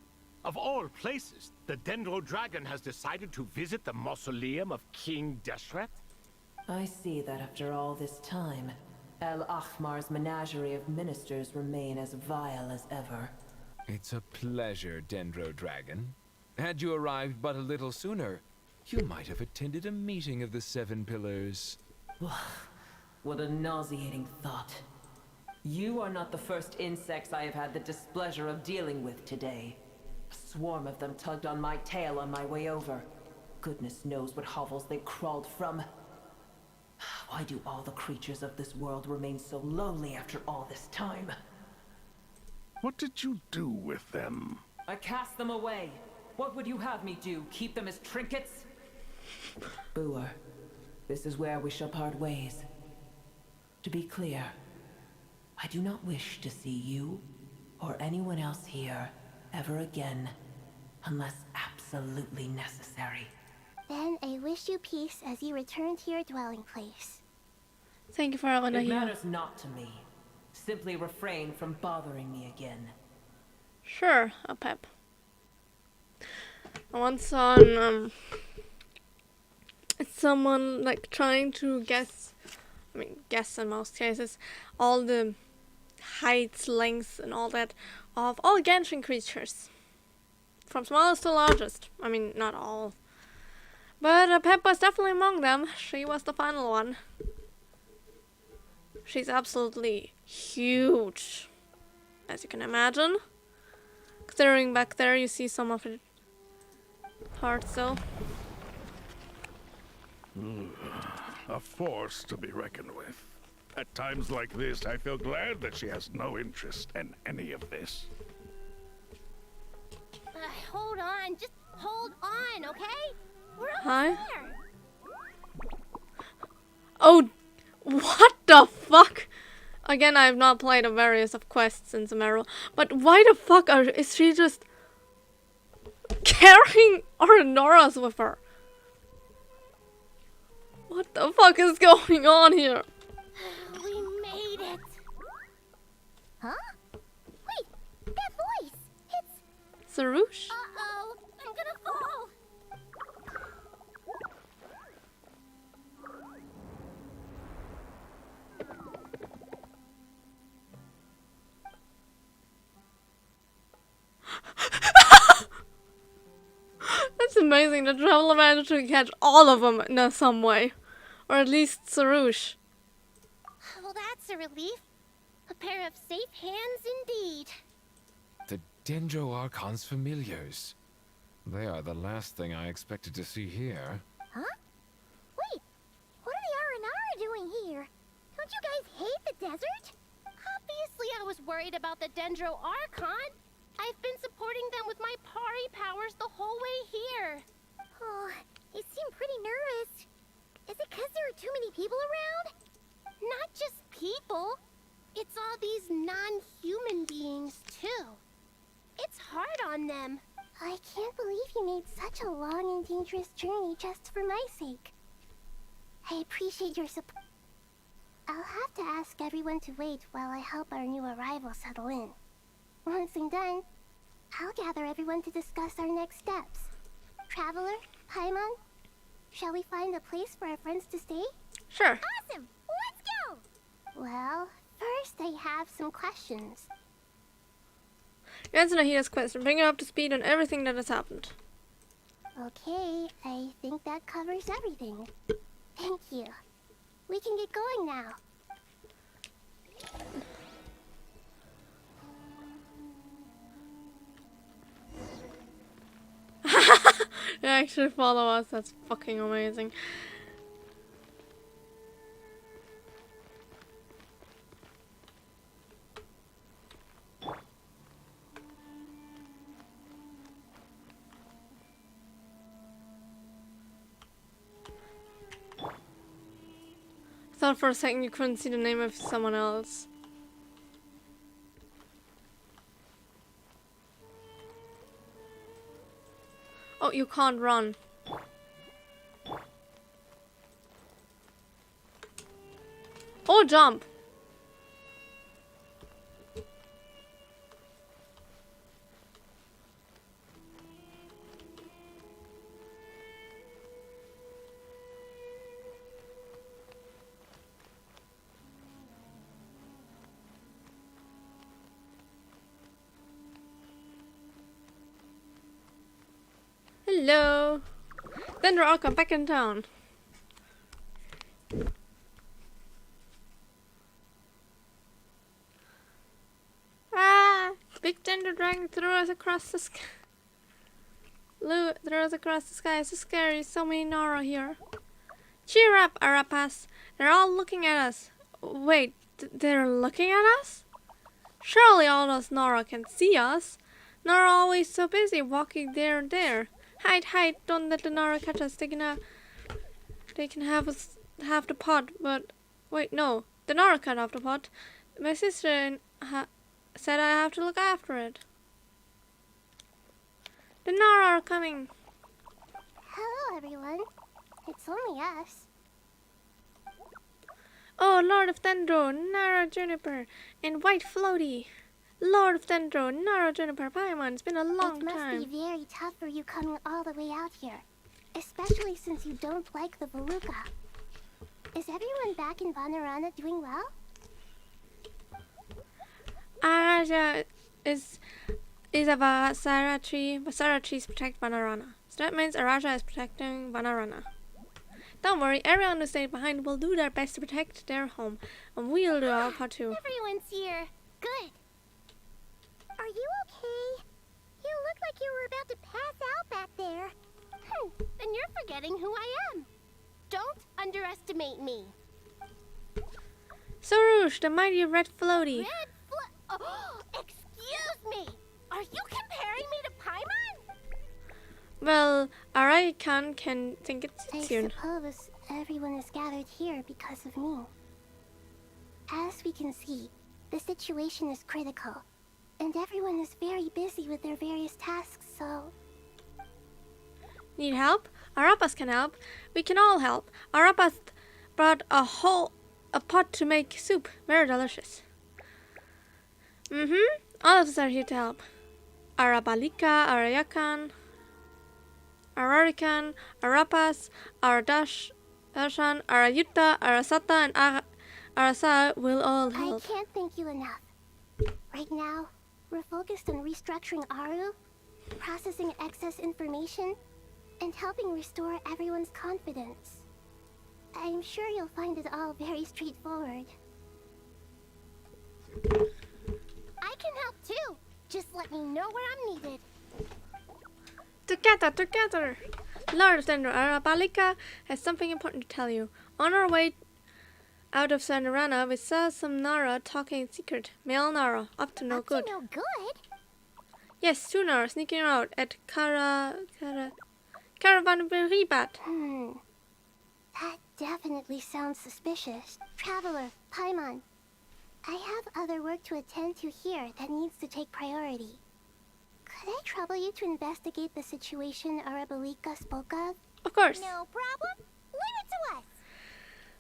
Of all places, the Dendro Dragon has decided to visit the mausoleum of King Deshret? I see that after all this time, El Ahmar's menagerie of ministers remain as vile as ever. It's a pleasure, Dendro Dragon. Had you arrived but a little sooner, you might have attended a meeting of the Seven Pillars. What a nauseating thought. You are not the first insects I have had the displeasure of dealing with today. A swarm of them tugged on my tail on my way over. Goodness knows what hovels they crawled from. Why do all the creatures of this world remain so lowly after all this time? What did you do with them? I cast them away. What would you have me do? Keep them as trinkets? Booer, this is where we shall part ways. To be clear, I do not wish to see you or anyone else here ever again, unless absolutely necessary. Then I wish you peace as you return to your dwelling place. Thank you for having It here. matters not to me. Simply refrain from bothering me again. Sure, a pep. Once on, it's someone like trying to guess, guess in most cases, all the heights, lengths, and all that of all Genshin creatures. From smallest to largest. I mean, not all. But Pep was definitely among them. She was the final one. She's absolutely huge, as you can imagine. Considering back there you see some of the parts still. A force to be reckoned with. At times like this, I feel glad that she has no interest in any of this. Hold on, just hold on, okay? We're almost Hi? there. Oh, what the fuck? Again, I have not played a various of quests in Sumeru, but why the fuck is she just carrying Oranoras with her? What the fuck is going on here? We made it. Huh? Wait, that voice. It's... Sarush? Uh-oh, I'm gonna fall. That's amazing. The traveler managed to catch all of them in some way. Or at least Sarush. Well, that's a relief. A pair of safe hands indeed. The Dendro Archon's familiars. They are the last thing I expected to see here. Huh? Wait, what are the Aranara doing here? Don't you guys hate the desert? Obviously I was worried about the Dendro Archon. I've been supporting them with my Pari powers the whole way here. Oh, they seem pretty nervous. Is it because there are too many people around? Not just people. It's all these non-human beings, too. It's hard on them. I can't believe you made such a long and dangerous journey just for my sake. I appreciate your support. I'll have to ask everyone to wait while I help our new arrival settle in. Once I'm done, I'll gather everyone to discuss our next steps. Traveler, Paimon, Shall we find a place for our friends to stay? Sure. Awesome! Let's go! Well, first I have some questions. Answer Nahida's question. Bring her up to speed on everything that has happened. Okay, I think that covers everything. Thank you. We can get going now. They actually follow us. That's fucking amazing. I thought for a second you couldn't see the name of someone else. Oh, you can't run. Oh, jump. Hello. Then we're all come back in town. Ah! Big Dender Dragon threw us across the sky. Threw us across the sky. It's so scary. So many Nara here. Cheer up, Arapas. They're all looking at us. Wait, they're looking at us? Surely all those Nara can see us. Nara always so busy walking there and there. Hide, hide, don't let the Nara catch us. They can have us have the pot, but wait, no. The Nara cut off the pot. My sister said I have to look after it. The Nara are coming. Hello, everyone. It's only us. Oh, Lord of Dendro, Nara Juniper, and White Floaty. Lord of Dendro, Nara Juniper, Paimon, it's been a long time. It must be very tough for you coming all the way out here. Especially since you don't like the Veluca. Is everyone back in Vanarana doing well? Araja is a Vasara tree. Vasara trees protect Vanarana. So that means Araja is protecting Vanarana. Don't worry, everyone who stayed behind will do their best to protect their home. And we'll do our part too. Everyone's here. Good. Are you okay? You look like you were about to pass out back there. Then you're forgetting who I am. Don't underestimate me. Sorouge, the mighty red floaty. Oh, excuse me. Are you comparing me to Paimon? Well, Archon can think it's I soon. suppose everyone is gathered here because of me. As we can see, the situation is critical. And everyone is very busy with their various tasks, so... Need help? Arapas can help. We can all help. Arapas brought a pot to make soup. Very delicious. All of us are here to help. Arabalika, Arayakan, Ararikan, Arapas, Aradash, Arshan, Arayuta, Arasata, and Arasa will all help. I can't thank you enough. Right now, we're focused on restructuring Aru, processing excess information, and helping restore everyone's confidence. I'm sure you'll find it all very straightforward. I can help too. Just let me know where I'm needed. Together! Lord of Dendro, Arabalika has something important to tell you. On our way out of Sandarana, we saw some Nara talking in secret. Male Nara, up to no good. No good? Yes, 2 Nara sneaking out at Caravan Beribat. That definitely sounds suspicious. Traveler, Paimon, I have other work to attend to here that needs to take priority. Could I trouble you to investigate the situation Arabalika spoke of? Of course. No problem. Leave it to us.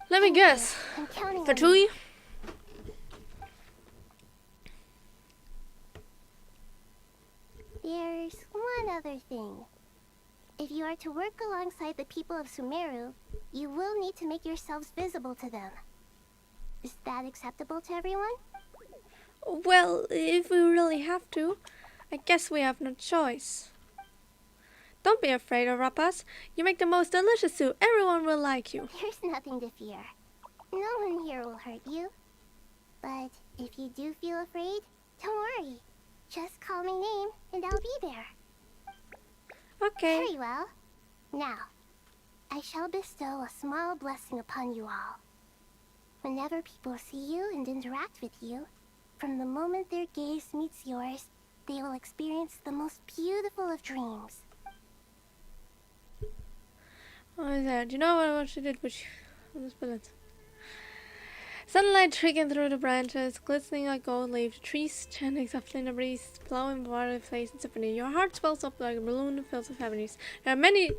Let me guess. I'm counting on Fatui? you. There's one other thing. If you are to work alongside the people of Sumeru, you will need to make yourselves visible to them. Is that acceptable to everyone? Well, if we really have to, I guess we have no choice. Don't be afraid, Rapas. You make the most delicious soup. Everyone will like you. There's nothing to fear. No one here will hurt you. But if you do feel afraid, don't worry. Just call my name and I'll be there. Okay. Very well. Now, I shall bestow a small blessing upon you all. Whenever people see you and interact with you, from the moment their gaze meets yours, they will experience the most beautiful of dreams. What is that? You know what she did with this bullet? Sunlight trickling through the branches, glistening like gold leaf. The trees chanting softly in the breeze, blowing water place in symphony. Your heart swells up like a balloon filled with happiness. There are many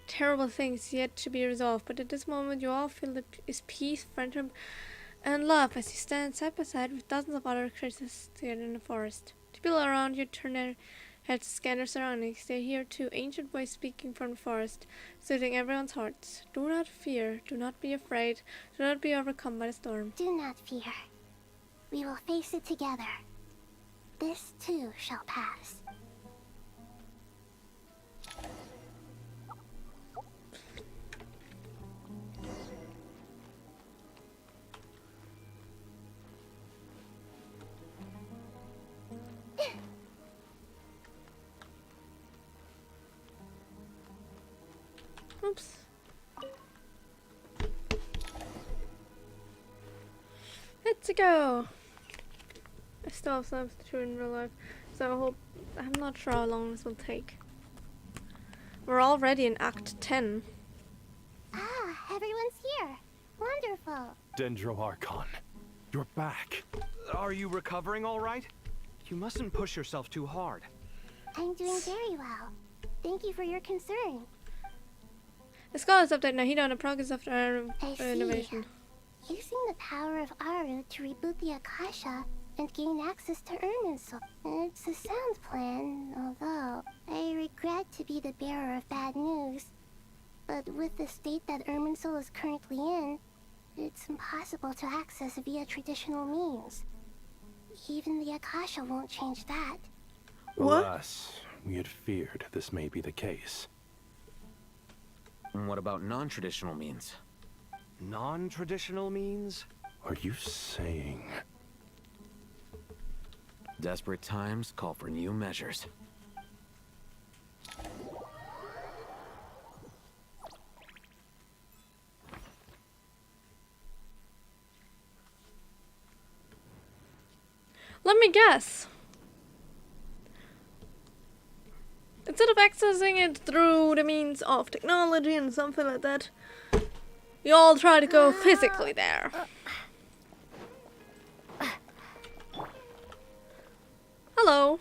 terrible things yet to be resolved, but at this moment you all feel is peace, friendship, and love as you stand side by side with dozens of other creatures together in the forest. The people around you turn their heads to scan their surroundings. They hear two ancient voices speaking from the forest, soothing everyone's hearts. Do not fear, do not be afraid, do not be overcome by the storm. Do not fear. We will face it together. This too shall pass. Oops. Let's go. I still have some to do in real life, so I'm not sure how long this will take. We're already in Act 10. Ah, everyone's here. Wonderful. Dendro Archon, you're back. Are you recovering all right? You mustn't push yourself too hard. I'm doing very well. Thank you for your concern. The scholars update Nahida on the progress of our I see. innovation. Using the power of Aru to reboot the Akasha and gain access to Irminsul. It's a sound plan, although I regret to be the bearer of bad news. But with the state that Irminsul is currently in, it's impossible to access via traditional means. Even the Akasha won't change that. What? Alas, we had feared this may be the case. And what about non-traditional means? Non-traditional means? Are you saying... Desperate times call for new measures. Let me guess. Instead of accessing it through the means of technology and something like that, you all try to go physically there. Hello.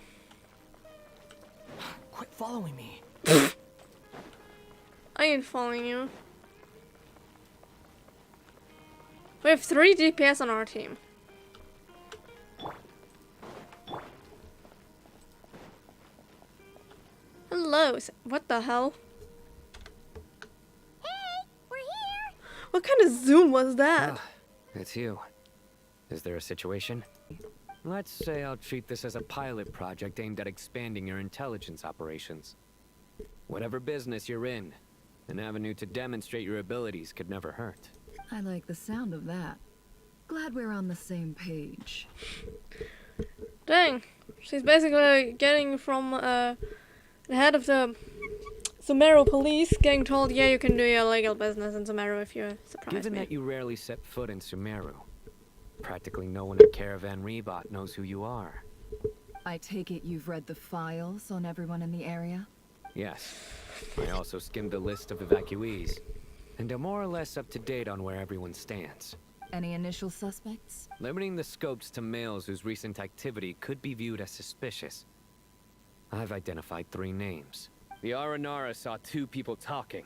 Quit following me. I ain't following you. We have 3 DPS on our team. Hello. What the hell? Hey, we're here. What kind of zoom was that? It's you. Is there a situation? Let's say I'll treat this as a pilot project aimed at expanding your intelligence operations. Whatever business you're in, an avenue to demonstrate your abilities could never hurt. I like the sound of that. Glad we're on the same page. Dang. She's basically getting from the head of the Sumeru police getting told, yeah, you can do your legal business in Sumeru if you surprise Given me. that you rarely set foot in Sumeru, practically no one at Caravan Rebot knows who you are. I take it you've read the files on everyone in the area? Yes. I also skimmed the list of evacuees, and are more or less up to date on where everyone stands. Any initial suspects? Limiting the scopes to males whose recent activity could be viewed as suspicious. I've identified 3 names. The Aranara saw 2 people talking,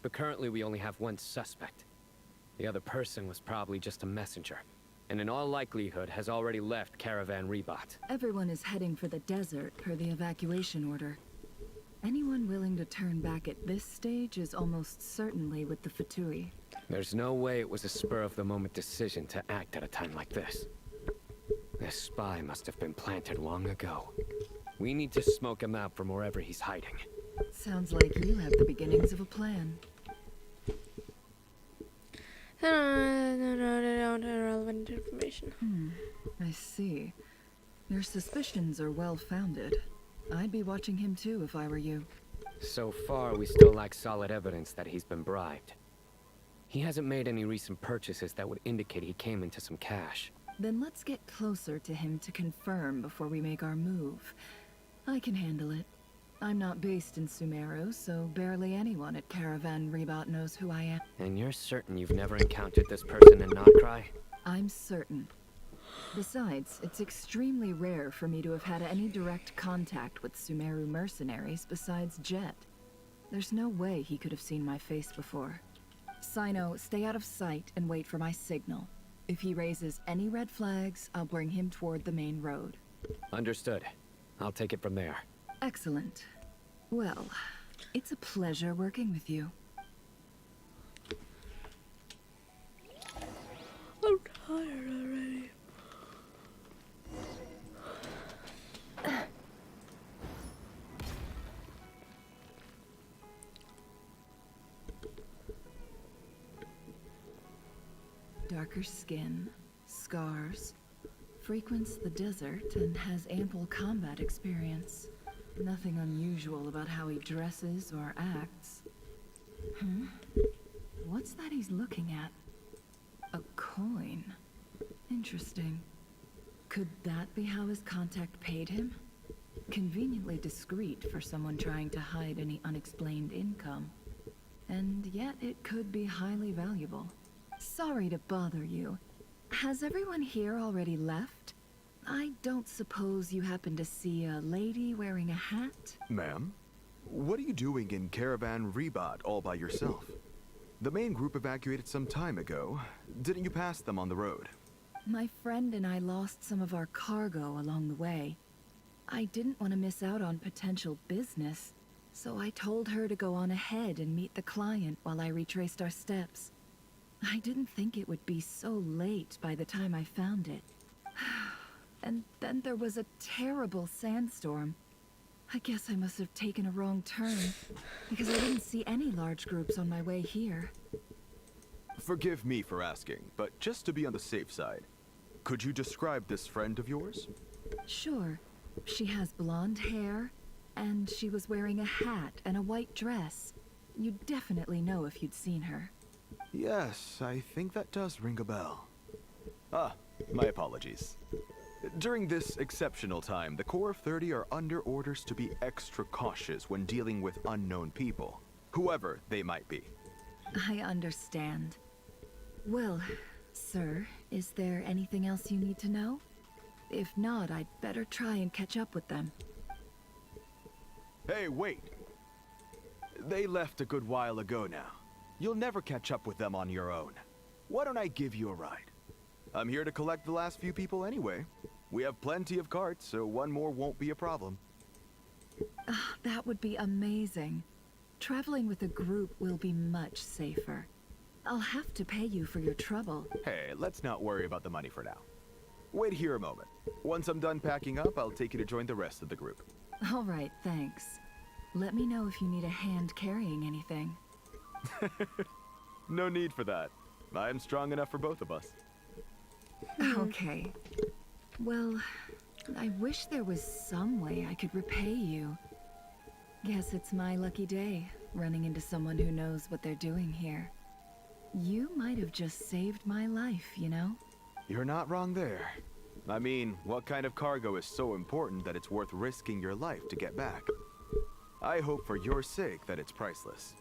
but currently we only have 1 suspect. The other person was probably just a messenger, and in all likelihood has already left Caravan Rebot. Everyone is heading for the desert per the evacuation order. Anyone willing to turn back at this stage is almost certainly with the Fatui. There's no way it was a spur-of-the-moment decision to act at a time like this. This spy must have been planted long ago. We need to smoke him out from wherever he's hiding. Sounds like you have the beginnings of a plan. Relevant information. I see. Your suspicions are well-founded. I'd be watching him too if I were you. So far, we still lack solid evidence that he's been bribed. He hasn't made any recent purchases that would indicate he came into some cash. Then let's get closer to him to confirm before we make our move. I can handle it. I'm not based in Sumeru, so barely anyone at Caravan Rebot knows who I am. And you're certain you've never encountered this person in Notcry? I'm certain. Besides, it's extremely rare for me to have had any direct contact with Sumeru mercenaries besides Jet. There's no way he could have seen my face before. Sino, stay out of sight and wait for my signal. If he raises any red flags, I'll bring him toward the main road. Understood. I'll take it from there. Excellent. Well, it's a pleasure working with you. I'm tired already. Darker skin, scars, frequents the desert, and has ample combat experience. Nothing unusual about how he dresses or acts. What's that he's looking at? A coin. Interesting. Could that be how his contact paid him? Conveniently discreet for someone trying to hide any unexplained income. And yet it could be highly valuable. Sorry to bother you. Has everyone here already left? I don't suppose you happen to see a lady wearing a hat? Ma'am, what are you doing in Caravan Rebot all by yourself? The main group evacuated some time ago. Didn't you pass them on the road? My friend and I lost some of our cargo along the way. I didn't want to miss out on potential business, so I told her to go on ahead and meet the client while I retraced our steps. I didn't think it would be so late by the time I found it. And then there was a terrible sandstorm. I guess I must have taken a wrong turn, because I didn't see any large groups on my way here. Forgive me for asking, but just to be on the safe side, could you describe this friend of yours? Sure. She has blonde hair, and she was wearing a hat and a white dress. You'd definitely know if you'd seen her. Yes, I think that does ring a bell. Ah, my apologies. During this exceptional time, the Corps of 30 are under orders to be extra cautious when dealing with unknown people, whoever they might be. I understand. Well, sir, is there anything else you need to know? If not, I'd better try and catch up with them. Hey, wait! They left a good while ago now. You'll never catch up with them on your own. Why don't I give you a ride? I'm here to collect the last few people anyway. We have plenty of carts, so one more won't be a problem. That would be amazing. Traveling with a group will be much safer. I'll have to pay you for your trouble. Hey, let's not worry about the money for now. Wait here a moment. Once I'm done packing up, I'll take you to join the rest of the group. All right, thanks. Let me know if you need a hand carrying anything. No need for that. I'm strong enough for both of us. Okay. Well, I wish there was some way I could repay you. Guess it's my lucky day, running into someone who knows what they're doing here. You might have just saved my life, you know? You're not wrong there. I mean, what kind of cargo is so important that it's worth risking your life to get back? I hope for your sake that it's priceless.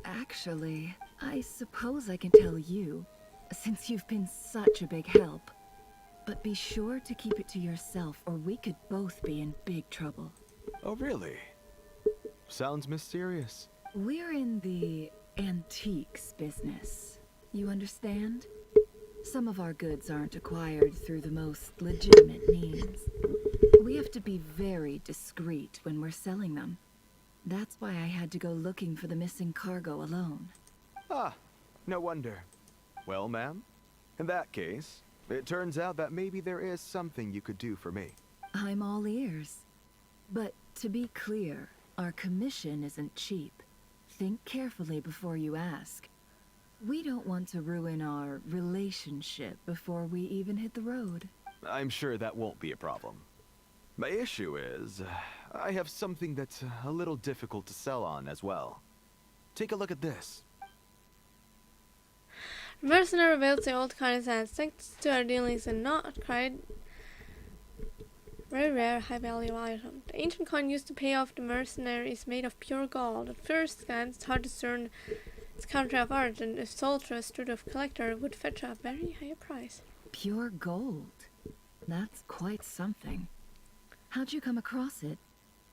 Actually, I suppose I can tell you, since you've been such a big help. But be sure to keep it to yourself, or we could both be in big trouble. Oh, really? Sounds mysterious. We're in the antiques business. You understand? Some of our goods aren't acquired through the most legitimate means. We have to be very discreet when we're selling them. That's why I had to go looking for the missing cargo alone. Ah, no wonder. Well, ma'am, in that case, it turns out that maybe there is something you could do for me. I'm all ears. But to be clear, our commission isn't cheap. Think carefully before you ask. We don't want to ruin our relationship before we even hit the road. I'm sure that won't be a problem. My issue is, I have something that's a little difficult to sell on as well. Take a look at this. Mercenary reveals the old kindness and thanks to our dealings in not quite very rare high value item. The ancient coin used to pay off the mercenary is made of pure gold. At first glance it's hard to discern its country of origin. If sold to a sort of collector it would fetch a very high price. Pure gold? That's quite something. How'd you come across it?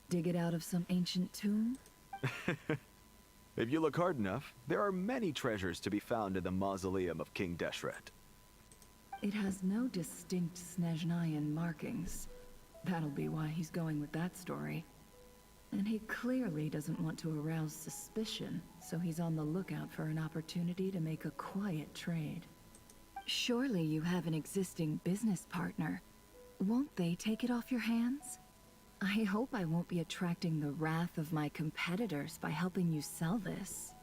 Dig it out of some ancient tomb? If you look hard enough, there are many treasures to be found in the mausoleum of King Deshret. It has no distinct Snezhnayan markings. That'll be why he's going with that story. And he clearly doesn't want to arouse suspicion, so he's on the lookout for an opportunity to make a quiet trade. Surely you have an existing business partner. Won't they take it off your hands? I hope I won't be attracting the wrath of my competitors by helping you sell this.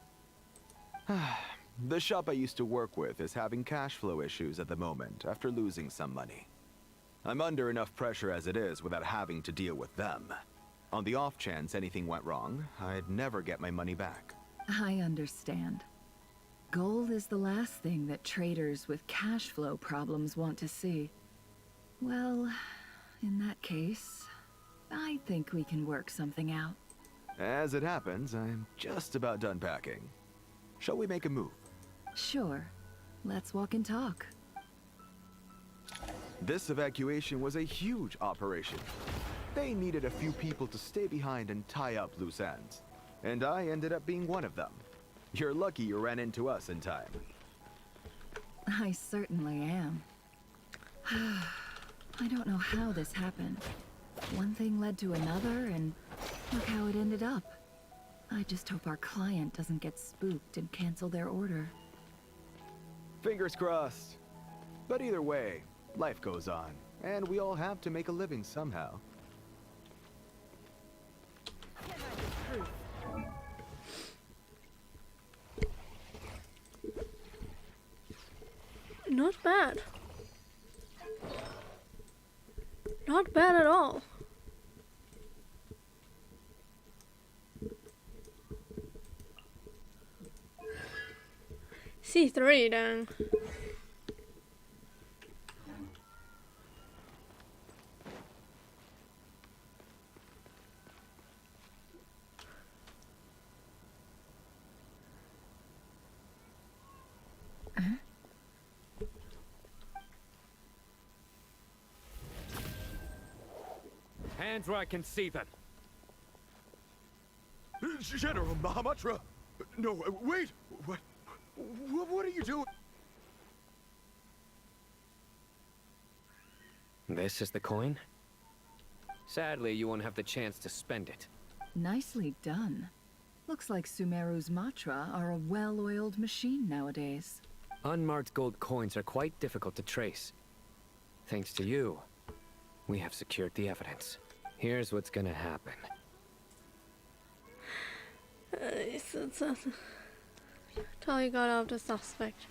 The shop I used to work with is having cash flow issues at the moment after losing some money. I'm under enough pressure as it is without having to deal with them. On the off chance anything went wrong, I'd never get my money back. I understand. Gold is the last thing that traders with cash flow problems want to see. Well, in that case, I think we can work something out. As it happens, I'm just about done packing. Shall we make a move? Sure. Let's walk and talk. This evacuation was a huge operation. They needed a few people to stay behind and tie up loose ends. And I ended up being one of them. You're lucky you ran into us in time. I certainly am. I don't know how this happened. One thing led to another, and look how it ended up. I just hope our client doesn't get spooked and cancel their order. Fingers crossed. But either way, life goes on, and we all have to make a living somehow. Not bad. Not bad at all. C3 then. Hands where I can see them. General Mahamatra! No, wait! What are you doing? This is the coin? Sadly, you won't have the chance to spend it. Nicely done. Looks like Sumeru's Matra are a well-oiled machine nowadays. Unmarked gold coins are quite difficult to trace. Thanks to you, we have secured the evidence. Here's what's gonna happen. Till you got out the suspect.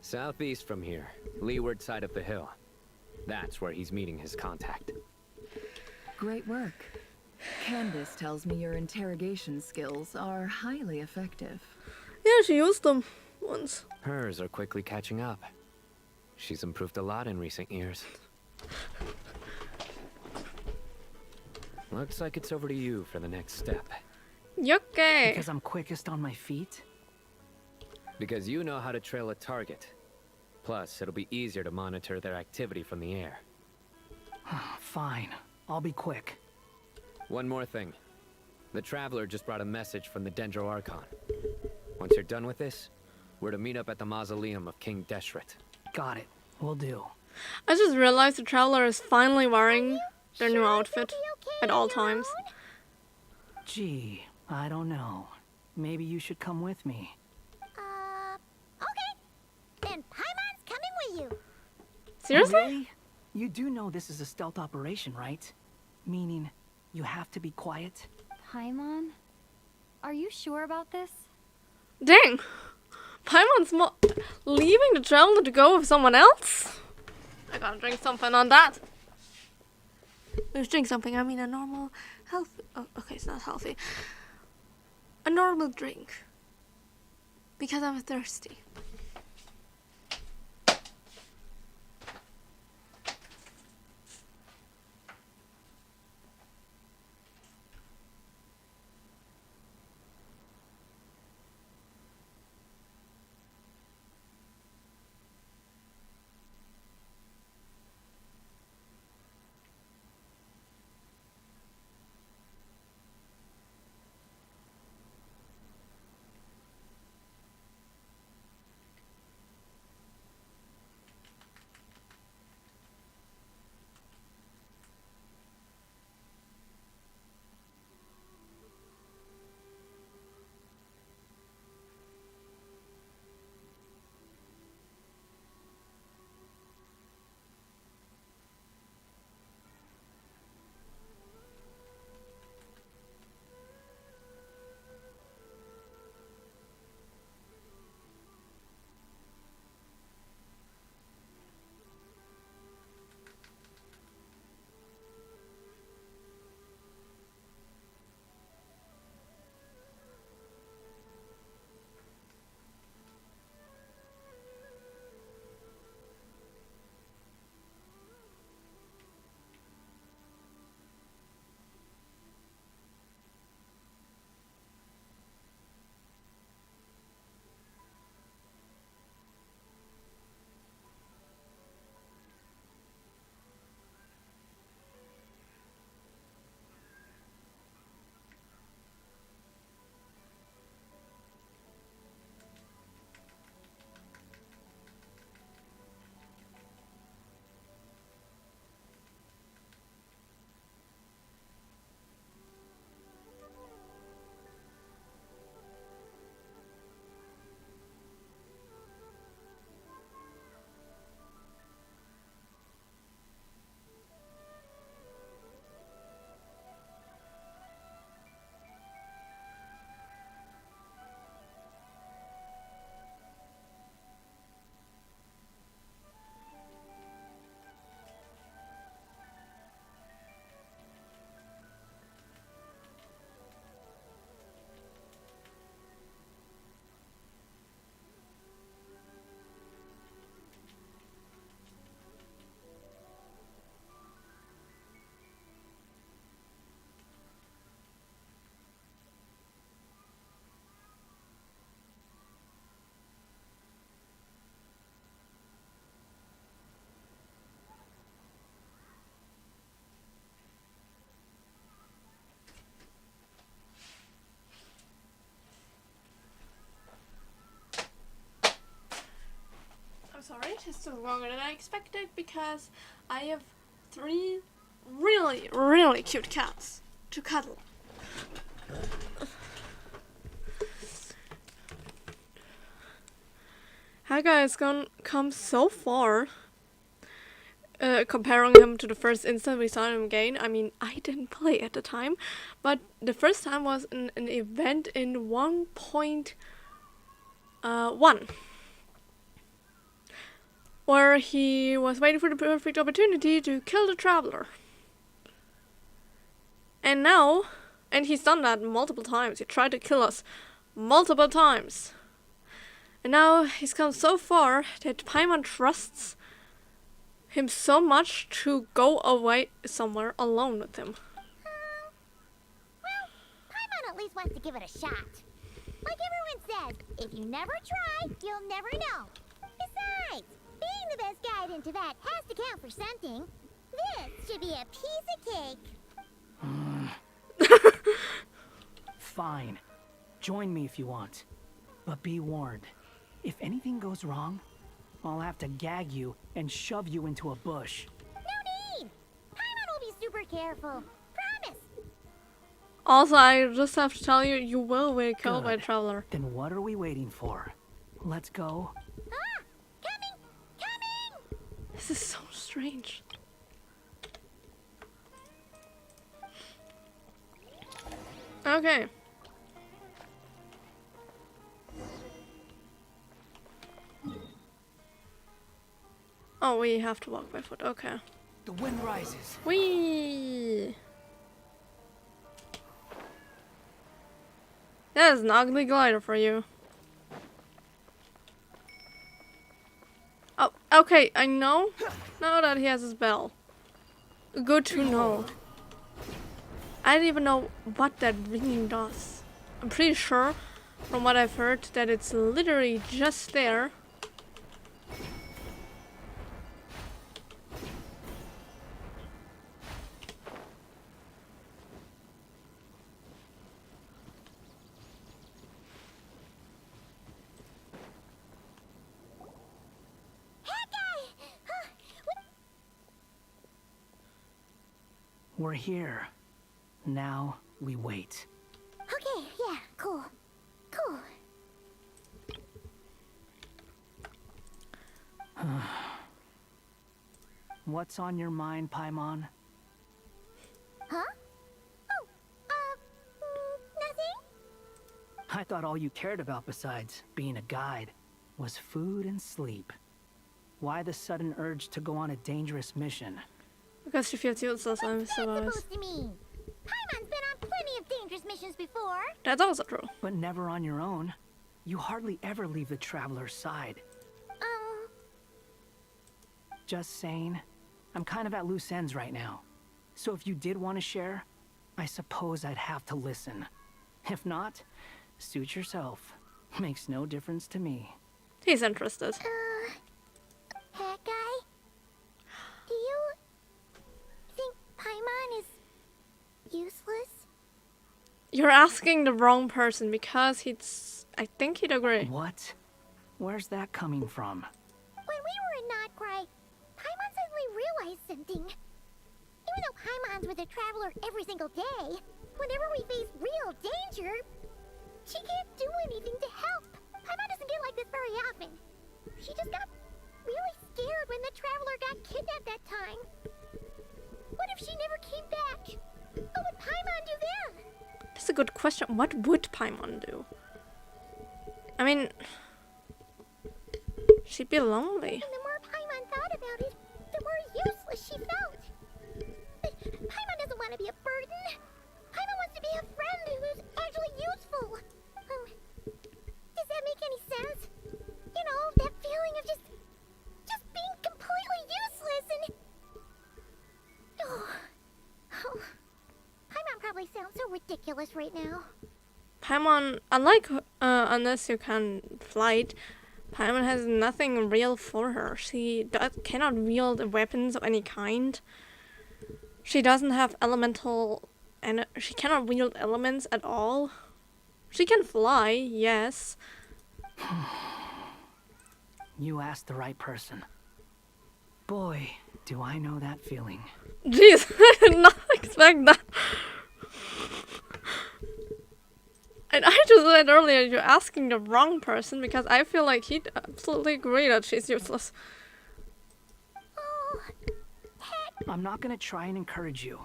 Southeast from here, leeward side of the hill. That's where he's meeting his contact. Great work. Candace tells me your interrogation skills are highly effective. Yeah, she used them once. Hers are quickly catching up. She's improved a lot in recent years. Looks like it's over to you for the next step. Okay. Because I'm quickest on my feet? Because you know how to trail a target. Plus, it'll be easier to monitor their activity from the air. Fine. I'll be quick. One more thing. The Traveler just brought a message from the Dendro Archon. Once you're done with this, we're to meet up at the mausoleum of King Deshret. Got it. Will do. I just realized the Traveler is finally wearing their new outfit at all times. Gee, I don't know. Maybe you should come with me. Okay. Then Paimon's coming with you. Seriously? Really? You do know this is a stealth operation, right? Meaning, you have to be quiet? Paimon? Are you sure about this? Dang! Paimon's leaving the traveler to go with someone else? I gotta drink something on that. Let's drink something, I mean a normal, healthy... Oh, okay, it's not healthy. A normal drink. Because I'm thirsty. Sorry, this took longer than I expected because I have 3 really, really cute cats to cuddle. Haga has come so far comparing him to the first instant we saw him again. I mean, I didn't play at the time, but the first time was an event in 1.1. Where he was waiting for the perfect opportunity to kill the traveler. And now, and he's done that multiple times. He tried to kill us multiple times. And now he's come so far that Paimon trusts him so much to go away somewhere alone with him. Well, Paimon at least wants to give it a shot. Like everyone says, if you never try, you'll never know. Besides, being the best guide into that has to count for something. This should be a piece of cake. Fine. Join me if you want. But be warned. If anything goes wrong, I'll have to gag you and shove you into a bush. No need! Paimon will be super careful. Promise. Also, I just have to tell you, you will be killed by a Good. traveler. Then what are we waiting for? Let's go. Ah! Coming! This is so strange. Okay. Oh, we have to walk by foot. Okay. The wind rises. Whee! That is an ugly glider for you. Oh, okay, I know now that he has his bell. Good to know. I don't even know what that ringing does. I'm pretty sure, from what I've heard, that it's literally just there. We're here. Now we wait. Okay, yeah, cool. Cool. What's on your mind, Paimon? Huh? Oh, nothing? I thought all you cared about besides being a guide was food and sleep. Why the sudden urge to go on a dangerous mission? Because she feels useless, I'm Supposed to mean? Paimon's been on plenty of dangerous missions before. That's also true. But never on your own. You hardly ever leave the traveler's side. Just saying. I'm kind of at loose ends right now. So if you did want to share, I suppose I'd have to listen. If not, suit yourself. Makes no difference to me. He's interested. Hat guy? Do you think Paimon is useless? You're asking the wrong person because I think he'd agree. What? Where's that coming from? When we were in Notcry, Paimon suddenly realized something. Even though Paimon's with a traveler every single day, whenever we face real danger, she can't do anything to help. Paimon doesn't get like this very often. She just got really scared when the traveler got kidnapped that time. What if she never came back? What would Paimon do then? That's a good question. What would Paimon do? I mean, she'd be lonely. And the more Paimon thought about it, the more useless she felt. But Paimon doesn't want to be a burden. Paimon wants to be a friend who's actually useful. Does that make any sense? You know, that feeling of just being completely useless and... Oh. Paimon probably sounds so ridiculous right now. Paimon, unlike unless you can flight, Paimon has nothing real for her. She cannot wield weapons of any kind. She doesn't have elemental, and she cannot wield elements at all. She can fly, yes. You asked the right person. Boy, do I know that feeling. Jeez, I did not expect that. And I just said earlier, you're asking the wrong person because I feel like he'd absolutely agree that she's useless. I'm not gonna try and encourage you.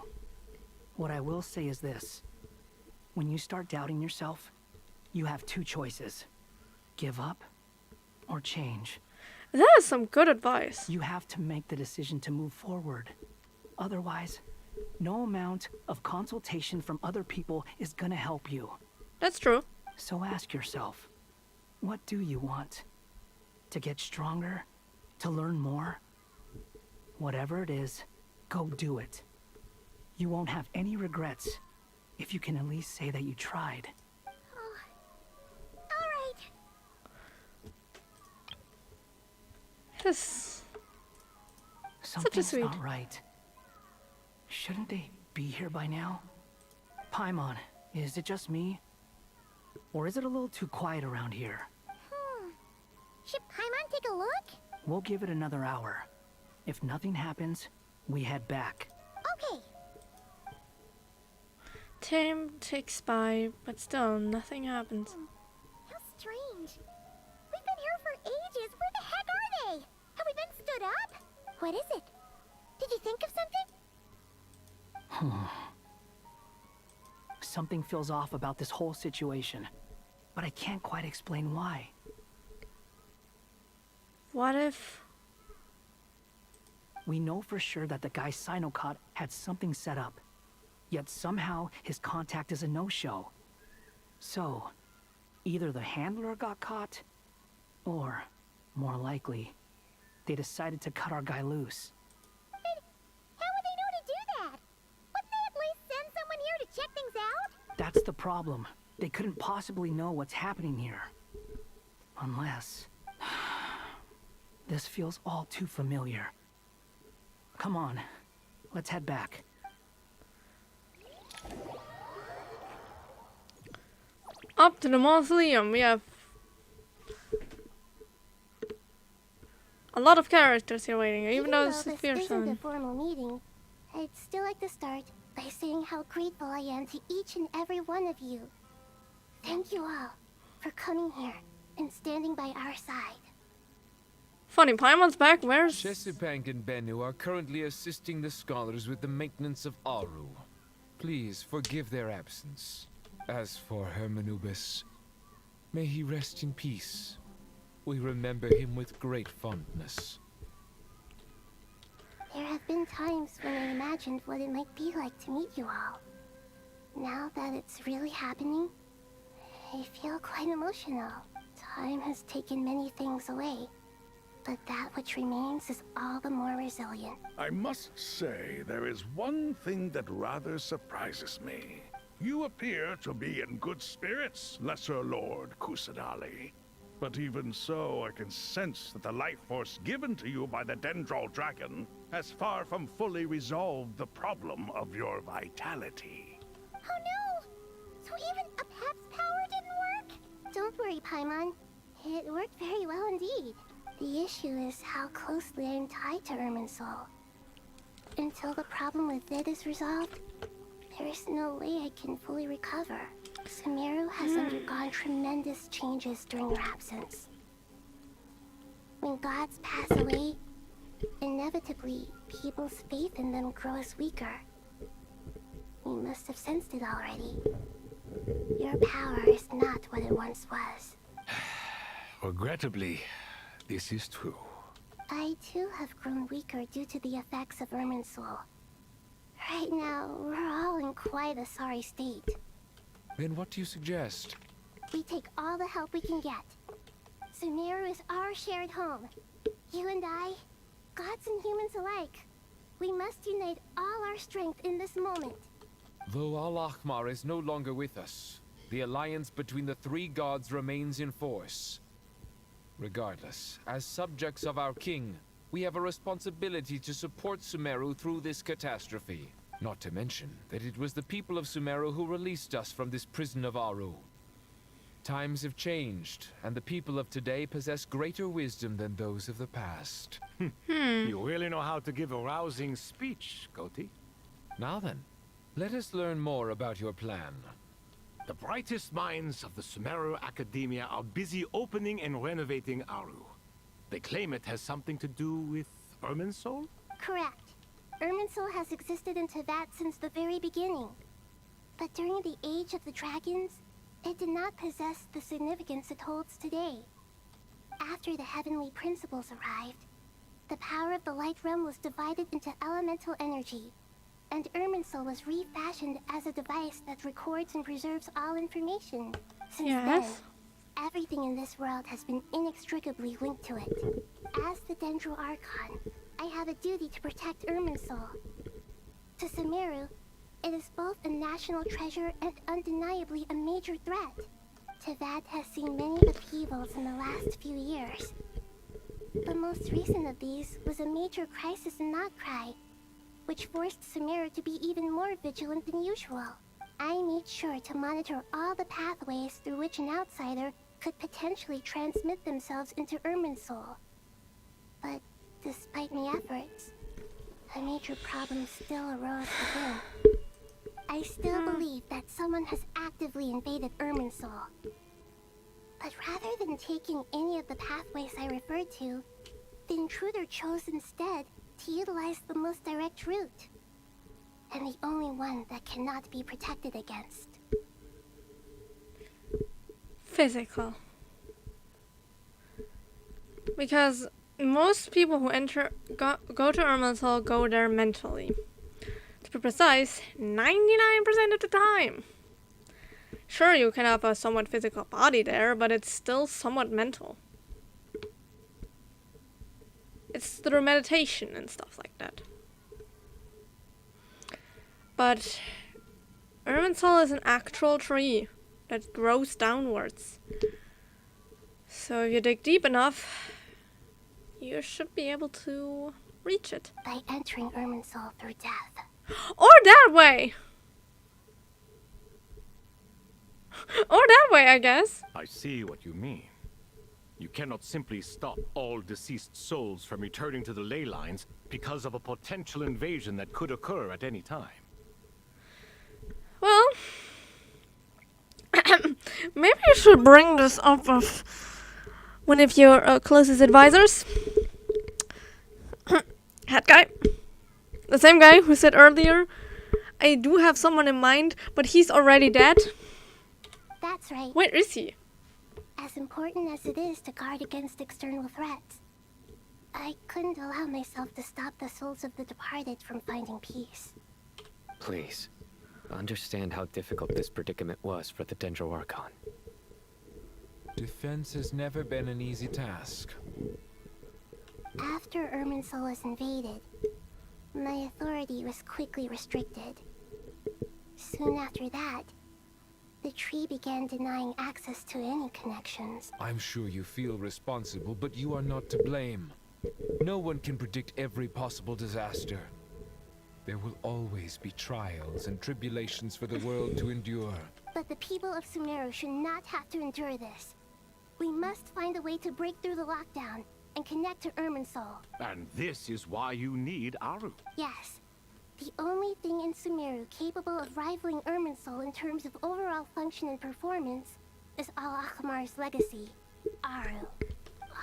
What I will say is this. When you start doubting yourself, you have two choices. Give up or change. That is some good advice. You have to make the decision to move forward. Otherwise, no amount of consultation from other people is gonna help you. That's true. So ask yourself, what do you want? To get stronger? To learn more? Whatever it is, go do it. You won't have any regrets if you can at least say that you tried. Alright. Yes. Something's not right. Shouldn't they be here by now? Paimon, is it just me? Or is it a little too quiet around here? Should Paimon take a look? We'll give it another hour. If nothing happens, we head back. Okay. Time ticks by, but still nothing happens. How strange. We've been here for ages. Where the heck are they? Have we been stood up? What is it? Did you think of something? Something feels off about this whole situation, but I can't quite explain why. What if... We know for sure that the guy Sino caught had something set up, yet somehow his contact is a no-show. So, either the handler got caught, or, more likely, they decided to cut our guy loose. But how would they know to do that? Wouldn't they at least send someone here to check things out? That's the problem. They couldn't possibly know what's happening here. Unless... This feels all too familiar. Come on, let's head back. Up to the mausoleum, we have a lot of characters here waiting, even though it's a this fierce isn't a one. formal meeting, I'd still like to start by saying how grateful I am to each and every one of you. Thank you all for coming here and standing by our side. Funny, Paimon's back. Where's... Chesapeake and Bennu are currently assisting the scholars with the maintenance of Aru. Please forgive their absence. As for Hermanubis, may he rest in peace. We remember him with great fondness. There have been times when I imagined what it might be like to meet you all. Now that it's really happening, I feel quite emotional. Time has taken many things away, but that which remains is all the more resilient. I must say, there is one thing that rather surprises me. You appear to be in good spirits, Lesser Lord Kusadali. But even so, I can sense that the life force given to you by the Dendral Dragon has far from fully resolved the problem of your vitality. Oh no! So even a pet's power didn't work? Don't worry, Paimon. It worked very well indeed. The issue is how closely I'm tied to Irminsul. Until the problem with VII is resolved, there is no way I can fully recover. Sumeru has undergone tremendous changes during your absence. When gods pass away, inevitably, people's faith in them grows weaker. You must have sensed it already. Your power is not what it once was. Regrettably, this is true. I too have grown weaker due to the effects of Irminsul. Right now, we're all in quite a sorry state. Then what do you suggest? We take all the help we can get. Sumeru is our shared home. You and I, gods and humans alike. We must unite all our strength in this moment. Though Al-Ahmar is no longer with us, the alliance between the three gods remains in force. Regardless, as subjects of our king, we have a responsibility to support Sumeru through this catastrophe. Not to mention that it was the people of Sumeru who released us from this prison of Aru. Times have changed, and the people of today possess greater wisdom than those of the past. You really know how to give a rousing speech, Koti. Now then, let us learn more about your plan. The brightest minds of the Sumeru Academia are busy opening and renovating Aru. They claim it has something to do with Irminsul? Correct. Irminsul has existed in Teyvat since the very beginning. But during the Age of the Dragons, it did not possess the significance it holds today. After the heavenly principles arrived, the power of the Light Realm was divided into elemental energy, and Irminsul was refashioned as a device that records and preserves all information. Since then, everything in this world has been inextricably linked to it. As the Dendral Archon, I have a duty to protect Irminsul. To Sumeru, it is both a national treasure and undeniably a major threat. Teyvat has seen many upheavals in the last few years. The most recent of these was a major crisis in Notcry, which forced Sumeru to be even more vigilant than usual. I made sure to monitor all the pathways through which an outsider could potentially transmit themselves into Irminsul. But despite my efforts, a major problem still arose within. I still believe that someone has actively invaded Irminsul. But rather than taking any of the pathways I referred to, the intruder chose instead to utilize the most direct route. And the only one that cannot be protected against. Physical. Because most people who go to Irminsul go there mentally. To be precise, 99% of the time. Sure, you can have a somewhat physical body there, but it's still somewhat mental. It's through meditation and stuff like that. But Irminsul is an actual tree that grows downwards. So if you dig deep enough, you should be able to reach it. By entering Irminsul through death. Or that way! Or that way, I guess. I see what you mean. You cannot simply stop all deceased souls from returning to the ley lines because of a potential invasion that could occur at any time. Well, maybe you should bring this up with one of your closest advisors. That guy. The same guy who said earlier, I do have someone in mind, but he's already dead. That's right. Where is he? As important as it is to guard against external threats, I couldn't allow myself to stop the souls of the departed from finding peace. Please, understand how difficult this predicament was for the Dendro Archon. Defense has never been an easy task. After Irminsul was invaded, my authority was quickly restricted. Soon after that, the tree began denying access to any connections. I'm sure you feel responsible, but you are not to blame. No one can predict every possible disaster. There will always be trials and tribulations for the world to endure. But the people of Sumeru should not have to endure this. We must find a way to break through the lockdown and connect to Irminsul. And this is why you need Aru. Yes. The only thing in Sumeru capable of rivaling Irminsul in terms of overall function and performance is Al-Akhmar's legacy, Aru.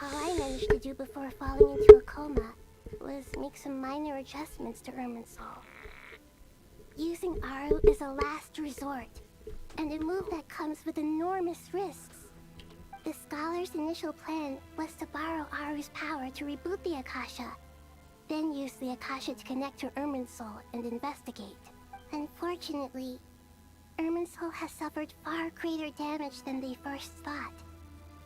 All I managed to do before falling into a coma was make some minor adjustments to Irminsul. Using Aru is a last resort, and a move that comes with enormous risks. The scholar's initial plan was to borrow Aru's power to reboot the Akasha, then use the Akasha to connect to Irminsul and investigate. Unfortunately, Irminsul has suffered far greater damage than they first thought,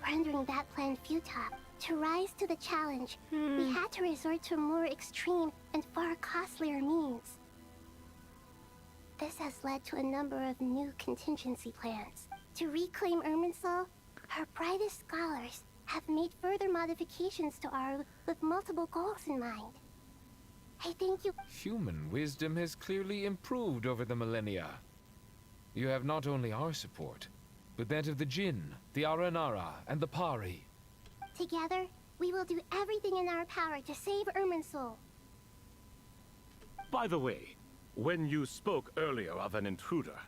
rendering that plan futile. To rise to the challenge, we had to resort to more extreme and far costlier means. This has led to a number of new contingency plans. To reclaim Irminsul, our brightest scholars have made further modifications to Aru with multiple goals in mind. I think you... Human wisdom has clearly improved over the millennia. You have not only our support, but that of the Jinn, the Aranara, and the Pari. Together, we will do everything in our power to save Irminsul. By the way, when you spoke earlier of an intruder,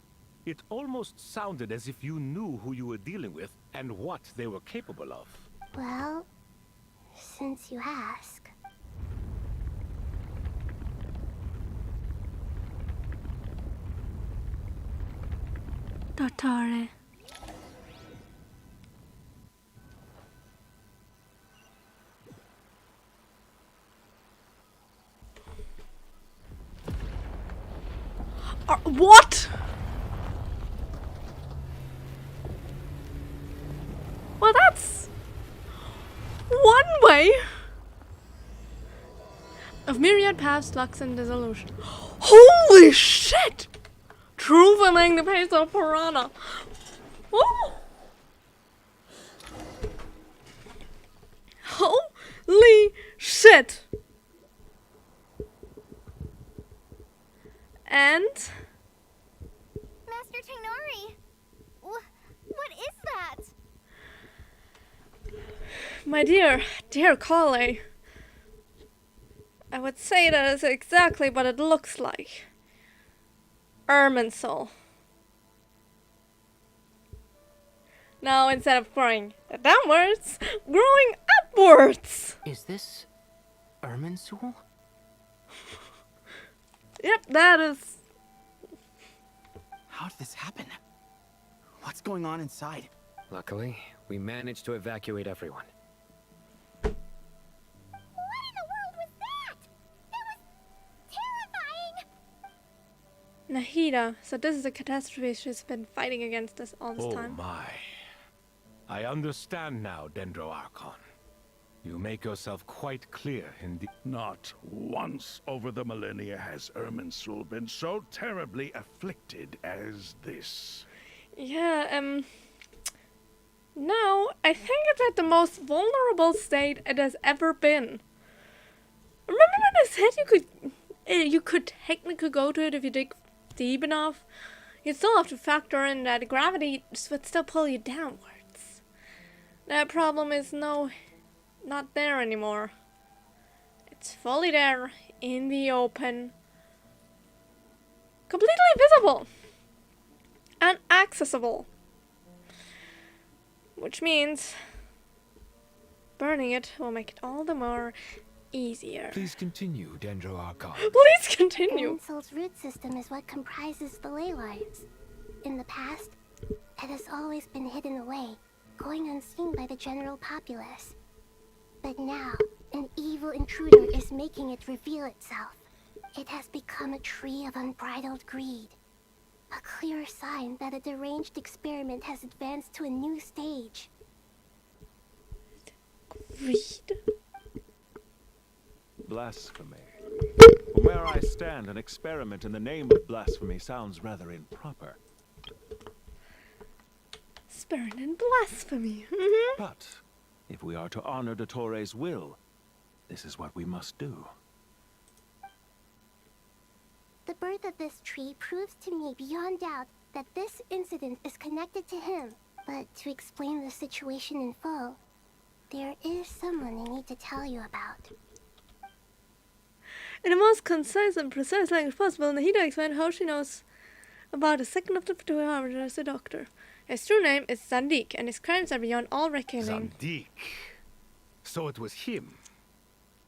it almost sounded as if you knew who you were dealing with and what they were capable of. Well, since you ask... Dottore. What? Well, that's one way of myriad paths, flux, and dissolution. Holy shit! Truthing the pace of Piranha. Oh! Holy shit! And Master Tainari! What is that? my dear Kale, I would say that is exactly what it looks like. Irminsul. Now, instead of growing downwards, growing upwards. Is this Irminsul? Yep, that is. How did this happen? What's going on inside? Luckily, we managed to evacuate everyone. What in the world was that? That was terrifying! Nahida, so this is a catastrophe she's been fighting against us all this time. Oh my. I understand now, Dendro Archon. You make yourself quite clear in the... Not once over the millennia has Irminsul been so terribly afflicted as this. Yeah, no, I think it's at the most vulnerable state it has ever been. Remember when I said you could technically go to it if you dig deep enough? You still have to factor in that gravity would still pull you downwards. That problem is not there anymore. It's fully there, in the open, completely visible, and accessible. Which means burning it will make it all the more easier. Please continue, Dendro Archon. Please continue. Irminsul's root system is what comprises the ley lines. In the past, it has always been hidden away, going unseen by the general populace. But now, an evil intruder is making it reveal itself. It has become a tree of unbridled greed. A clear sign that a deranged experiment has advanced to a new stage. Greed? Blasphemy. From where I stand, an experiment in the name of blasphemy sounds rather improper. Spirit and blasphemy. But if we are to honor Dottores' will, this is what we must do. The birth of this tree proves to me beyond doubt that this incident is connected to him. But to explain the situation in full, there is someone I need to tell you about. In the most concise and precise language possible, Nahida explained how she knows about the second of the Fatui Harbinger as a doctor. His true name is Zandik, and his crimes are beyond all reckoning. Zandik. So it was him.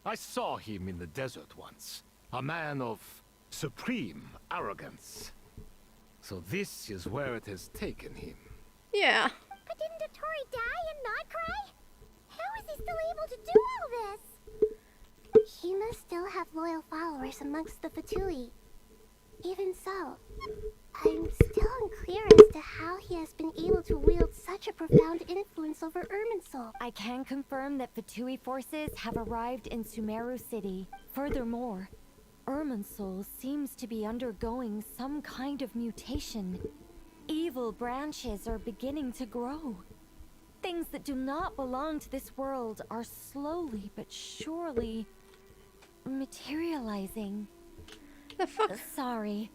I saw him in the desert once. A man of supreme arrogance. So this is where it has taken him. Yeah. But didn't Dottore die and not cry? How is he still able to do all this? He must still have loyal followers amongst the Fatui. Even so, I'm still unclear as to how he has been able to wield such a profound influence over Irminsul. I can confirm that Fatui forces have arrived in Sumeru City. Furthermore, Irminsul seems to be undergoing some kind of mutation. Evil branches are beginning to grow. Things that do not belong to this world are slowly but surely materializing. The fuck? Sorry.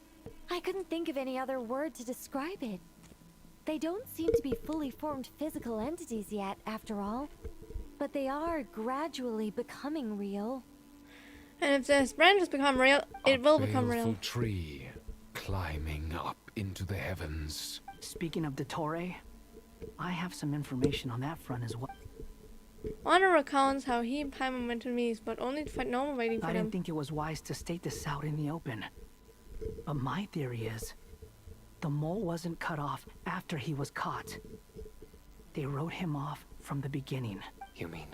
I couldn't think of any other word to describe it. They don't seem to be fully formed physical entities yet, after all. But they are gradually becoming real. And if this branch has become real, it will become real. Baleful tree, climbing up into the heavens. Speaking of Dottore, I have some information on that front as well. Honor recounts how he and Paimon went to meet, but only to find no one waiting for I them. didn't think it was wise to state this out in the open. But my theory is, the mole wasn't cut off after he was caught. They wrote him off from the beginning. You mean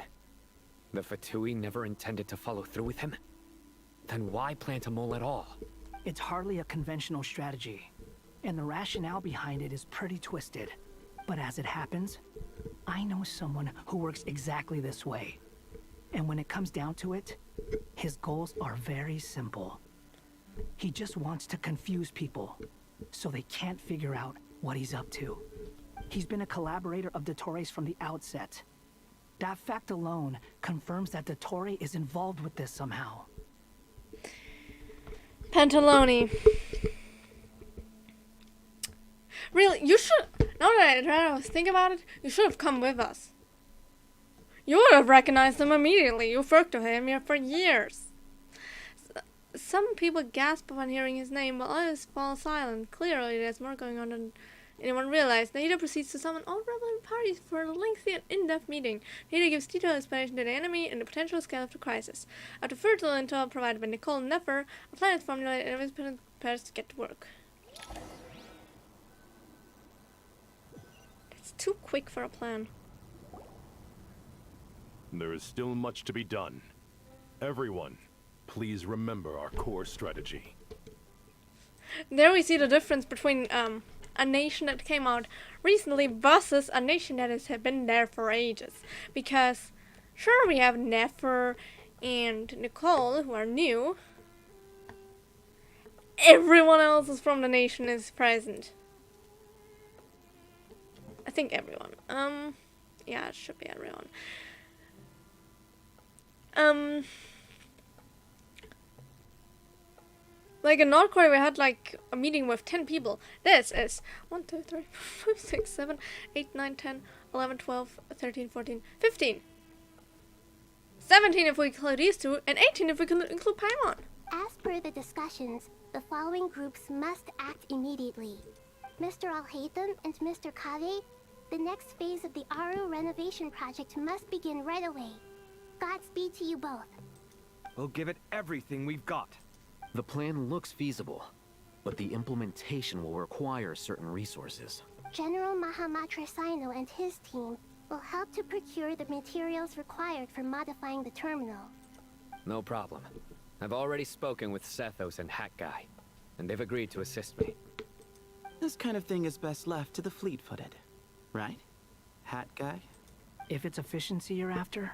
the Fatui never intended to follow through with him? Then why plant a mole at all? It's hardly a conventional strategy, and the rationale behind it is pretty twisted. But as it happens, I know someone who works exactly this way. And when it comes down to it, his goals are very simple. He just wants to confuse people, so they can't figure out what he's up to. He's been a collaborator of Dottore's from the outset. That fact alone confirms that Dottore is involved with this somehow. Pantaloni. Really, you should... Now that I was thinking about it, you should have come with us. You would have recognized him immediately. You've worked with him here for years. Some people gasp upon hearing his name, while others fall silent. Clearly, there's more going on than anyone realized. Nahida proceeds to summon all relevant parties for a lengthy and in-depth meeting. Nahida gives detailed explanation to the enemy and the potential scale of the crisis. After fertile intel provided by Nicole and Nefer, a plan is formulated and everyone prepares to get to work. It's too quick for a plan. There is still much to be done. Everyone, please remember our core strategy. There we see the difference between a nation that came out recently versus a nation that has been there for ages. Because, sure, we have Nefer and Nicole, who are new. Everyone else is from the nation is present. I think everyone. Yeah, it should be everyone. Like in North Korea, we had like a meeting with 10 people. This is 1, 2, 3, 4, 5, 6, 7, 8, 9, 10, 11, 12, 13, 14, 15. 17 if we include these two, and 18 if we include Paimon. As per the discussions, the following groups must act immediately. Mr. Al-Haytham and Mr. Kave, the next phase of the Aru renovation project must begin right away. Godspeed to you both. We'll give it everything we've got. The plan looks feasible, but the implementation will require certain resources. General Mahamatra Sino and his team will help to procure the materials required for modifying the terminal. No problem. I've already spoken with Sethos and Hat Guy, and they've agreed to assist me. This kind of thing is best left to the fleet-footed, right? Hat Guy? If it's efficiency you're after,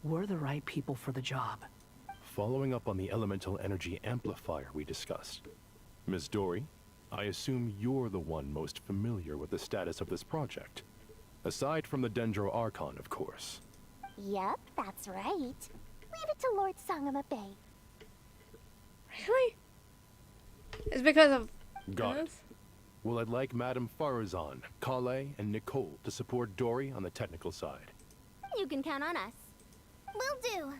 we're the right people for the job. Following up on the elemental energy amplifier we discussed. Ms. Dory, I assume you're the one most familiar with the status of this project. Aside from the Dendro Archon, of course. Yep, that's right. Leave it to Lord Sangamabe. Really? It's because of Got it. Well, I'd like Madame Farazan, Kale, and Nicole to support Dory on the technical side. You can count on us. Will do.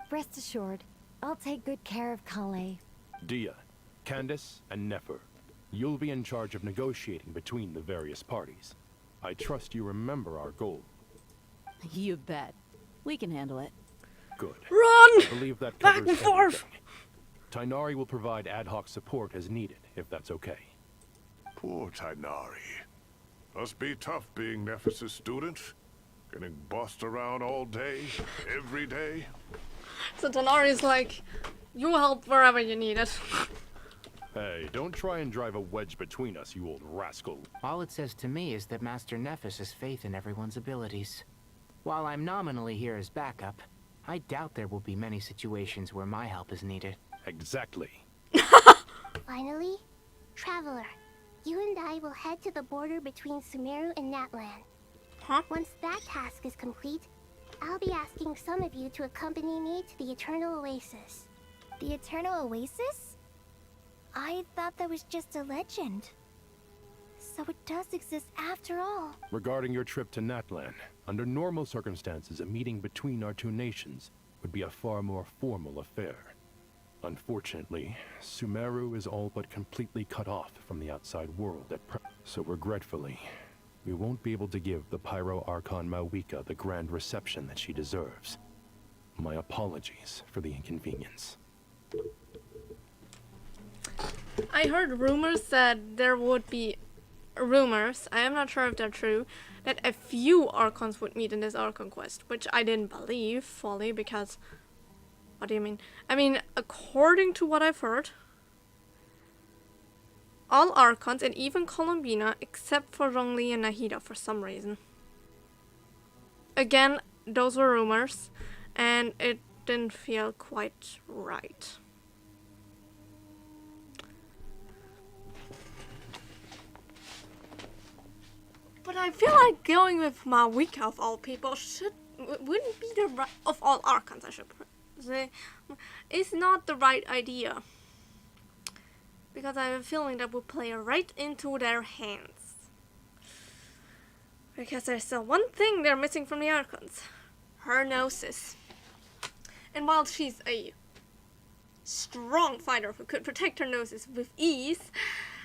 Rest assured, I'll take good care of Kale. Dia, Candace, and Nefer, you'll be in charge of negotiating between the various parties. I trust you remember our goal. You bet. We can handle it. Good. Run! I believe that Back covers and forth! everything. Tainari will provide ad hoc support as needed, if that's okay. Poor Tainari. Must be tough being Nephis' student. Getting bossed around all day, every day. So Tanari's like, you help wherever you need it. Hey, don't try and drive a wedge between us, you old rascal. All it says to me is that Master Nephis has faith in everyone's abilities. While I'm nominally here as backup, I doubt there will be many situations where my help is needed. Exactly. Finally, Traveler, you and I will head to the border between Sumeru and Natlan. Huh? Once that task is complete, I'll be asking some of you to accompany me to the Eternal Oasis. The Eternal Oasis? I thought that was just a legend. So it does exist after all. Regarding your trip to Natlan, under normal circumstances, a meeting between our two nations would be a far more formal affair. Unfortunately, Sumeru is all but completely cut off from the outside world at present. So regretfully, we won't be able to give the Pyro Archon Mawika the grand reception that she deserves. My apologies for the inconvenience. I heard rumors that there would be rumors, I am not sure if they're true, that a few Archons would meet in this Archon quest, which I didn't believe fully because... What do you mean? I mean, according to what I've heard, all Archons and even Columbina except for Zhongli and Nahida for some reason. Again, those were rumors and it didn't feel quite right. But I feel like going with Mawika of all people wouldn't be the right of all Archons, I should say. It's not the right idea. Because I have a feeling that would play right into their hands. Because there's still one thing they're missing from the Archons. Her gnosis. And while she's a strong fighter who could protect her noses with ease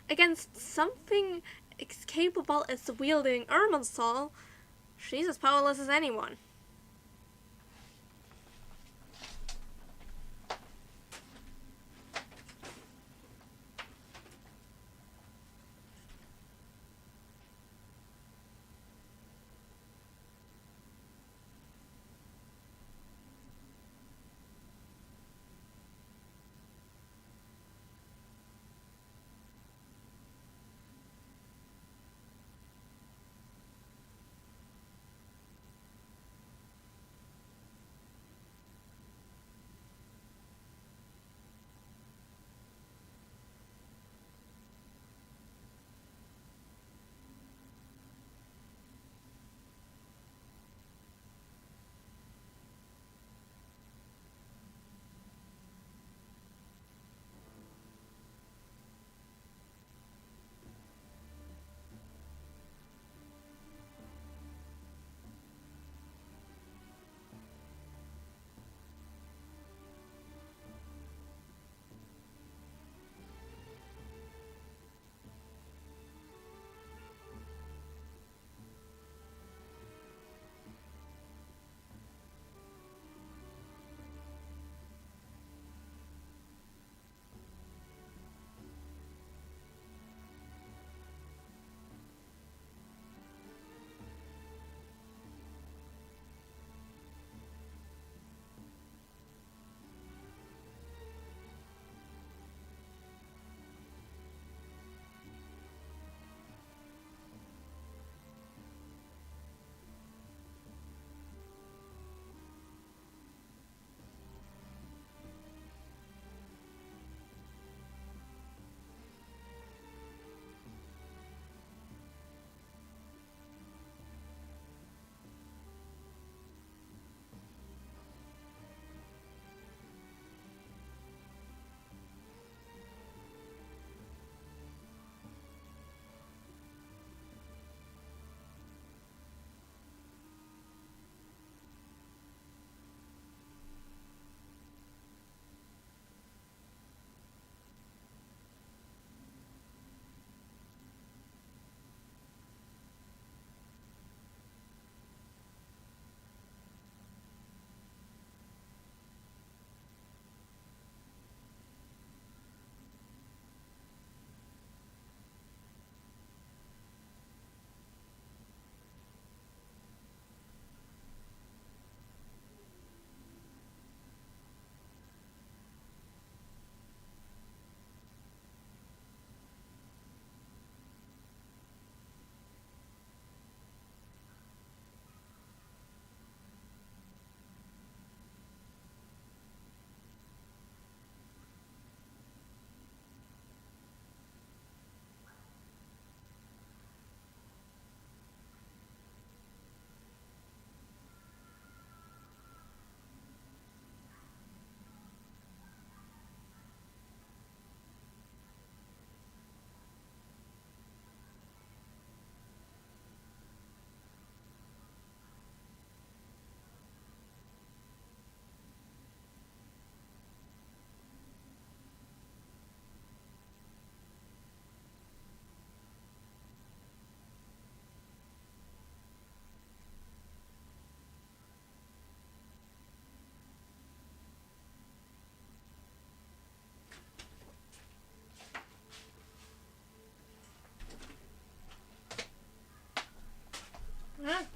against something as capable as wielding Irminsul, she's as powerless as anyone.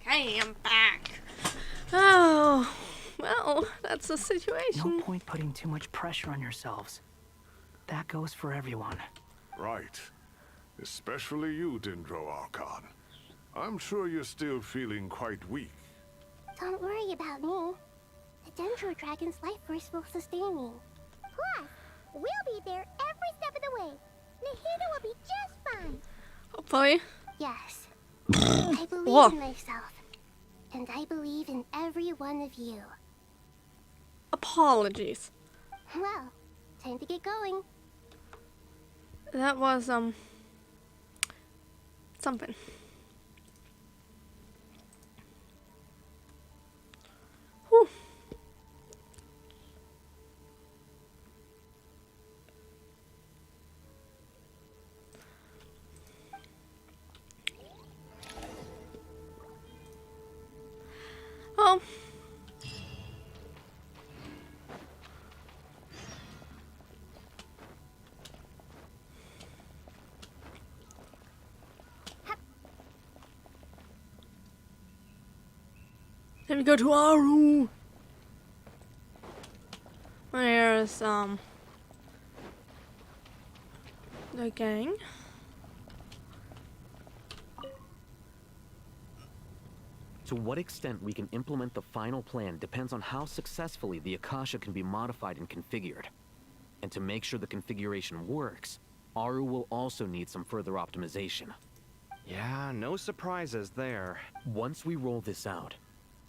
Okay, I'm back. Oh, well, that's the situation. No point putting too much pressure on yourselves. That goes for everyone. Right. Especially you, Dendro Archon. I'm sure you're still feeling quite weak. Don't worry about me. The Dendro Dragon's life force will sustain me. Plus, we'll be there every step of the way. Nahida will be just fine. Hopefully. Yes. I believe in myself. And I believe in every one of you. Apologies. Well, time to get going. That was, something. Whew. Let me go to Aru. There's the gang. To what extent we can implement the final plan depends on how successfully the Akasha can be modified and configured. And to make sure the configuration works, Aru will also need some further optimization. Yeah, no surprises there. Once we roll this out,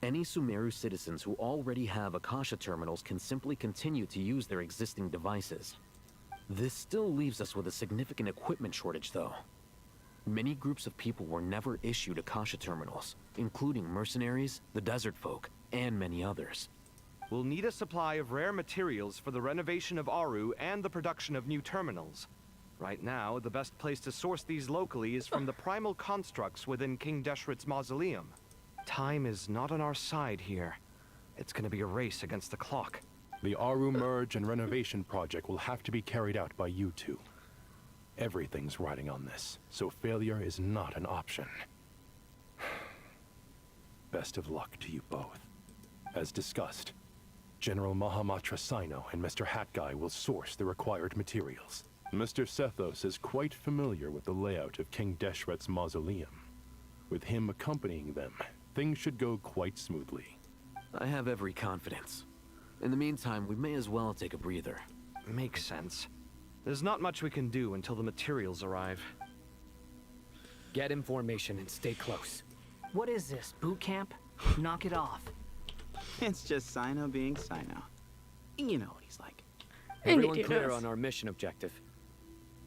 any Sumeru citizens who already have Akasha terminals can simply continue to use their existing devices. This still leaves us with a significant equipment shortage, though. Many groups of people were never issued Akasha terminals, including mercenaries, the desert folk, and many others. We'll need a supply of rare materials for the renovation of Aru and the production of new terminals. Right now, the best place to source these locally is from the primal constructs within King Deshret's mausoleum. Time is not on our side here. It's gonna be a race against the clock. The Aru merge and renovation project will have to be carried out by you two. Everything's riding on this, so failure is not an option. Best of luck to you both. As discussed, General Mahamatra Sino and Mr. Hat Guy will source the required materials. Mr. Sethos is quite familiar with the layout of King Deshret's mausoleum. With him accompanying them, things should go quite smoothly. I have every confidence. In the meantime, we may as well take a breather. Makes sense. There's not much we can do until the materials arrive. Get information and stay close. What is this, boot camp? Knock it off. It's just Sino being Sino. You know what he's like. Everyone clear on our mission objective.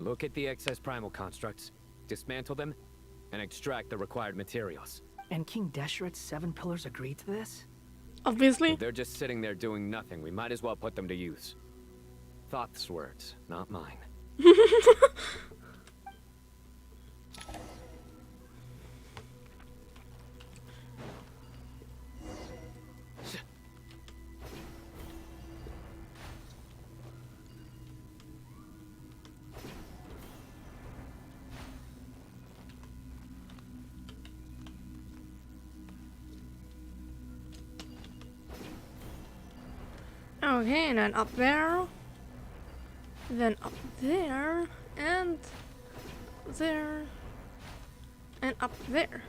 Look at the excess primal constructs, dismantle them, and extract the required materials. And King Deshret's 7 pillars agreed to this? Obviously. If they're just sitting there doing nothing, we might as well put them to use. Thoth's words, not mine. Okay, and then up there. Then up there. And there. And up there.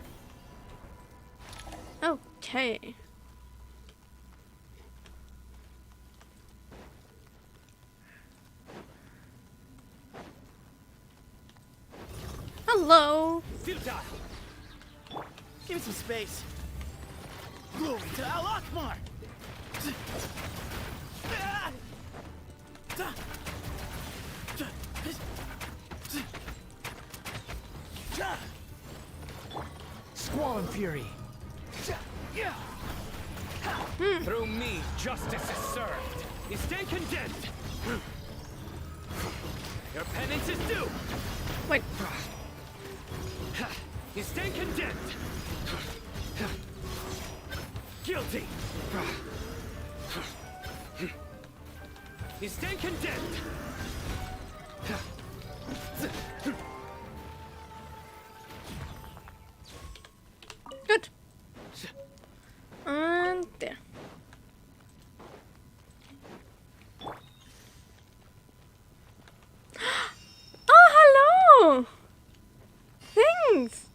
Okay. Hello. Futile. Give me some space. Glory to Al Akbar. Squall and fury. Through me, justice is served. You stand condemned. Your penance is due. Wait. You stand condemned. Guilty. You stand condemned. Good. And there. Oh, hello! Thanks!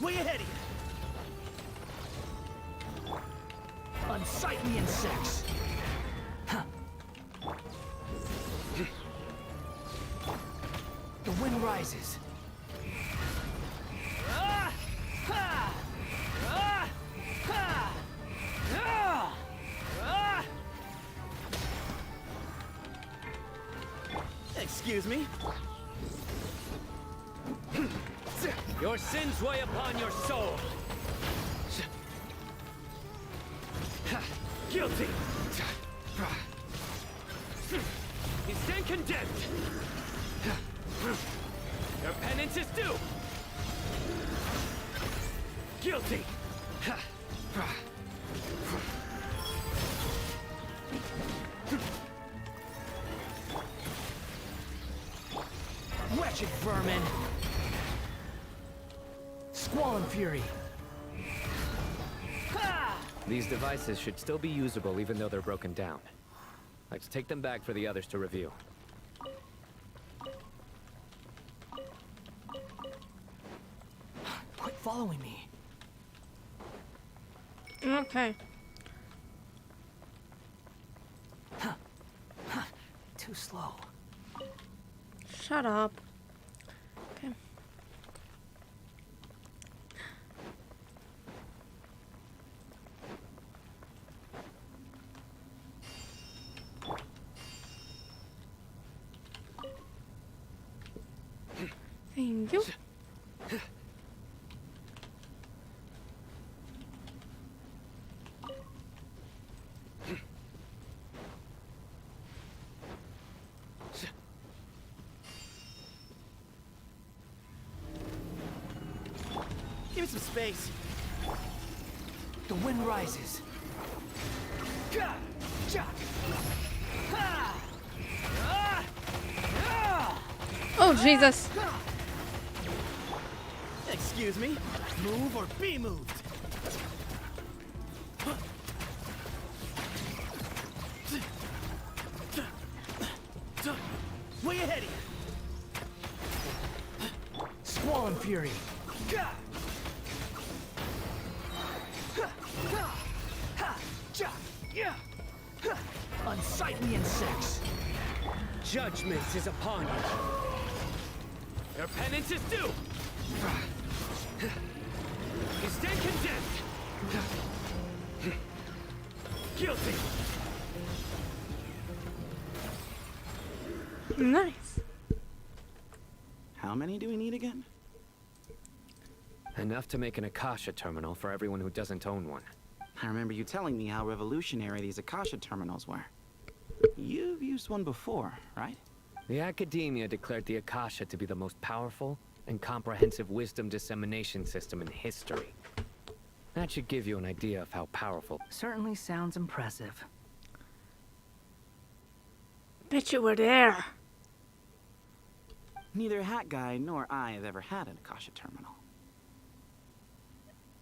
Way ahead of you. Unsightly insects. Huh. The wind rises. Excuse me? Your sins weigh upon your soul. Guilty. You stand condemned. Your penance is due. Guilty. Wretched vermin. Squall and Fury. These devices should still be usable even though they're broken down. Let's take them back for the others to review. Quit following me. Okay. Too slow. Shut up. Okay. Thank you. Give me some space. The wind rises. Oh, Jesus. Excuse me. Move or be moved. Way ahead of you. Squall and Fury. Unsightly insects. Judgment is upon you. Your penance is due. You stand condemned. Guilty. Nice. How many do we need again? Enough to make an Akasha terminal for everyone who doesn't own one. I remember you telling me how revolutionary these Akasha terminals were. You've used one before, right? The Academia declared the Akasha to be the most powerful and comprehensive wisdom dissemination system in history. That should give you an idea of how powerful. Certainly sounds impressive. Bet you were there. Neither Hat Guy nor I have ever had an Akasha terminal.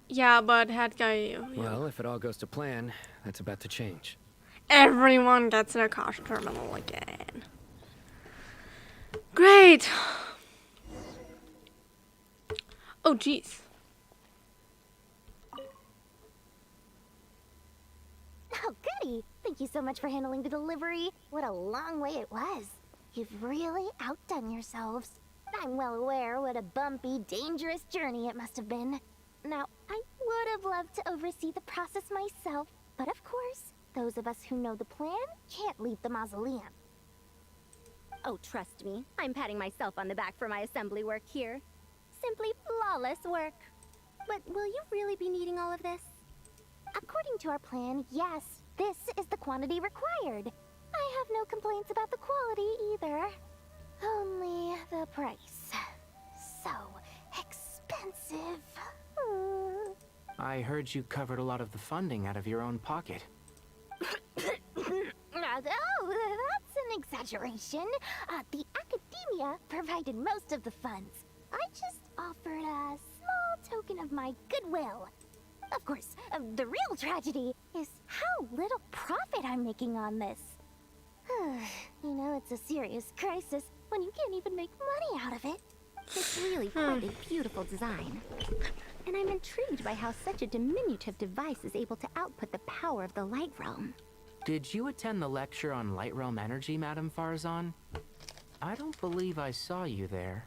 Yeah, but Hat Guy. Well, if it all goes to plan, that's about to change. Everyone gets an Akasha terminal again. Great. Oh, jeez. Oh, goody! Thank you so much for handling the delivery. What a long way it was. You've really outdone yourselves. I'm well aware what a bumpy, dangerous journey it must have been. Now, I would have loved to oversee the process myself, but of course, those of us who know the plan can't leave the mausoleum. Oh, trust me, I'm patting myself on the back for my assembly work here. Simply flawless work. But will you really be needing all of this? According to our plan, yes, this is the quantity required. I have no complaints about the quality either. Only the price. So expensive. I heard you covered a lot of the funding out of your own pocket. Oh, that's an exaggeration. The Academia provided most of the funds. I just offered a small token of my goodwill. Of course, the real tragedy is how little profit I'm making on this. You know, it's a serious crisis when you can't even make money out of it. It's really quite a beautiful design. And I'm intrigued by how such a diminutive device is able to output the power of the Light Realm. Did you attend the lecture on Light Realm energy, Madame Farzan? I don't believe I saw you there.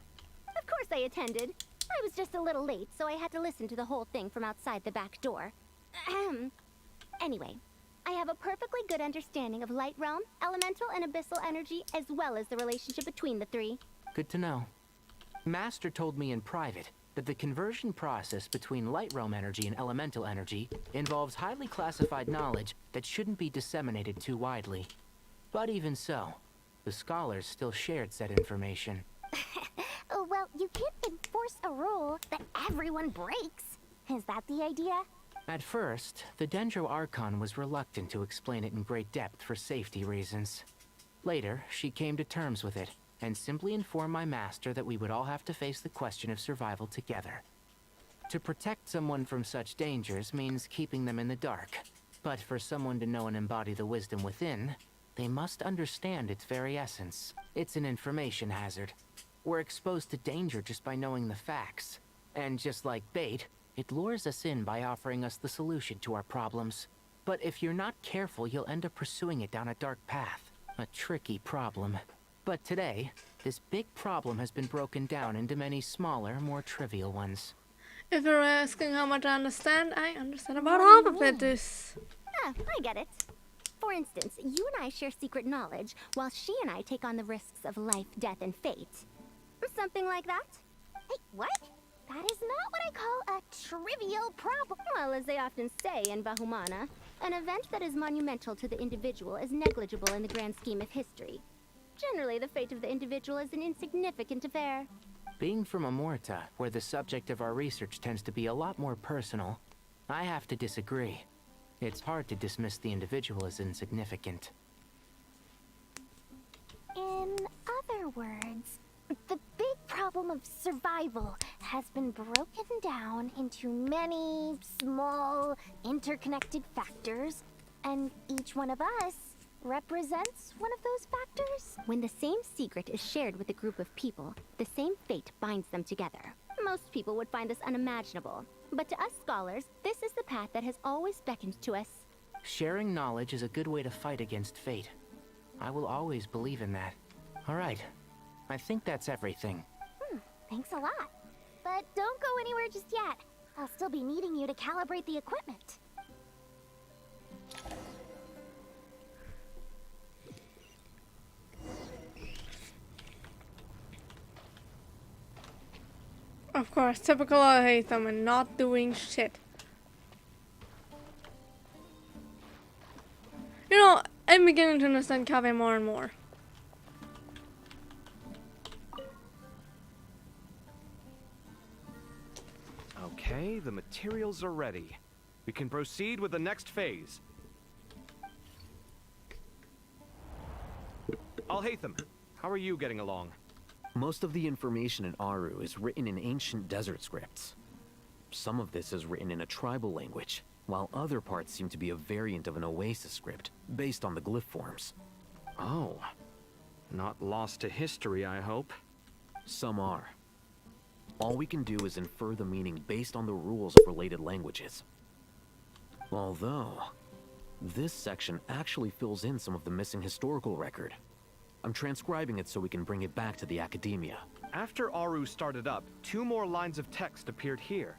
Of course I attended. I was just a little late, so I had to listen to the whole thing from outside the back door. Anyway, I have a perfectly good understanding of Light Realm, elemental and abyssal energy, as well as the relationship between the three. Good to know. Master told me in private that the conversion process between Light Realm energy and elemental energy involves highly classified knowledge that shouldn't be disseminated too widely. But even so, the scholars still shared said information. Well, you can't enforce a rule that everyone breaks. Is that the idea? At first, the Dendro Archon was reluctant to explain it in great depth for safety reasons. Later, she came to terms with it, and simply informed my master that we would all have to face the question of survival together. To protect someone from such dangers means keeping them in the dark. But for someone to know and embody the wisdom within, they must understand its very essence. It's an information hazard. We're exposed to danger just by knowing the facts. And just like bait, it lures us in by offering us the solution to our problems. But if you're not careful, you'll end up pursuing it down a dark path. A tricky problem. But today, this big problem has been broken down into many smaller, more trivial ones. If you're asking how much I understand about half of it. Ah, I get it. For instance, you and I share secret knowledge, while she and I take on the risks of life, death, and fate. Something like that? Hey, what? That is not what I call a trivial problem. Well, as they often say in Bahumana, an event that is monumental to the individual is negligible in the grand scheme of history. Generally, the fate of the individual is an insignificant affair. Being from Amorta, where the subject of our research tends to be a lot more personal, I have to disagree. It's hard to dismiss the individual as insignificant. In other words, the big problem of survival has been broken down into many small, interconnected factors, and each one of us represents one of those factors. When the same secret is shared with a group of people, the same fate binds them together. Most people would find this unimaginable, but to us scholars, this is the path that has always beckoned to us. Sharing knowledge is a good way to fight against fate. I will always believe in that. All right. I think that's everything. Thanks a lot. But don't go anywhere just yet. I'll still be needing you to calibrate the equipment. Of course, typical I hate them and not doing shit. You know, I'm beginning to understand Kaveh more and more. Okay, the materials are ready. We can proceed with the next phase. Al-Haytham, how are you getting along? Most of the information in Aru is written in ancient desert scripts. Some of this is written in a tribal language, while other parts seem to be a variant of an Oasis script, based on the glyph forms. Oh. Not lost to history, I hope. Some are. All we can do is infer the meaning based on the rules of related languages. Although, this section actually fills in some of the missing historical record. I'm transcribing it so we can bring it back to the academia. After Aru started up, 2 more lines of text appeared here.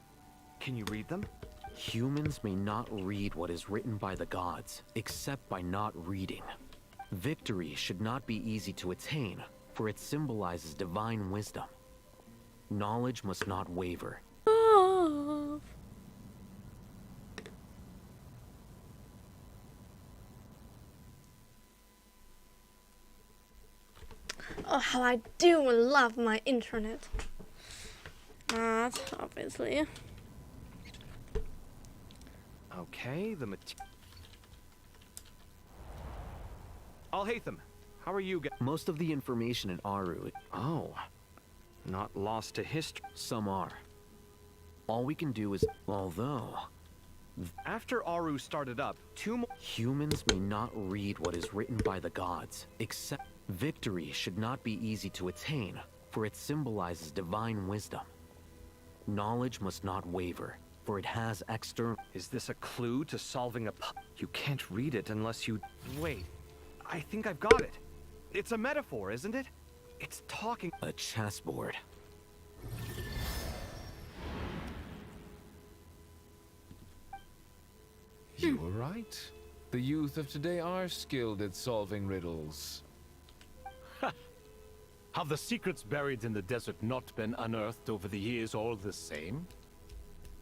Can you read them? Humans may not read what is written by the gods, except by not reading. Victory should not be easy to attain, for it symbolizes divine wisdom. Knowledge must not waver. Oh, how I do love my internet. Not, obviously. Okay, the Al-Haytham, how are you Most of the information in Aru... Oh. Not lost to history. Some are. All we can do is... Although... After Aru started up, 2 more... Humans may not read what is written by the gods, except... Victory should not be easy to attain, for it symbolizes divine wisdom. Knowledge must not waver, for it has external... Is this a clue to solving a You can't read it unless you... Wait, I think I've got it. It's a metaphor, isn't it? It's talking... A chessboard. You were right. The youth of today are skilled at solving riddles. Have the secrets buried in the desert not been unearthed over the years all the same?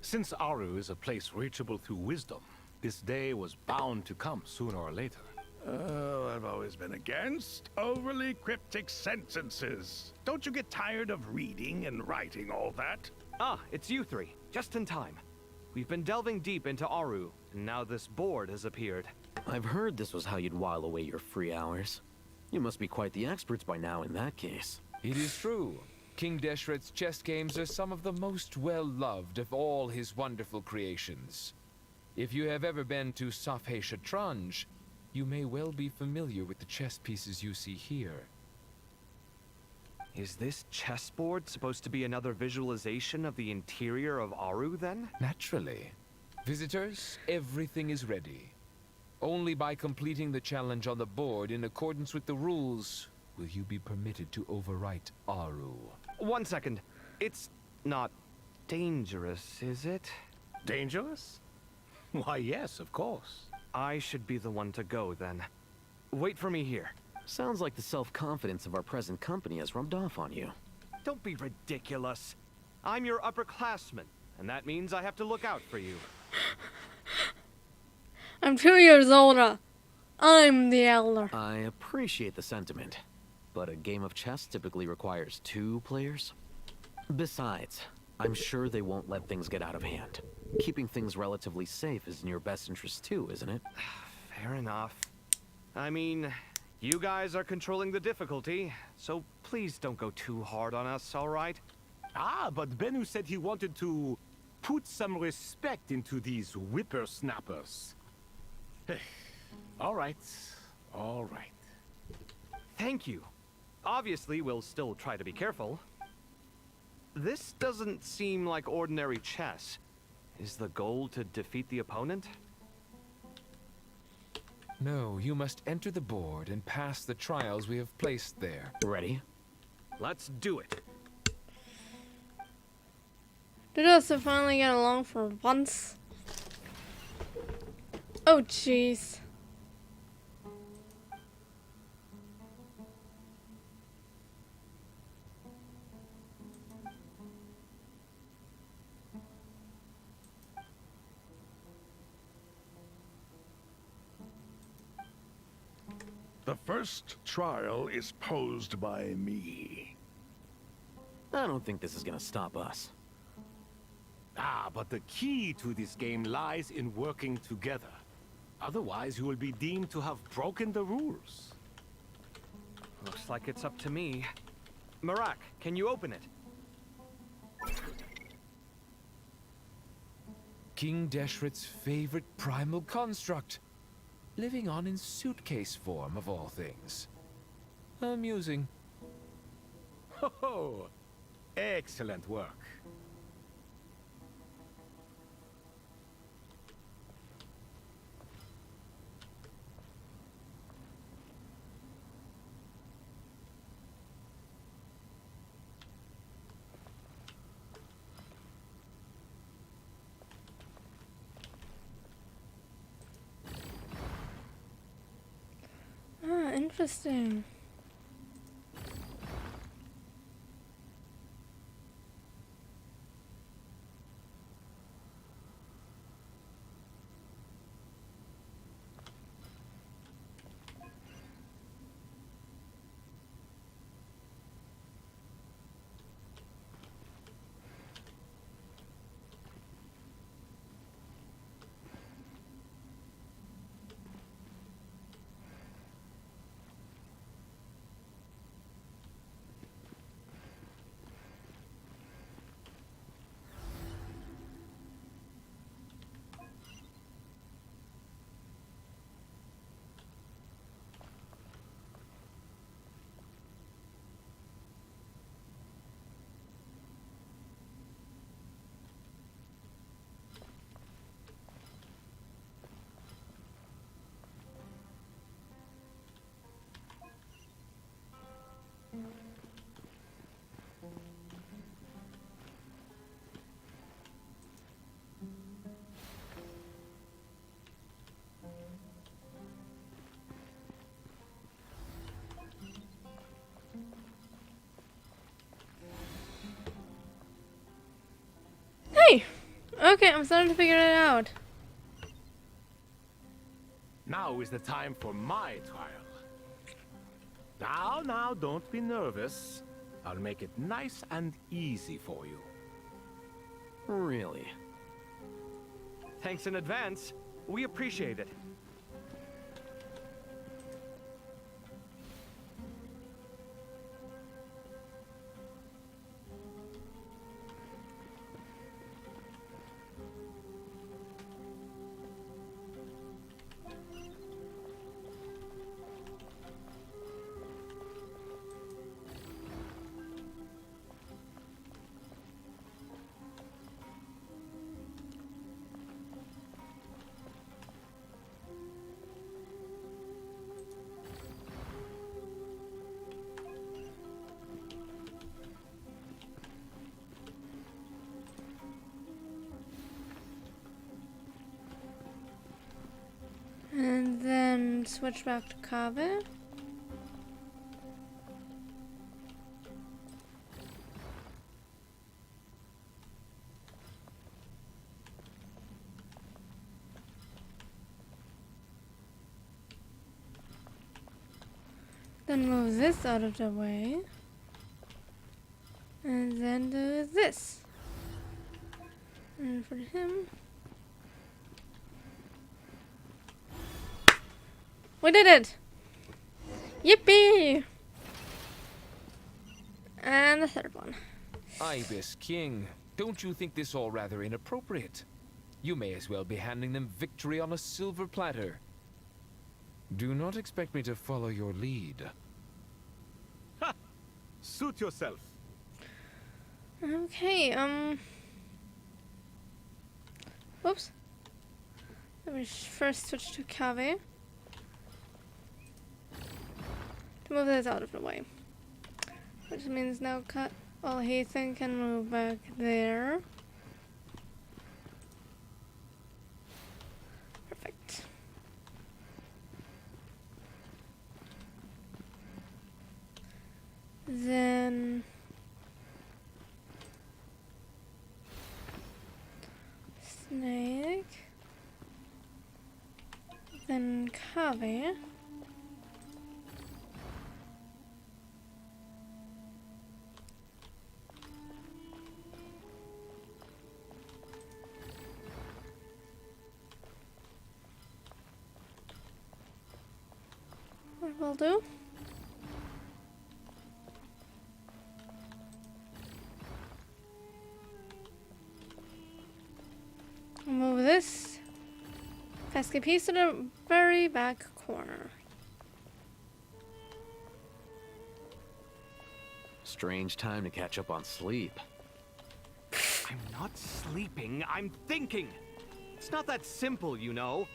Since Aru is a place reachable through wisdom, this day was bound to come sooner or later. Oh, I've always been against overly cryptic sentences. Don't you get tired of reading and writing all that? Ah, it's you 3. Just in time. We've been delving deep into Aru, and now this board has appeared. I've heard this was how you'd while away your free hours. You must be quite the experts by now in that case. It is true. King Deshret's chess games are some of the most well-loved of all his wonderful creations. If you have ever been to Safhe Shatranj, you may well be familiar with the chess pieces you see here. Is this chessboard supposed to be another visualization of the interior of Aru, then? Naturally. Visitors, everything is ready. Only by completing the challenge on the board in accordance with the rules will you be permitted to overwrite Aru. 1 second. It's not dangerous, is it? Dangerous? Why, yes, of course. I should be the one to go, then. Wait for me here. Sounds like the self-confidence of our present company has rubbed off on you. Don't be ridiculous. I'm your upperclassman, and that means I have to look out for you. I'm 2 years older. I'm the elder. I appreciate the sentiment, but a game of chess typically requires 2 players. Besides, I'm sure they won't let things get out of hand. Keeping things relatively safe is in your best interest too, isn't it? Fair enough. I mean, you guys are controlling the difficulty, so please don't go too hard on us, all right? Ah, but Bennu said he wanted to put some respect into these whippersnappers. All right, all right. Thank you. Obviously, we'll still try to be careful. This doesn't seem like ordinary chess. Is the goal to defeat the opponent? No, you must enter the board and pass the trials we have placed there. Ready? Let's do it. Did us finally get along for once? Oh, jeez. The first trial is posed by me. I don't think this is gonna stop us. Ah, but the key to this game lies in working together. Otherwise, you will be deemed to have broken the rules. Looks like it's up to me. Marak, can you open it? King Deshret's favorite primal construct. Living on in suitcase form, of all things. Amusing. Ho-ho! Excellent work. Ah, interesting. Hey! Okay, I'm starting to figure it out. Now is the time for my trial. Now, don't be nervous. I'll make it nice and easy for you. Really? Thanks in advance. We appreciate it. then switch back to Kave. Then move this out of the way. And then do this. And for him. We did it! Yippee! And the third one. Ibis King, don't you think this all rather inappropriate? You may as well be handing them victory on a silver platter. Do not expect me to follow your lead. Ha! Suit yourself. Okay, whoops. Let me first switch to Kave. To move this out of the way. Which means now Heathen can move back there. Perfect. Then Snake. Then Kave. What will do? Move this pesky piece to the very back corner. Strange time to catch up on sleep. I'm not sleeping, I'm thinking. It's not that simple, you know.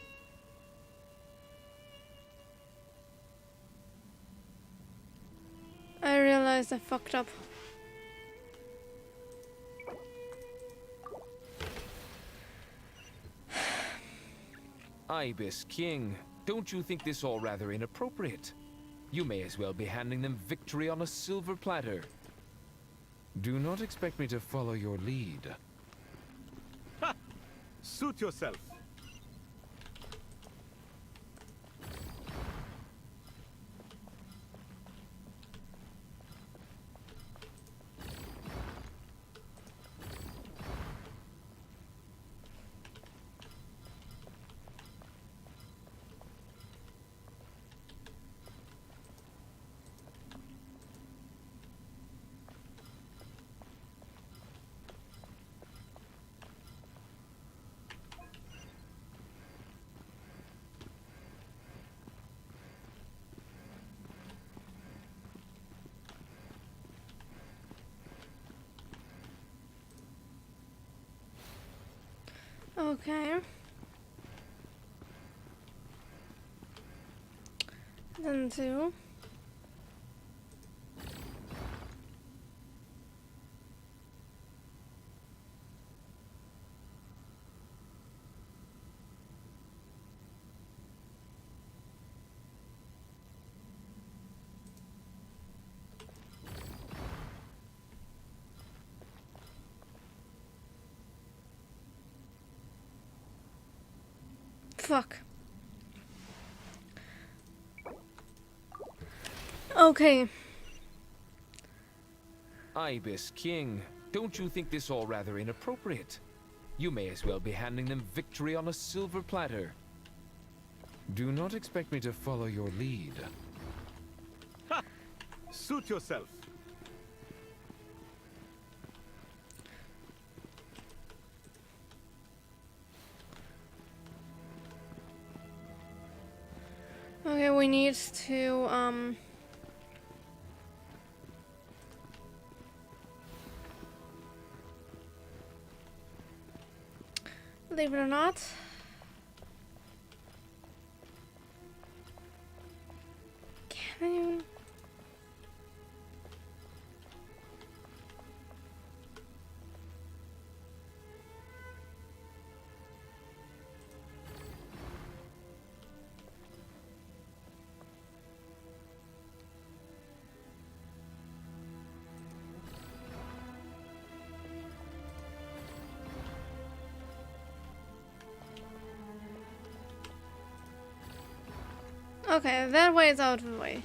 I realized I fucked up. Ibis King, don't you think this all rather inappropriate? You may as well be handing them victory on a silver platter. Do not expect me to follow your lead. Ha! Suit yourself. Okay. Then two. Fuck. Okay. Ibis King, don't you think this all rather inappropriate? You may as well be handing them victory on a silver platter. Do not expect me to follow your lead. Ha! Suit yourself. Okay, we need to, believe it or not, can you? Okay, that way is out of the way.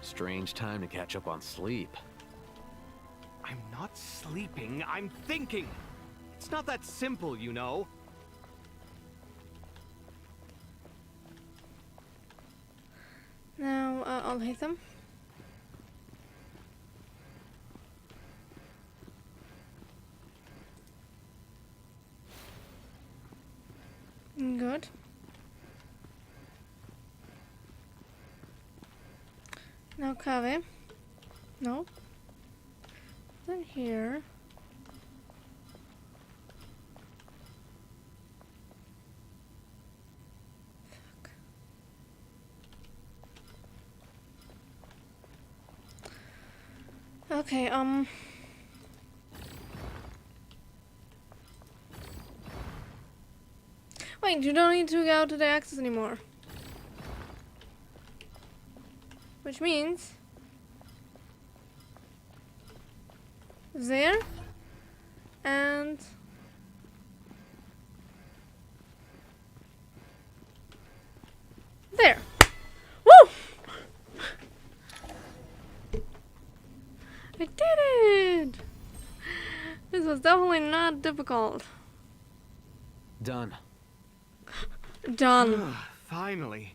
Strange time to catch up on sleep. I'm not sleeping, I'm thinking. It's not that simple, you know. Now, I'll hit them. Good. Now Kave. No. Then here. Fuck. Okay, wait, you don't need to go to the axis anymore. Which means there and there. Woo! I did it! This was definitely not difficult. Done. Done. Finally,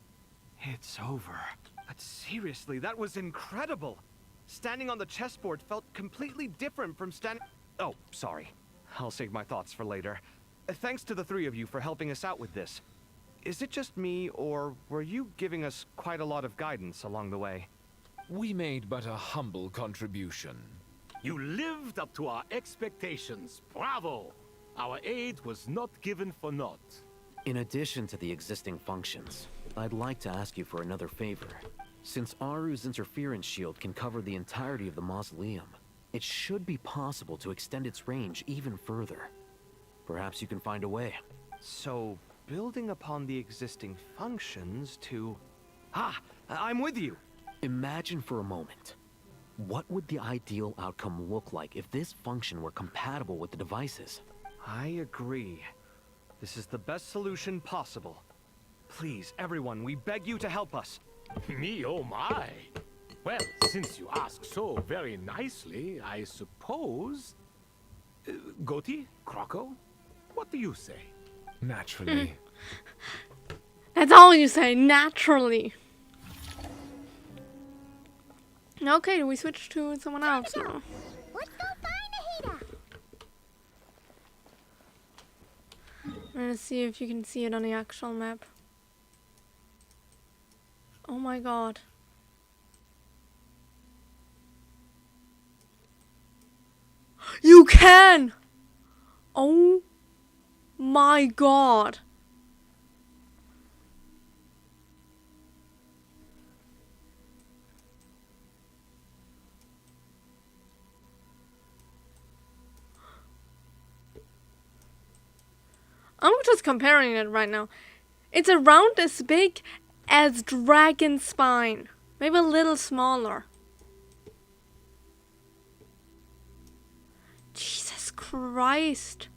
it's over. But seriously, that was incredible. Standing on the chessboard felt completely different from standing... Oh, sorry. I'll save my thoughts for later. Thanks to the three of you for helping us out with this. Is it just me, or were you giving us quite a lot of guidance along the way? We made but a humble contribution. You lived up to our expectations. Bravo! Our aid was not given for naught. In addition to the existing functions, I'd like to ask you for another favor. Since Aru's interference shield can cover the entirety of the mausoleum, it should be possible to extend its range even further. Perhaps you can find a way. So, building upon the existing functions to... Ah! I'm with you! Imagine for a moment. What would the ideal outcome look like if this function were compatible with the devices? I agree. This is the best solution possible. Please, everyone, we beg you to help us. Me, oh my. Well, since you ask so very nicely, I suppose... Goti? Kroko? What do you say? Naturally. That's all you say, naturally. Okay, do we switch to someone else now? Let's go find Ahita. I'm gonna see if you can see it on the actual map. Oh my god. You can! Oh my god. I'm just comparing it right now. It's around as big as Dragon Spine. Maybe a little smaller. Jesus Christ.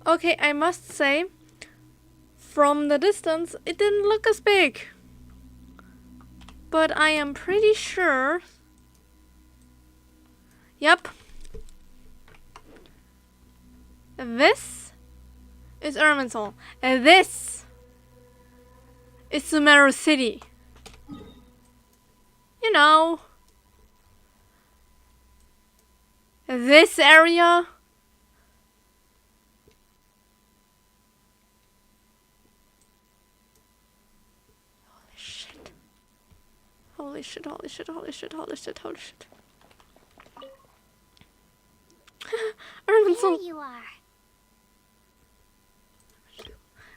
Okay, I must say, from the distance, it didn't look as big. But I am pretty sure... Yep. This is Irminsul. And this is Sumeru City. You know. This area... Holy shit, holy shit, holy shit, holy shit, holy shit. There you are.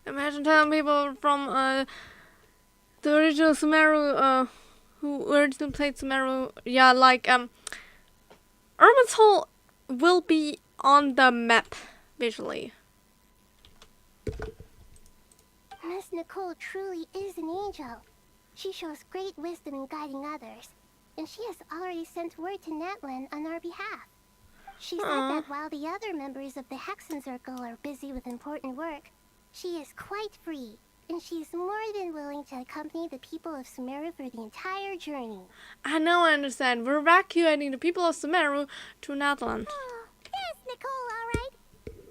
Imagine telling people from the original Sumeru, who originally played Sumeru, yeah, like, Irminsul will be on the map visually. Miss Nicole truly is an angel. She shows great wisdom in guiding others, and she has already sent word to Natlan on our behalf. She said that while the other members of the Hexen Circle are busy with important work, she is quite free, and she's more than willing to accompany the people of Sumeru for the entire journey. I know, I understand. We're evacuating the people of Sumeru to Natlan. Oh, there's Nicole, all right.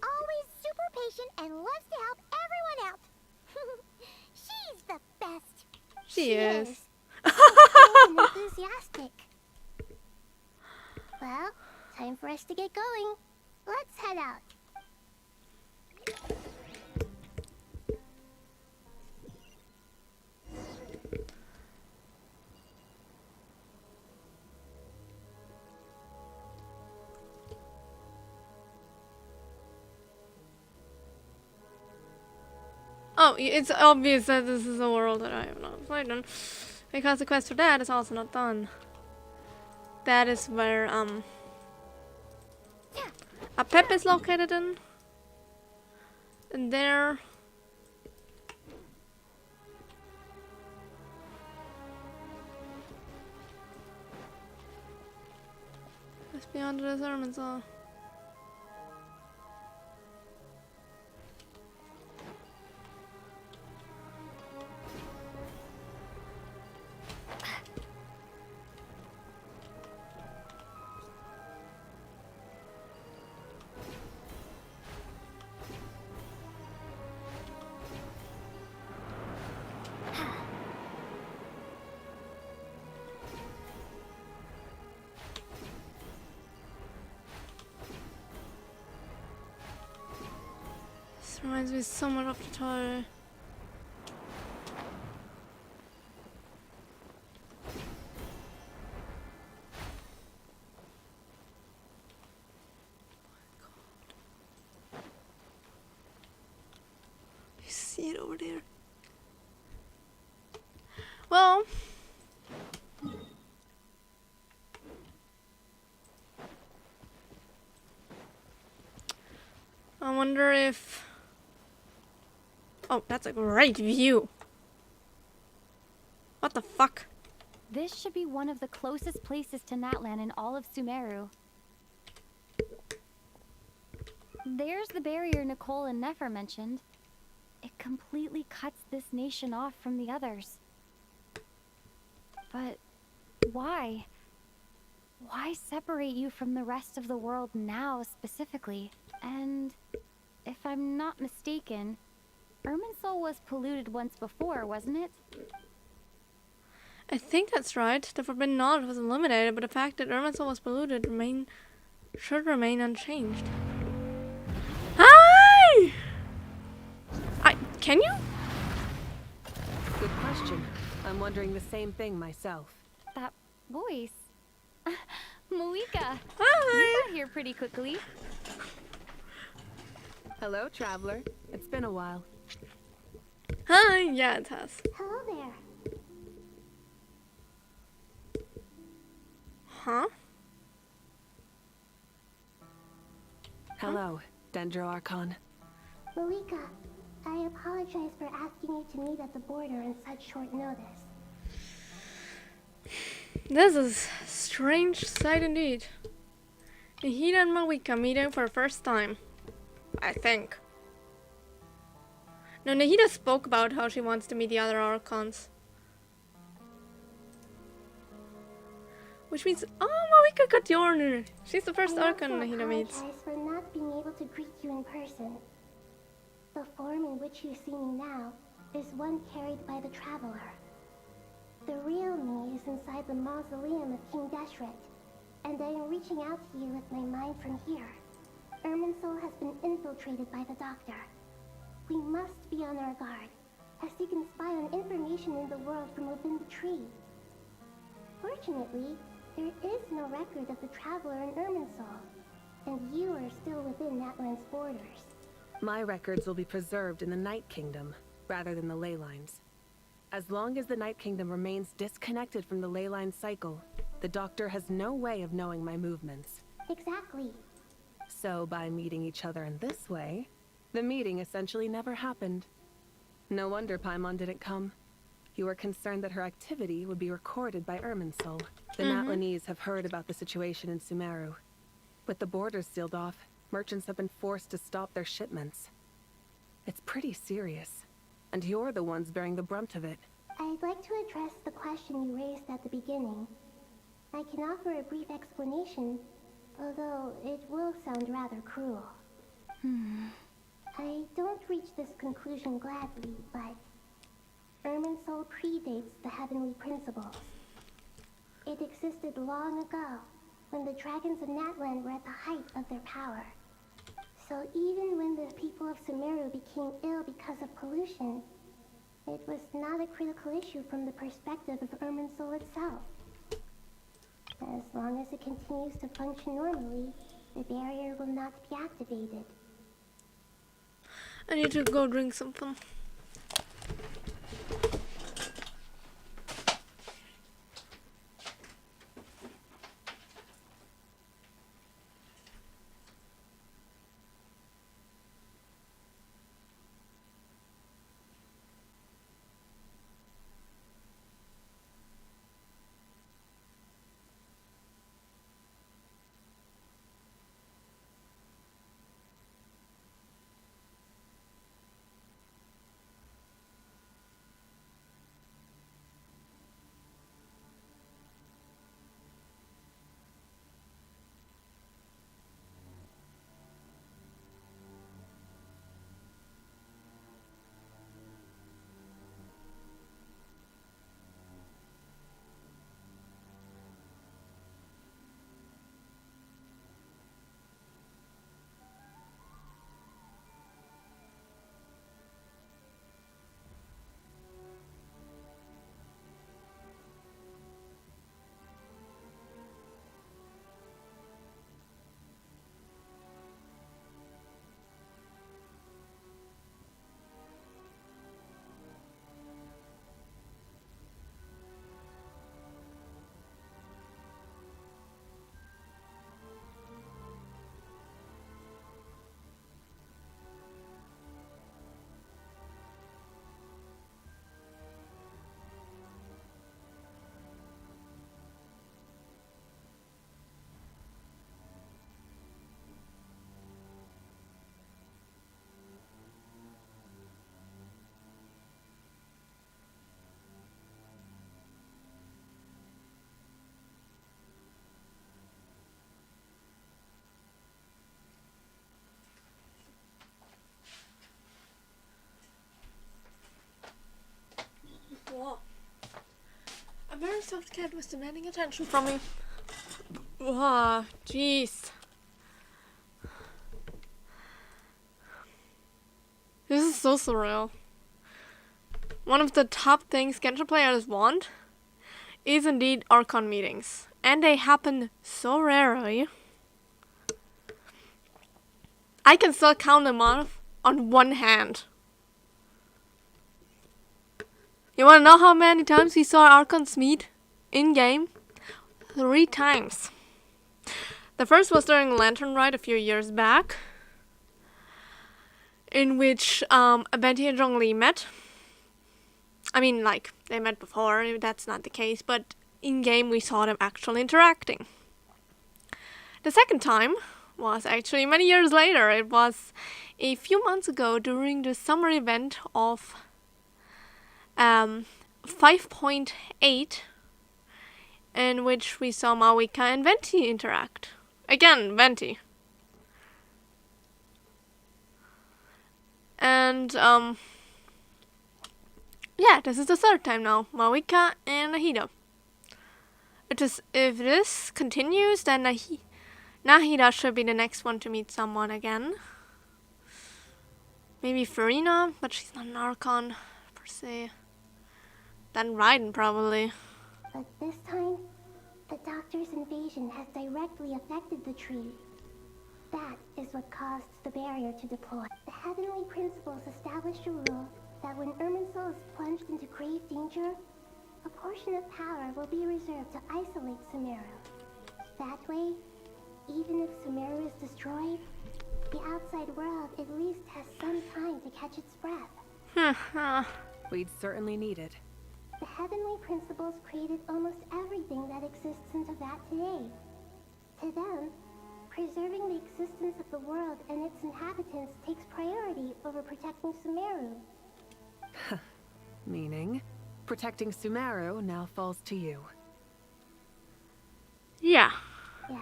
Always super patient and loves to help everyone out. She's the best. She is. And enthusiastic. Well, time for us to get going. Let's head out. Oh, it's obvious that this is a world that I have not played on, because the quest for that is also not done. That is where a pep is located in, and there it's beyond the sermons all. Reminds me somewhat of the toy. You see it over there? Well, I wonder if... Oh, that's a great view. What the fuck? This should be one of the closest places to Natlan in all of Sumeru. There's the barrier Nicole and Nefer mentioned. It completely cuts this nation off from the others. But why? Why separate you from the rest of the world now specifically? And if I'm not mistaken, Irminsul was polluted once before, wasn't it? I think that's right. The Forbidden Knowledge was eliminated, but the fact that Irminsul was polluted should remain unchanged. Hi! Can you? Good question. I'm wondering the same thing myself. That voice. Malika! Hi! You got here pretty quickly. Hello, traveler. It's been a while. Hi, yeah, it has. Hello there. Huh? Hello, Dendro Archon. Malika, I apologize for asking you to meet at the border on such short notice. This is a strange sight indeed. Nahida and Malika meeting for the first time. I think. No, Nahida spoke about how she wants to meet the other Archons. Which means, oh, Malika got the honor. She's the first Archon Nahida meets. I apologize for not being able to greet you in person. The form in which you see me now is one carried by the Traveler. The real me is inside the mausoleum of King Deshret, and I am reaching out to you with my mind from here. Irminsul has been infiltrated by the Doctor. We must be on our guard, as he can spy on information in the world from within the tree. Fortunately, there is no record of the Traveler in Irminsul, and you are still within Natlan's borders. My records will be preserved in the Night Kingdom, rather than the ley lines. As long as the Night Kingdom remains disconnected from the ley line cycle, the Doctor has no way of knowing my movements. Exactly. So by meeting each other in this way, the meeting essentially never happened. No wonder Paimon didn't come. You were concerned that her activity would be recorded by Irminsul. The Natlanese have heard about the situation in Sumeru. With the borders sealed off, merchants have been forced to stop their shipments. It's pretty serious, and you're the ones bearing the brunt of it. I'd like to address the question you raised at the beginning. I can offer a brief explanation, although it will sound rather cruel. I don't reach this conclusion gladly, but Irminsul predates the heavenly principles. It existed long ago, when the dragons of Natlan were at the height of their power. So even when the people of Sumeru became ill because of pollution, it was not a critical issue from the perspective of Irminsul itself. As long as it continues to function normally, the barrier will not be activated. I need to go drink something. Whoa. A very soft cat was demanding attention from me. Wow, jeez. This is so surreal. One of the top things Genshin players want is indeed Archon meetings. And they happen so rarely. I can still count them off on one hand. You wanna know how many times we saw Archons meet in-game? 3 times. The first was during Lantern Rite a few years back, in which Venti and Zhongli met. I mean, like, they met before, that's not the case, but in-game we saw them actually interacting. The second time was actually many years later. It was a few months ago during the summer event of 5.8, in which we saw Mawika and Venti interact. Again, Venti. And, yeah, this is the third time now. Mawika and Nahida. If this continues, then Nahida should be the next one to meet someone again. Maybe Farina, but she's not an Archon, per se. Then Raiden, probably. But this time, the Doctor's invasion has directly affected the tree. That is what caused the barrier to deploy. The heavenly principles established a rule that when Irminsul is plunged into grave danger, a portion of power will be reserved to isolate Sumeru. That way, even if Sumeru is destroyed, the outside world at least has some time to catch its breath. We'd certainly need it. The heavenly principles created almost everything that exists in Teyvat today. To them, preserving the existence of the world and its inhabitants takes priority over protecting Sumeru. Meaning, protecting Sumeru now falls to you. Yeah. Yes.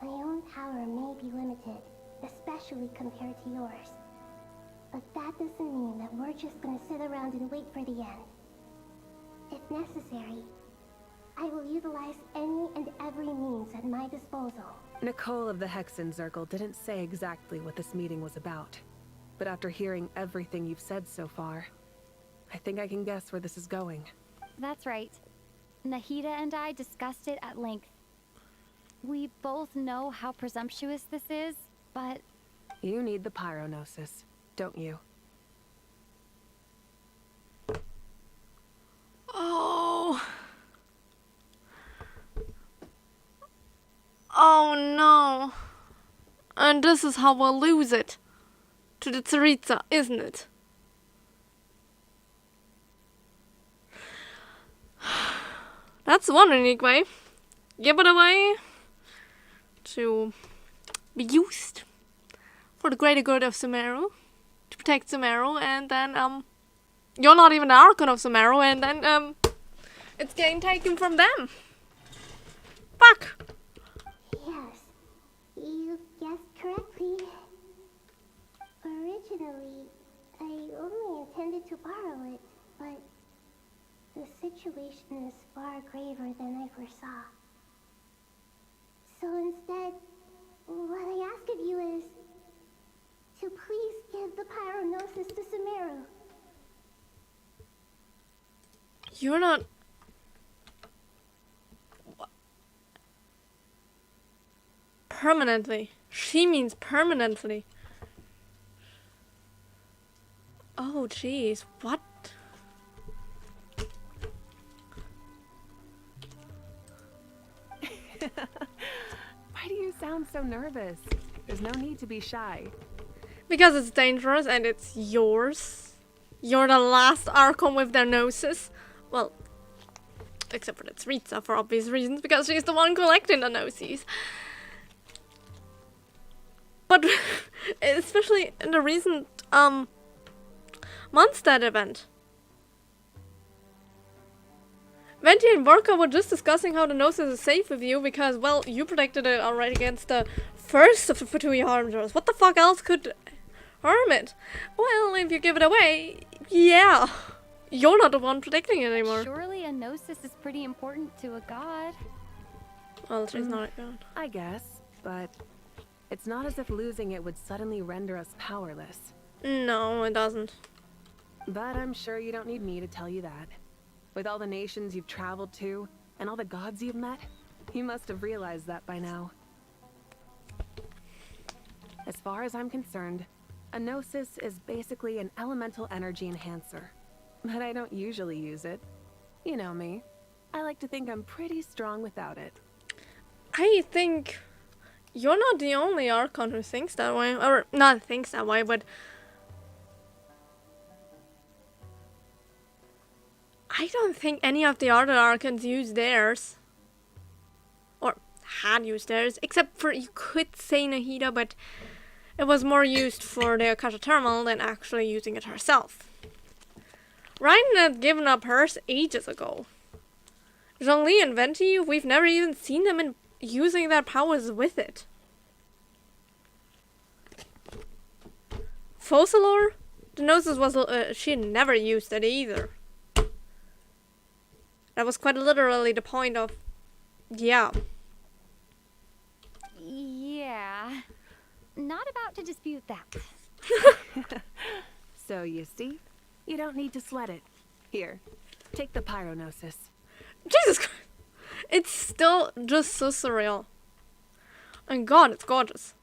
My own power may be limited, especially compared to yours. But that doesn't mean that we're just gonna sit around and wait for the end. If necessary, I will utilize any and every means at my disposal. Nicole of the Hexen Circle didn't say exactly what this meeting was about. But after hearing everything you've said so far, I think I can guess where this is going. That's right. Nahida and I discussed it at length. We both know how presumptuous this is, but... You need the Pyronosis, don't you? Oh. Oh no. And this is how we'll lose it. To the Tsaritsa, isn't it? That's one unique way. Give it away to be used for the greater good of Sumeru, to protect Sumeru, and then you're not even the Archon of Sumeru, and then it's getting taken from them. Fuck. Yes, you guessed correctly. Originally, I only intended to borrow it, but the situation is far graver than I foresaw. So instead, what I ask of you is to please give the Pyronosis to Sumeru. You're not... Permanently. She means permanently. Oh, jeez. What? Why do you sound so nervous? There's no need to be shy. Because it's dangerous and it's yours. You're the last Archon with their noses. Well, except for the Tsaritsa for obvious reasons, because she's the one collecting the noses. But especially in the recent Mondstadt event. Venti and Vorka were just discussing how the Gnosis is safe with you because, well, you protected it already against the first of the Fatui harmers. What the fuck else could harm it? Well, if you give it away, yeah. You're not the one protecting it anymore. Surely a Gnosis is pretty important to a god. Well, she's not a god. I guess, but it's not as if losing it would suddenly render us powerless. No, it doesn't. But I'm sure you don't need me to tell you that. With all the nations you've traveled to, and all the gods you've met, you must have realized that by now. As far as I'm concerned, a Gnosis is basically an elemental energy enhancer. But I don't usually use it. You know me. I like to think I'm pretty strong without it. I think you're not the only Archon who thinks that way. Or, not thinks that way, but... I don't think any of the other Archons use theirs. Or had used theirs. Except for, you could say Nahida, but it was more used for the Akasha Thermal than actually using it herself. Raiden had given up hers ages ago. Zhongli and Venti, we've never even seen them in using their powers with it. Focalor? The Gnosis was, she never used it either. That was quite literally the point of, yeah. Yeah. Not about to dispute that. So you see, you don't need to sweat it. Here, take the Pyronosis. Jesus Christ. It's still just so surreal. And God, it's gorgeous.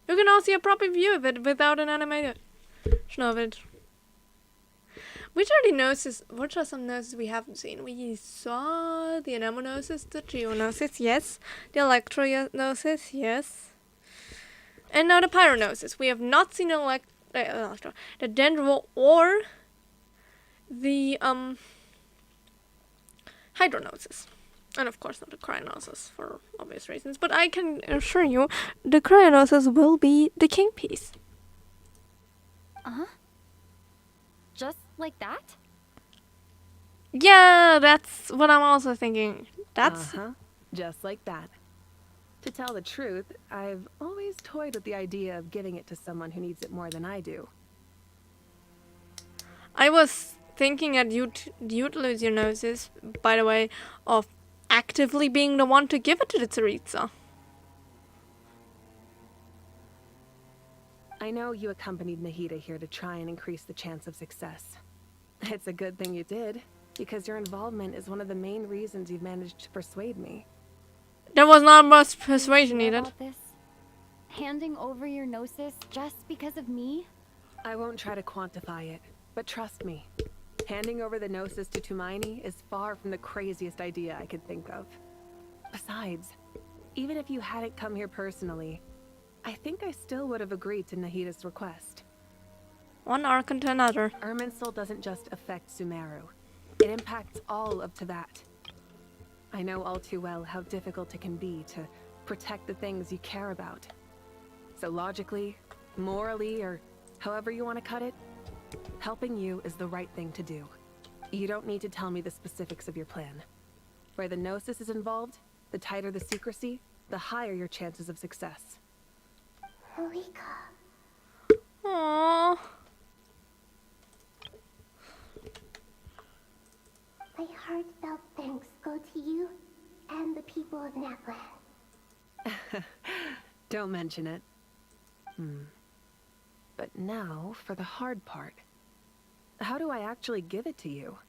You can now see a proper view of it without an animated of it. Which are the gnosis? Which are some gnosis we haven't seen? We saw the anemonosis, the geonosis, yes. The electrognosis, yes. And now the pyronosis. We have not seen the dendro or the hydronosis. And of course not the cryonosis for obvious reasons. But I can assure you the cryonosis will be the king piece. Just like that? Yeah, that's what I'm also thinking. That's just like that. To tell the truth, I've always toyed with the idea of giving it to someone who needs it more than I do. I was thinking that you'd lose your noses, by the way, of actively being the one to give it to the Tsaritsa. I know you accompanied Nahida here to try and increase the chance of success. It's a good thing you did, because your involvement is one of the main reasons you've managed to persuade me. There was not much persuasion needed. This? Handing over your gnosis just because of me? I won't try to quantify it, but trust me. Handing over the gnosis to Tumaini is far from the craziest idea I could think of. Besides, even if you hadn't come here personally, I think I still would have agreed to Nahida's request. One Archon to another. Irminsul doesn't just affect Sumeru. It impacts all of Tibet. I know all too well how difficult it can be to protect the things you care about. So logically, morally, or however you want to cut it, helping you is the right thing to do. You don't need to tell me the specifics of your plan. Where the Gnosis is involved, the tighter the secrecy, the higher your chances of success. Malika. Aww. My heartfelt thanks go to you and the people of Natlan. Don't mention it. But now for the hard part. How do I actually give it to you?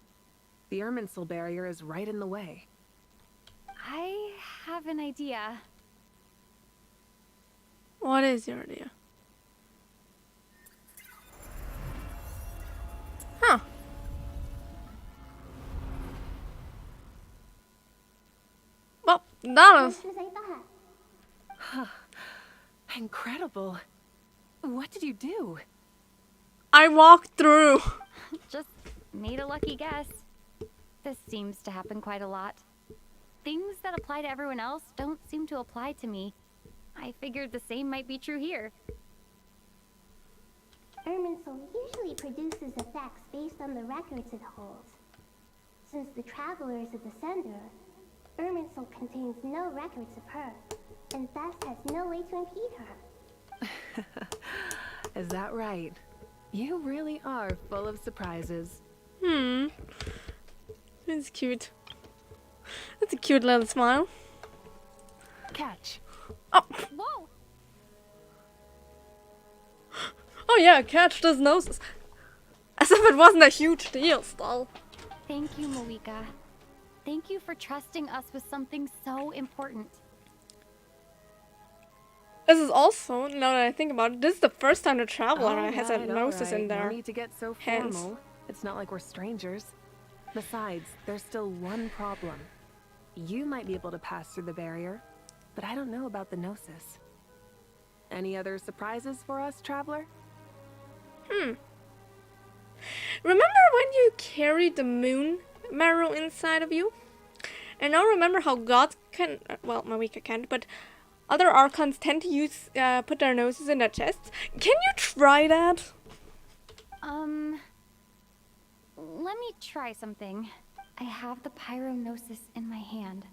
The Irminsul barrier is right in the way. I have an idea. What is your idea? Huh. Well, that is... Incredible. What did you do? I walked through. Just made a lucky guess. This seems to happen quite a lot. Things that apply to everyone else don't seem to apply to me. I figured the same might be true here. Irminsul usually produces effects based on the records it holds. Since the Traveler is a descender, Irminsul contains no records of her, and thus has no way to impede her. Is that right? You really are full of surprises. It's cute. That's a cute little smile. Catch. Oh. Whoa! Oh yeah, catch those noses. As if it wasn't a huge deal, still. Thank you, Malika. Thank you for trusting us with something so important. This is also, now that I think about it, this is the first time the Traveler has a gnosis in there. No need to get so formal. It's not like we're strangers. Besides, there's still one problem. You might be able to pass through the barrier, but I don't know about the gnosis. Any other surprises for us, Traveler? Remember when you carried the moon marrow inside of you? And now remember how gods can, well, Malika can't, but other Archons tend to use, put their noses in their chests. Can you try that? Let me try something. I have the pyronosis in my hand.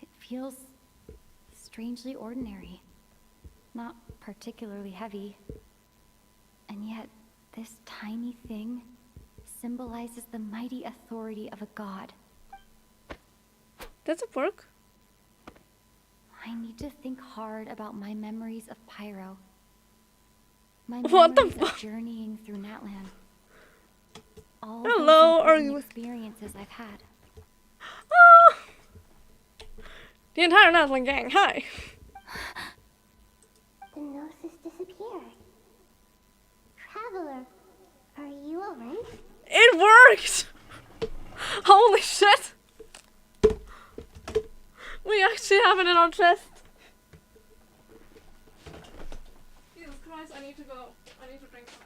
It feels strangely ordinary. Not particularly heavy. And yet, this tiny thing symbolizes the mighty authority of a god. Does it work? I need to think hard about my memories of Pyro. My What the memories of journeying through Natlan. All Hello, those are you experiences I've had. Oh! The entire Natlan gang, hi! The gnosis disappeared. Traveler, are you alright? It worked! Holy shit! We actually have it in our chest. Jesus Christ, I need to go. I need to drink some.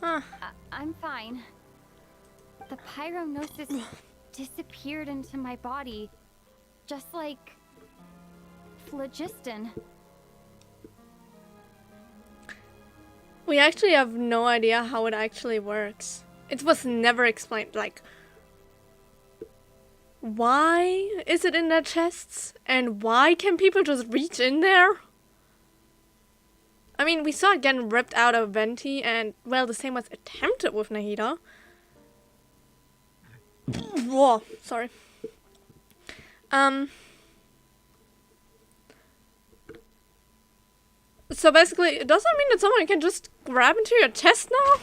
Huh. I'm fine. The pyrognosis disappeared into my body, just like phlogiston. We actually have no idea how it actually works. It was never explained, like, why is it in their chests? And why can people just reach in there? I mean, we saw it getting ripped out of Venti, and, well, the same was attempted with Nahida. Whoa, sorry. So basically, it doesn't mean that someone can just grab into your chest now?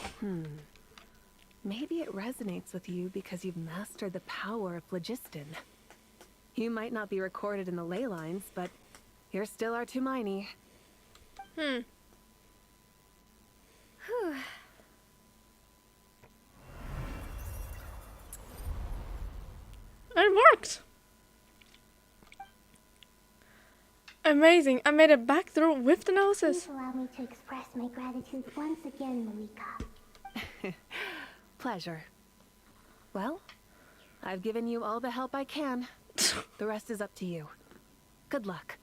Maybe it resonates with you because you've mastered the power of phlogiston. You might not be recorded in the ley lines, but you're still our Tumaini. Whew. It worked! Amazing, I made it back through with the noses. Please allow me to express my gratitude once again, Malika. Pleasure. Well, I've given you all the help I can. The rest is up to you. Good luck.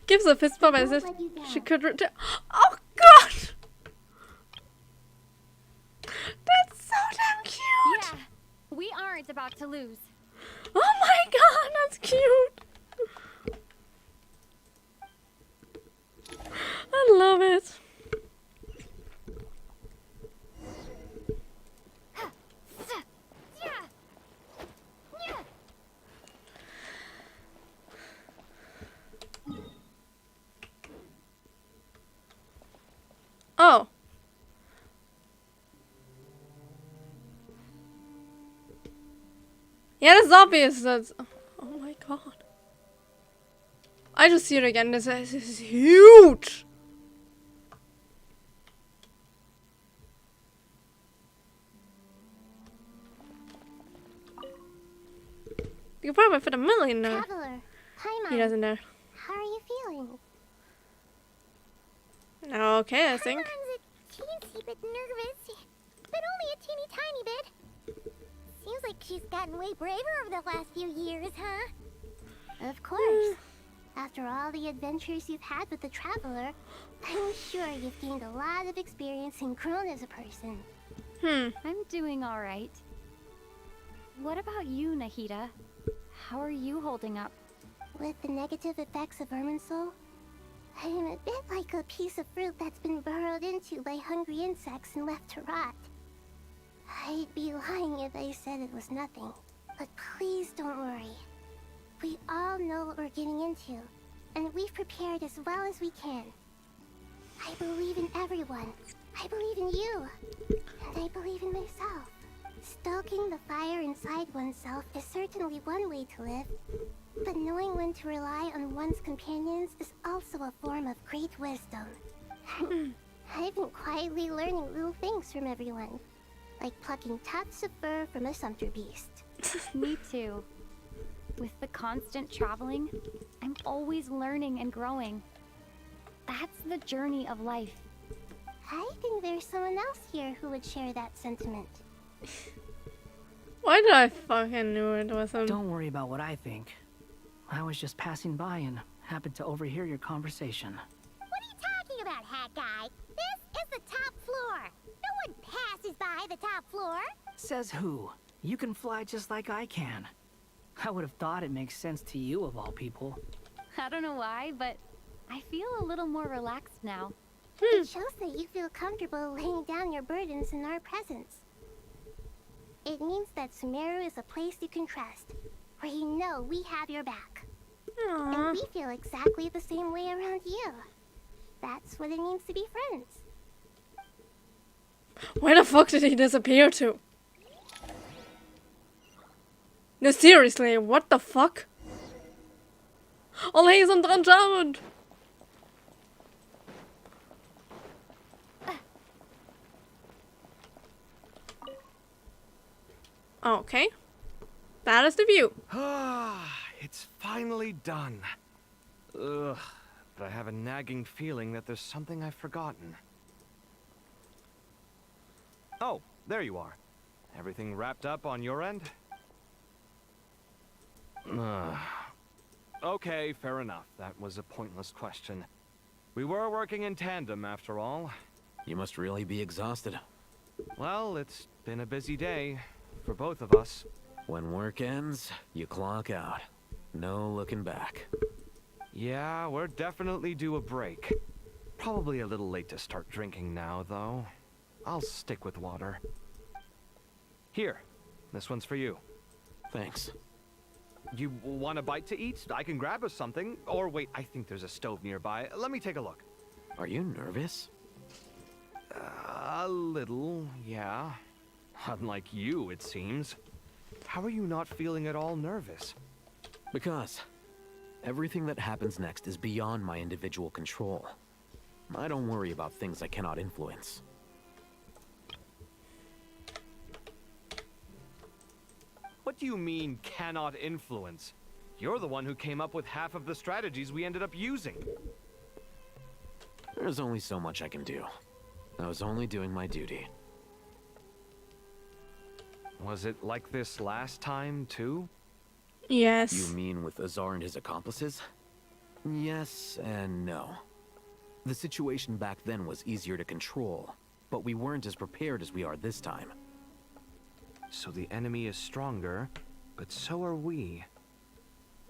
Gives a fist bump as if she could return. Oh god! That's so damn cute! Yeah, we aren't about to lose. Oh my god, that's cute! I love it. Oh. Yeah, that's obvious. That's. Oh my god. I just see it again. This is huge. You could probably fit a million there. Traveler, hi, He doesn't know. How are you feeling? Okay, I think. Paimon's a teensy bit nervous, but only a teeny tiny bit. Seems like she's gotten way braver over the last few years, huh? Of course. After all the adventures you've had with the Traveler, I'm sure you've gained a lot of experience and grown as a person. I'm doing all right. What about you, Nahida? How are you holding up? With the negative effects of Irminsul, I am a bit like a piece of fruit that's been burrowed into by hungry insects and left to rot. I'd be lying if I said it was nothing. But please don't worry. We all know what we're getting into, and we've prepared as well as we can. I believe in everyone. I believe in you. And I believe in myself. Stoking the fire inside oneself is certainly one way to live. But knowing when to rely on one's companions is also a form of great wisdom. I've been quietly learning little things from everyone, like plucking tufts of fur from a sumpter beast. Me too. With the constant traveling, I'm always learning and growing. That's the journey of life. I think there's someone else here who would share that sentiment. Why did I fucking knew it was him? Don't worry about what I think. I was just passing by and happened to overhear your conversation. What are you talking about, hat guy? This is the top floor. No one passes by the top floor. Says who? You can fly just like I can. I would have thought it makes sense to you of all people. I don't know why, but I feel a little more relaxed now. It shows that you feel comfortable laying down your burdens in our presence. It means that Sumeru is a place you can trust, where you know we have your back. Aww. And we feel exactly the same way around you. That's what it means to be friends. Where the fuck did he disappear to? No, seriously, what the fuck? Alle sind dran jammed! Okay. That is the view. It's finally done. Ugh, but I have a nagging feeling that there's something I've forgotten. Oh, there you are. Everything wrapped up on your end? Okay, fair enough. That was a pointless question. We were working in tandem, after all. You must really be exhausted. Well, it's been a busy day for both of us. When work ends, you clock out. No looking back. Yeah, we're definitely due a break. Probably a little late to start drinking now, though. I'll stick with water. Here, this one's for you. Thanks. You want a bite to eat? I can grab us something. Or wait, I think there's a stove nearby. Let me take a look. Are you nervous? A little, yeah. Unlike you, it seems. How are you not feeling at all nervous? Because everything that happens next is beyond my individual control. I don't worry about things I cannot influence. What do you mean, cannot influence? You're the one who came up with half of the strategies we ended up using. There's only so much I can do. I was only doing my duty. Was it like this last time, too? Yes. You mean with Azar and his accomplices? Yes and no. The situation back then was easier to control, but we weren't as prepared as we are this time. So the enemy is stronger, but so are we.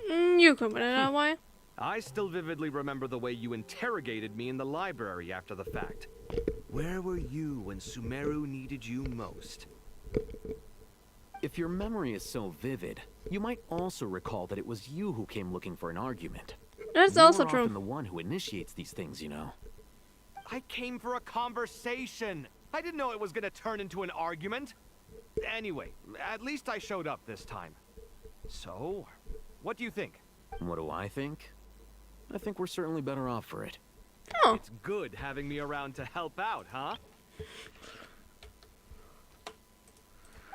You could put it that way. I still vividly remember the way you interrogated me in the library after the fact. Where were you when Sumeru needed you most? If your memory is so vivid, you might also recall that it was you who came looking for an argument. That's You're also true. often the one who initiates these things, you know. I came for a conversation. I didn't know it was gonna turn into an argument. Anyway, at least I showed up this time. So, what do you think? What do I think? I think we're certainly better off for it. Oh. It's good having me around to help out, huh?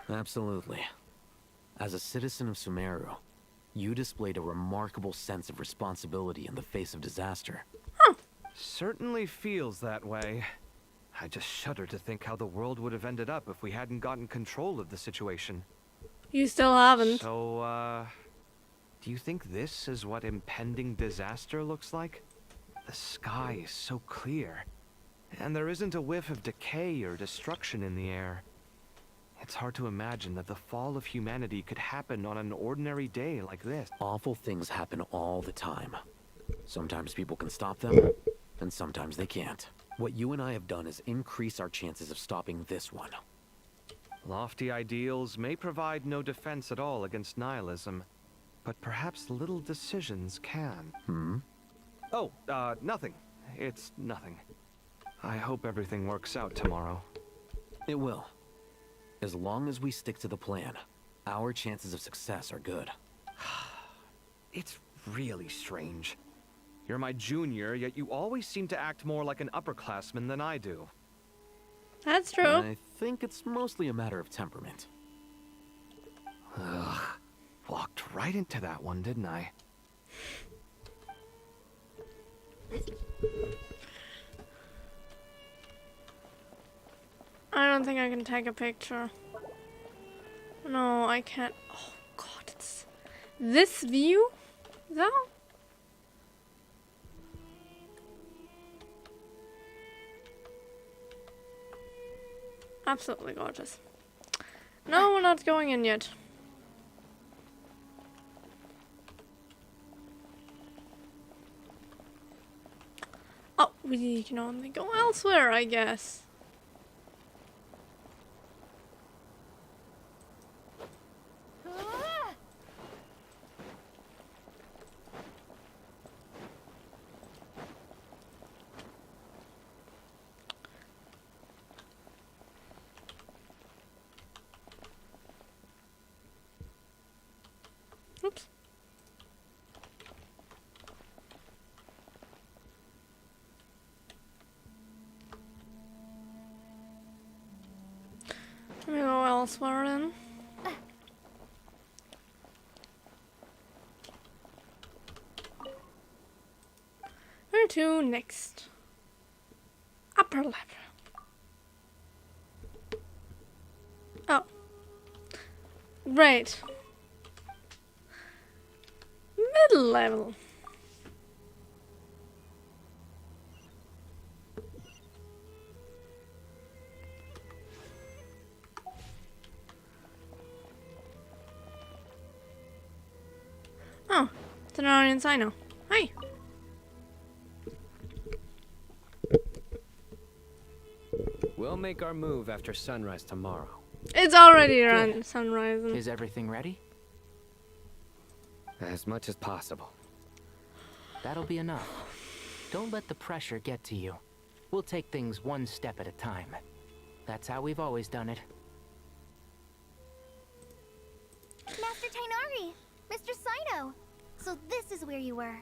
Absolutely. As a citizen of Sumeru, you displayed a remarkable sense of responsibility in the face of disaster. Certainly feels that way. I just shudder to think how the world would have ended up if we hadn't gotten control of the situation. You still haven't. So, do you think this is what impending disaster looks like? The sky is so clear, and there isn't a whiff of decay or destruction in the air. It's hard to imagine that the fall of humanity could happen on an ordinary day like this. Awful things happen all the time. Sometimes people can stop them, and sometimes they can't. What you and I have done is increase our chances of stopping this one. Lofty ideals may provide no defense at all against nihilism, but perhaps little decisions can. Oh, nothing. It's nothing. I hope everything works out tomorrow. It will. As long as we stick to the plan, our chances of success are good. It's really strange. You're my junior, yet you always seem to act more like an upperclassman than I do. That's true. I think it's mostly a matter of temperament. Ugh. Walked right into that one, didn't I? I don't think I can take a picture. No, I can't. Oh god, it's this view though. Absolutely gorgeous. No, we're not going in yet. Oh, we can only go elsewhere, I guess. Oops. Can we go elsewhere then? Where to next? Upper level. Oh. Right. Middle level. Oh, it's an audience I know. Hi. We'll make our move after sunrise tomorrow. It's already around sunrise. Is everything ready? As much as possible. That'll be enough. Don't let the pressure get to you. We'll take things one step at a time. That's how we've always done it. Master Tainari! Mr. Sino! So this is where you were.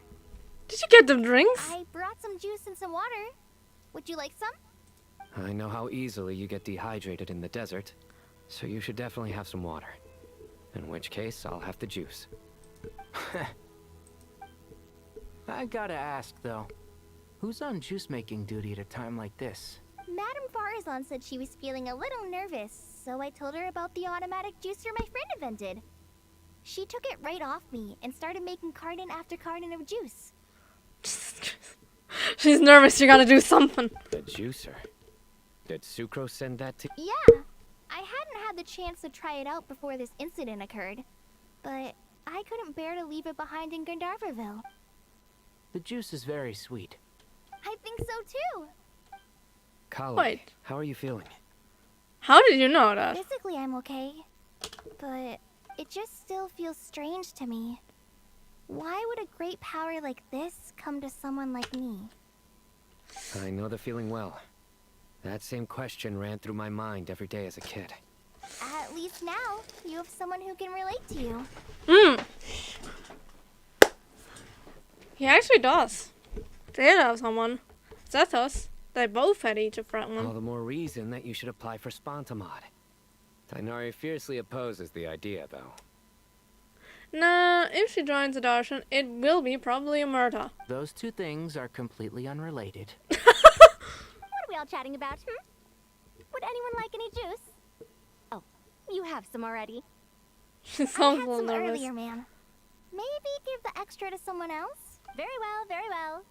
Did you get the drinks? I brought some juice and some water. Would you like some? I know how easily you get dehydrated in the desert, so you should definitely have some water. In which case, I'll have the juice. I gotta ask, though. Who's on juice-making duty at a time like this? Madame Farazan said she was feeling a little nervous, so I told her about the automatic juicer my friend invented. She took it right off me and started making carton after carton of juice. She's nervous, you gotta do something. The juicer? Did Sucrose send that to— Yeah, I hadn't had the chance to try it out before this incident occurred, but I couldn't bear to leave it behind in Gandharvaville. The juice is very sweet. I think so too. Kali, Wait. how are you feeling? How did you know that? Physically, I'm okay, but it just still feels strange to me. Why would a great power like this come to someone like me? I know the feeling well. That same question ran through my mind every day as a kid. At least now, you have someone who can relate to you. He actually does. They have someone. Zethos. They both had each a friend one. All the more reason that you should apply for Spontamod. Tainari fiercely opposes the idea, though. Nah, if she joins the Darshan, it will be probably a murder. Those two things are completely unrelated. What are we all chatting about, Would anyone like any juice? Oh, you have some already. She's I had so some nervous. earlier, ma'am. Maybe give the extra to someone else? Very well, very well.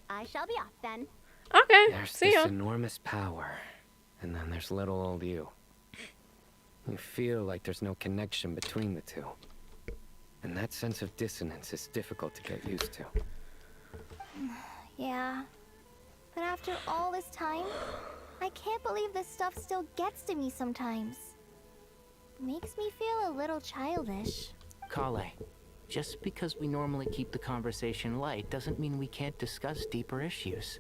I shall be off then. Okay, There's see this ya. enormous power, and then there's little old you. You feel like there's no connection between the two. And that sense of dissonance is difficult to get used to. Yeah. But after all this time, I can't believe this stuff still gets to me sometimes. Makes me feel a little childish. Kale, just because we normally keep the conversation light doesn't mean we can't discuss deeper issues.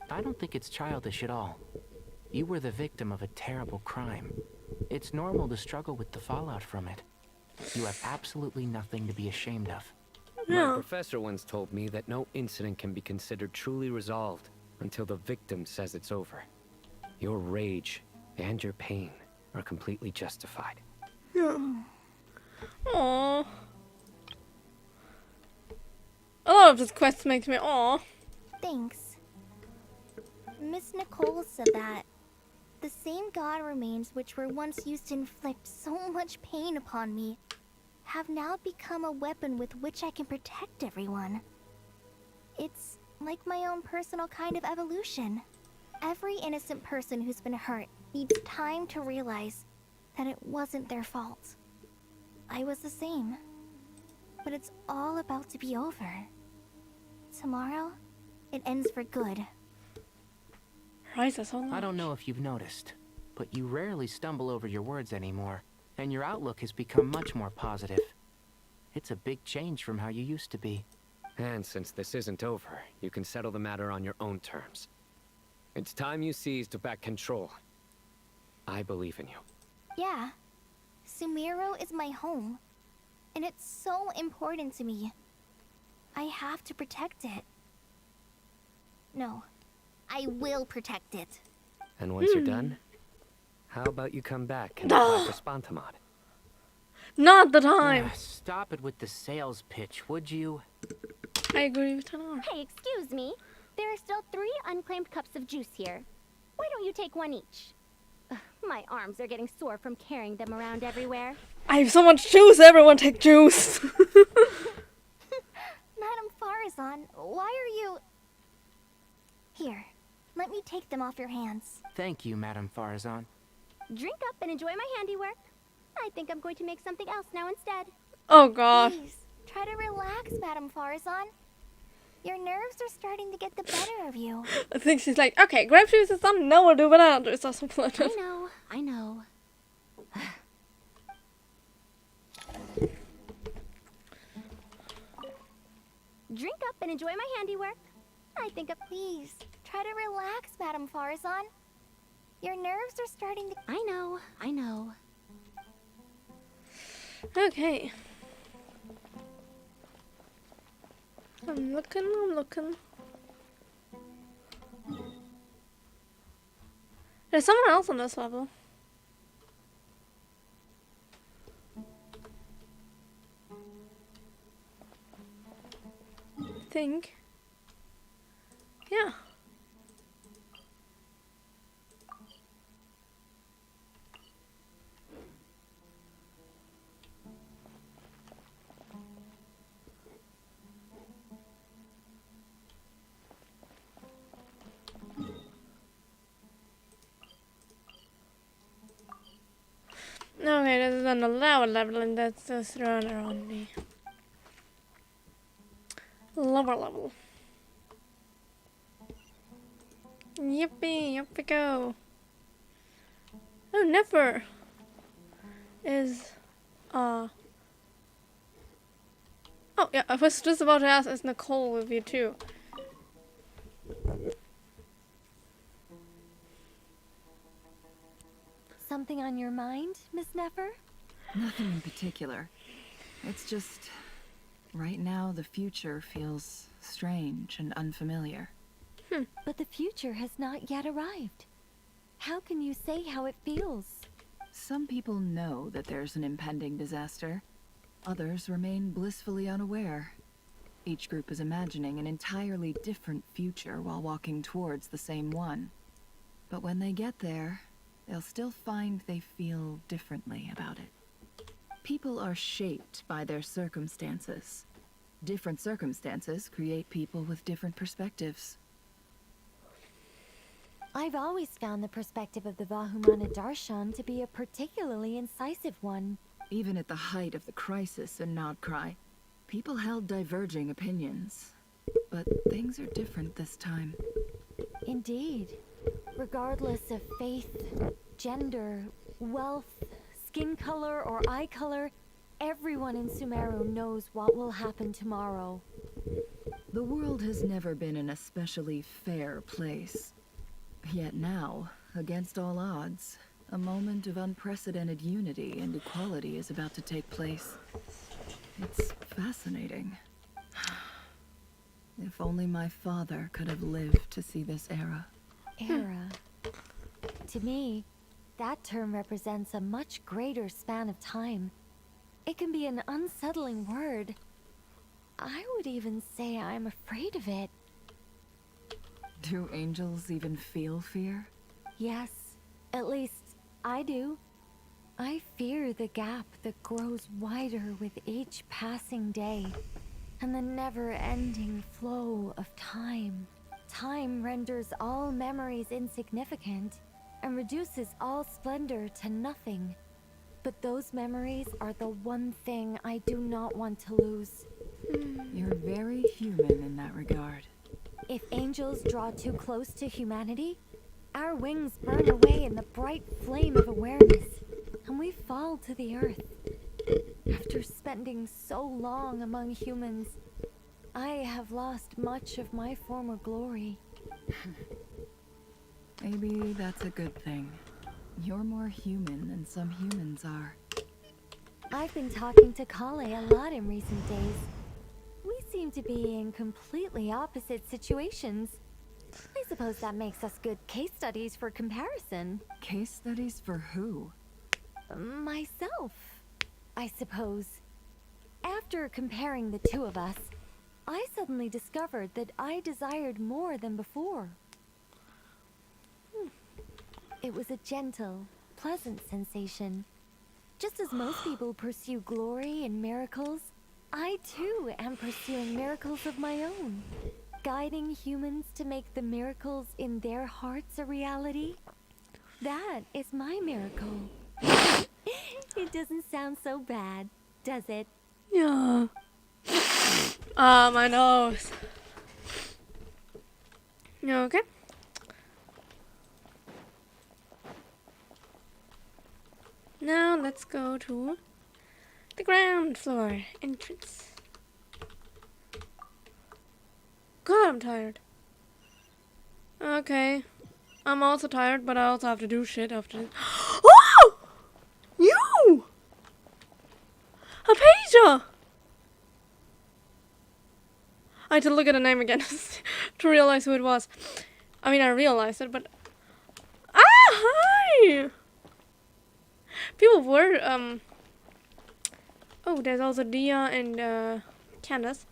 I don't think it's childish at all. You were the victim of a terrible crime. It's normal to struggle with the fallout from it. You have absolutely nothing to be ashamed of. My professor once told me that no incident can be considered truly resolved until the victim says it's over. Your rage and your pain are completely justified. Yeah. Aww. A lot of this quest makes me aww. Thanks. Miss Nicole said that the same god remains which were once used to inflict so much pain upon me have now become a weapon with which I can protect everyone. It's like my own personal kind of evolution. Every innocent person who's been hurt needs time to realize that it wasn't their fault. I was the same. But it's all about to be over. Tomorrow, it ends for good. I don't know if you've noticed, but you rarely stumble over your words anymore, and your outlook has become much more positive. It's a big change from how you used to be. And since this isn't over, you can settle the matter on your own terms. It's time you seized back control. I believe in you. Yeah. Sumeru is my home. And it's so important to me. I have to protect it. No. I will protect it. And once you're done, how about you come back and apply for Spantamod? Not the time! Stop it with the sales pitch, would you? I agree with Tanar. Hey, excuse me. There are still 3 unclaimed cups of juice here. Why don't you take one each? Ugh, my arms are getting sore from carrying them around everywhere. I have so much juice, everyone take juice! Madame Farazan, why are you... Here, let me take them off your hands. Thank you, Madame Farazan. Drink up and enjoy my handiwork. I think I'm going to make something else now instead. Oh god. Please, try to relax, Madame Farazan. Your nerves are starting to get the better of you. I think she's like, okay, grape juice is something, no, we'll do banana juice or something like that. I know. Drink up and enjoy my handiwork. I think Please, try to relax, Madame Farazan. Your nerves are starting to... I know. Okay. I'm looking. There's someone else on this level. I think. Yeah. Okay, this is on the lower level and that's just running around the lower level. Yippee, up we go. Oh, Nefer is, oh yeah, I was just about to ask, is Nicole with you too? Something on your mind, Miss Nefer? Nothing in particular. It's just, right now the future feels strange and unfamiliar. But the future has not yet arrived. How can you say how it feels? Some people know that there's an impending disaster. Others remain blissfully unaware. Each group is imagining an entirely different future while walking towards the same one. But when they get there, they'll still find they feel differently about it. People are shaped by their circumstances. Different circumstances create people with different perspectives. I've always found the perspective of the Vahumana Darshan to be a particularly incisive one. Even at the height of the crisis in Nodcry, people held diverging opinions. But things are different this time. Indeed. Regardless of faith, gender, wealth, skin color, or eye color, everyone in Sumeru knows what will happen tomorrow. The world has never been an especially fair place. Yet now, against all odds, a moment of unprecedented unity and equality is about to take place. It's fascinating. If only my father could have lived to see this era. Era. To me, that term represents a much greater span of time. It can be an unsettling word. I would even say I'm afraid of it. Do angels even feel fear? Yes, at least I do. I fear the gap that grows wider with each passing day, and the never-ending flow of time. Time renders all memories insignificant, and reduces all splendor to nothing. But those memories are the one thing I do not want to lose. You're very human in that regard. If angels draw too close to humanity, our wings burn away in the bright flame of awareness, and we fall to the earth. After spending so long among humans, I have lost much of my former glory. Maybe that's a good thing. You're more human than some humans are. I've been talking to Kale a lot in recent days. We seem to be in completely opposite situations. I suppose that makes us good case studies for comparison. Case studies for who? Myself, I suppose. After comparing the two of us, I suddenly discovered that I desired more than before. It was a gentle, pleasant sensation. Just as most people pursue glory and miracles, I too am pursuing miracles of my own, guiding humans to make the miracles in their hearts a reality. That is my miracle. It doesn't sound so bad, does it? Yeah. Ah, my nose. Okay. Now let's go to the ground floor entrance. God, I'm tired. Okay. I'm also tired, but I also have to do shit after this. Oh! You! Apeja! I had to look at the name again to realize who it was. I mean, I realized it, but... Ah, hi! People were, Oh, there's also Dia and, Candace.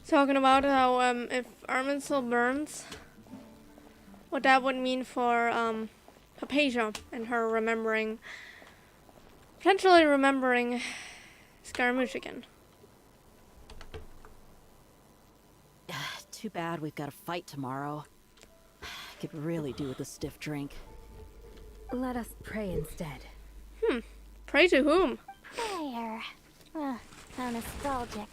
Talking about how, if Irminsul burns, what that would mean for, Hypatia and her remembering, potentially remembering Scaramouche again. Too bad we've got a fight tomorrow. Could really do with a stiff drink. Let us pray instead. Pray to whom? Prayer. Ugh, how nostalgic.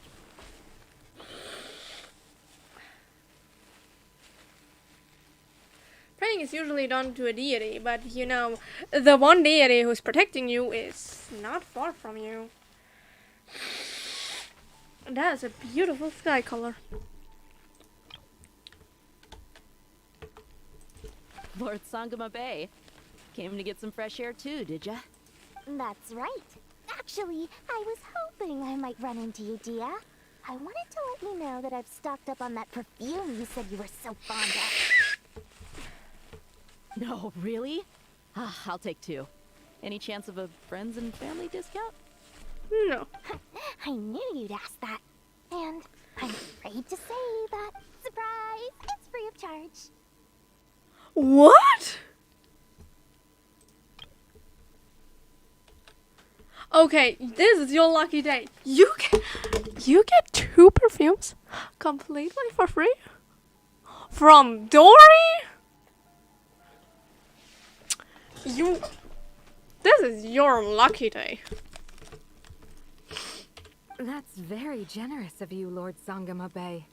Praying is usually done to a deity, but you know, the one deity who's protecting you is not far from you. That is a beautiful sky color. Lord Sangama Bay. Came to get some fresh air too, did ya? That's right. Actually, I was hoping I might run into you, Dia. I wanted to let you know that I've stocked up on that perfume you said you were so fond of. No, really? I'll take 2. Any chance of a friends and family discount? No. I knew you'd ask that. And I'm afraid to say that, surprise, it's free of charge. What? Okay, this is your lucky day. You get 2 perfumes completely for free from Dory. This is your lucky day. That's very generous of you, Lord Sangama Bay.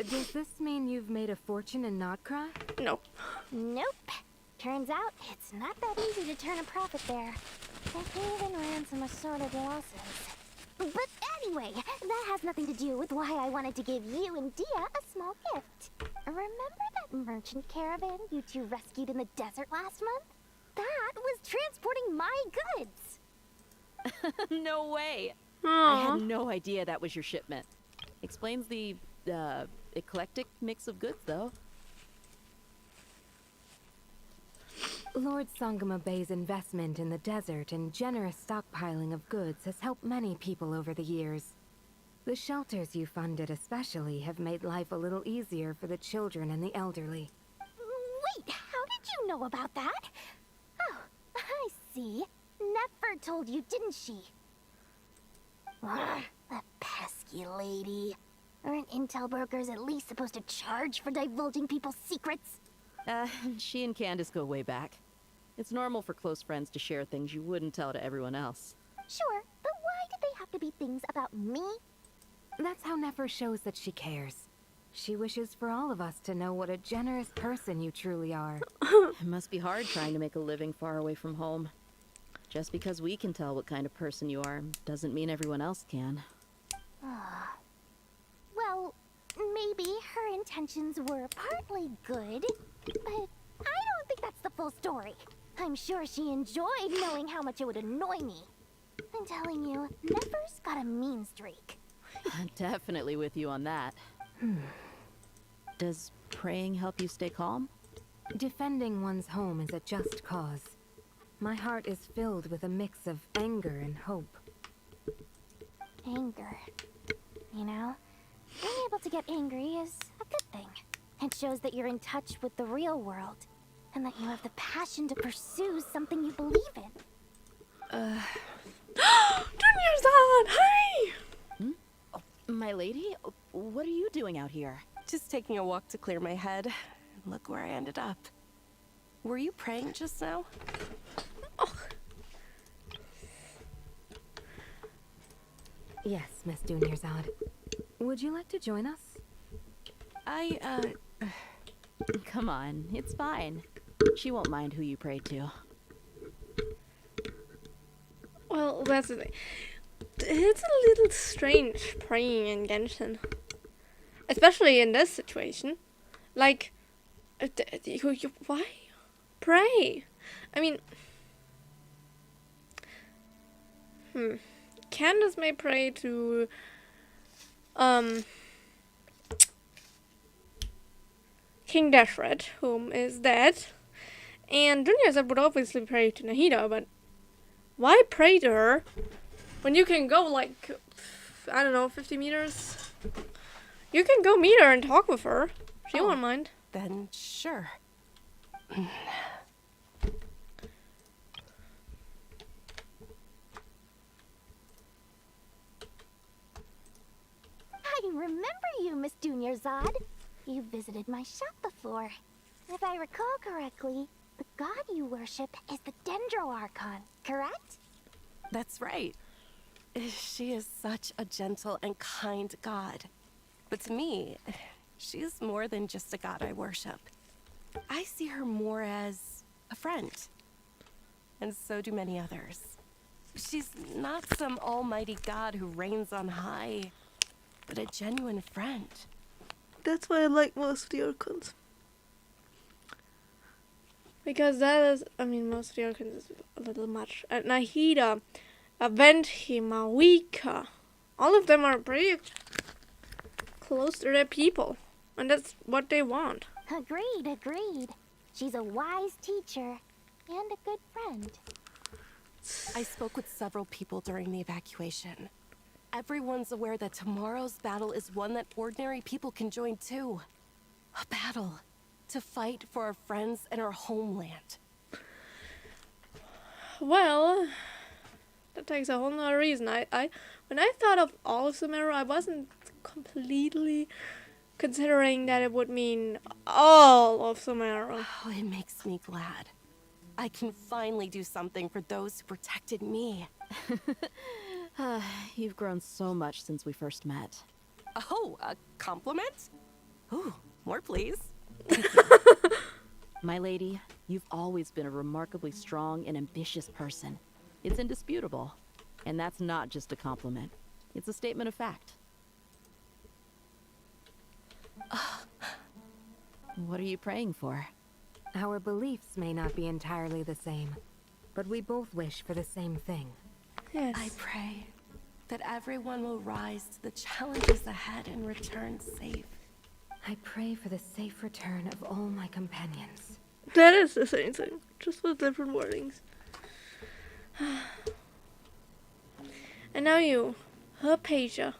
Does this mean you've made a fortune in Nodcry? No. Nope. Turns out it's not that easy to turn a profit there. I even ran some assorted losses. But anyway, that has nothing to do with why I wanted to give you and Dia a small gift. Remember that merchant caravan you two rescued in the desert last month? That was transporting my goods. No way. I Aw. had no idea that was your shipment. Explains the eclectic mix of goods, though. Lord Sangama Bay's investment in the desert and generous stockpiling of goods has helped many people over the years. The shelters you funded especially have made life a little easier for the children and the elderly. Wait, how did you know about that? Oh, I see. Nefer told you, didn't she? Ugh, that pesky lady. Aren't intel brokers at least supposed to charge for divulging people's secrets? She and Candace go way back. It's normal for close friends to share things you wouldn't tell to everyone else. Sure, but why did they have to be things about me? That's how Nefer shows that she cares. She wishes for all of us to know what a generous person you truly are. It must be hard trying to make a living far away from home. Just because we can tell what kind of person you are doesn't mean everyone else can. Well, maybe her intentions were partly good, but I don't think that's the full story. I'm sure she enjoyed knowing how much it would annoy me. I'm telling you, Nefer's got a mean streak. Definitely with you on that. Does praying help you stay calm? Defending one's home is a just cause. My heart is filled with a mix of anger and hope. Anger. You know, being able to get angry is a good thing. It shows that you're in touch with the real world, and that you have the passion to pursue something you believe in. Dunya's-san! Hi! My lady, what are you doing out here? Just taking a walk to clear my head. Look where I ended up. Were you praying just now? Yes, Miss Dunyarzad. Would you like to join us? Come on, it's fine. She won't mind who you pray to. Well, that's the thing. It's a little strange praying in Genshin. Especially in this situation. Like, why pray? I mean, Candace may pray to, King Deshret, whom is dead. And Dunyarzad would obviously pray to Nahida, but why pray to her when you can go, like, I don't know, 50 meters? You can go meet her and talk with her. She won't mind. Then sure. I remember you, Miss Dunyarzad. You visited my shop before. If I recall correctly, the god you worship is the Dendro Archon, correct? That's right. She is such a gentle and kind god. But to me, she is more than just a god I worship. I see her more as a friend. And so do many others. She's not some almighty god who reigns on high, but a genuine friend. That's why I like most of the Archons. Because that is, I mean, most of the Archons is a little much. Nahida, Aventi, Mawika, all of them are pretty close to their people. And that's what they want. Agreed, agreed. She's a wise teacher and a good friend. I spoke with several people during the evacuation. Everyone's aware that tomorrow's battle is one that ordinary people can join too. A battle to fight for our friends and our homeland. Well, that takes a whole nother reason. When I thought of all of Sumeru, I wasn't completely considering that it would mean all of Sumeru. Oh, it makes me glad. I can finally do something for those who protected me. You've grown so much since we first met. Oh, a compliment? Ooh, more please. My lady, you've always been a remarkably strong and ambitious person. It's indisputable. And that's not just a compliment. It's a statement of fact. What are you praying for? Our beliefs may not be entirely the same, but we both wish for the same thing. Yes. I pray that everyone will rise to the challenges ahead and return safe. I pray for the safe return of all my companions. That is the same thing, just with different wordings. And now you, Hypatia.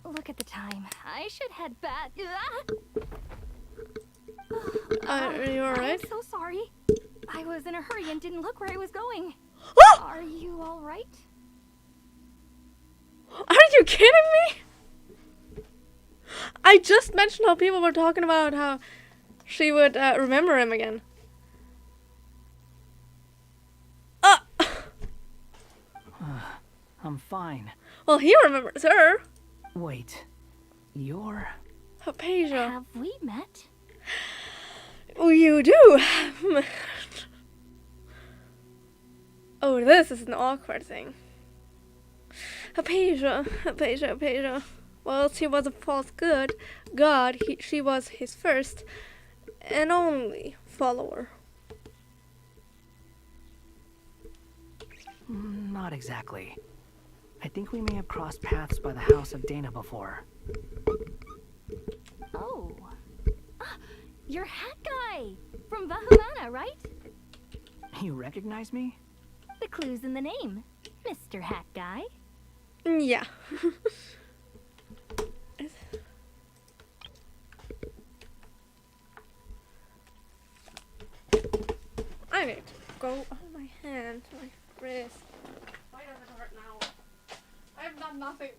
Look at the time. I should head back. Are you alright? I'm so sorry. I was in a hurry and didn't look where I was going. Are you alright? Are you kidding me? I just mentioned how people were talking about how she would remember him again. I'm fine. Well, he remembers her. Wait, you're... Hypatia. Have we met? Oh, you do. Oh, this is an awkward thing. Hypatia. Well, she was a false god. She was his first and only follower. Not exactly. I think we may have crossed paths by the house of Dana before. Oh. You're Hat Guy from Vahumana, right? You recognize me? The clue's in the name, Mr. Hat Guy. Yeah. I need to go on my hand, my wrist. Why does it hurt now? I have done nothing.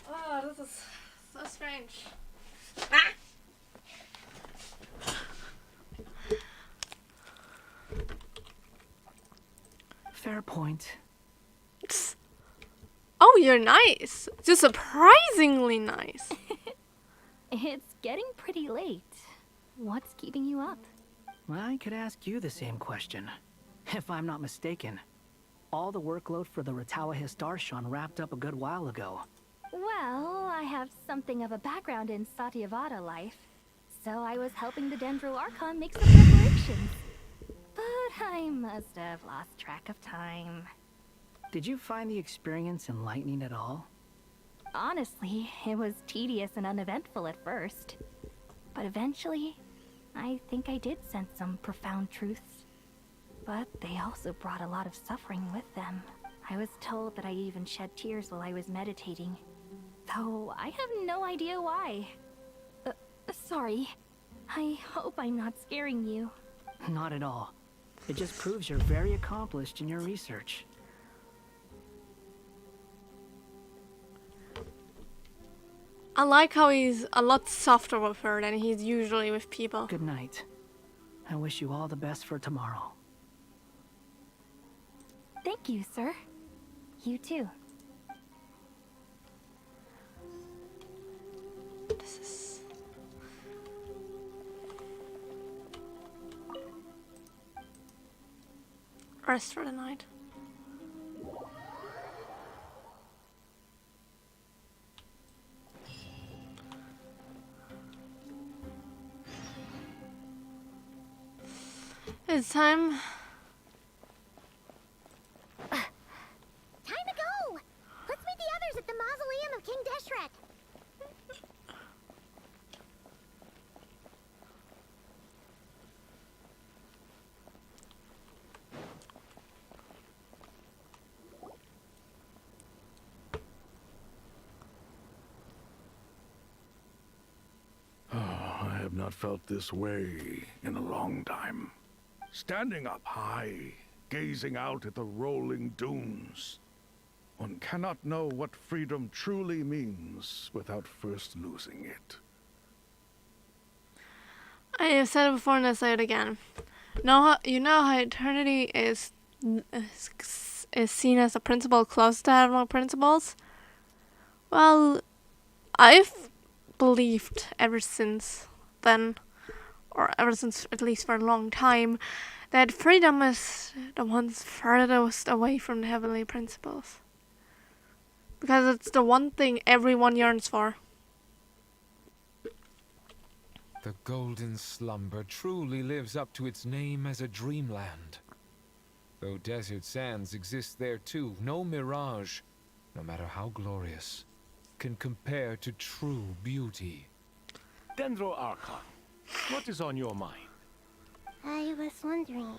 Oh, this is so strange. Ah! Fair point. Oh, you're nice. Just surprisingly nice. It's getting pretty late. What's keeping you up? I could ask you the same question. If I'm not mistaken, all the workload for the Ratawa Archon wrapped up a good while ago. Well, I have something of a background in Satyavada life, so I was helping the Dendro Archon make some preparations. But I must have lost track of time. Did you find the experience enlightening at all? Honestly, it was tedious and uneventful at first. But eventually, I think I did sense some profound truths. But they also brought a lot of suffering with them. I was told that I even shed tears while I was meditating. Though I have no idea why. Sorry. I hope I'm not scaring you. Not at all. It just proves you're very accomplished in your research. I like how he's a lot softer with her than he's usually with people. Good night. I wish you all the best for tomorrow. Thank you, sir. You too. This is... Rest for the night. It's time. Time to go! Let's meet the others at the mausoleum of King Deshret. I have not felt this way in a long time. Standing up high, gazing out at the rolling dunes. One cannot know what freedom truly means without first losing it. I have said it before and I'll say it again. You know how eternity is seen as the principle closest to heaven of principles? Well, I've believed ever since then, or ever since at least for a long time, that freedom is the one's furthest away from the heavenly principles. Because it's the one thing everyone yearns for. The golden slumber truly lives up to its name as a dreamland. Though desert sands exist there too, no mirage, no matter how glorious, can compare to true beauty. Dendro Archon, what is on your mind? I was wondering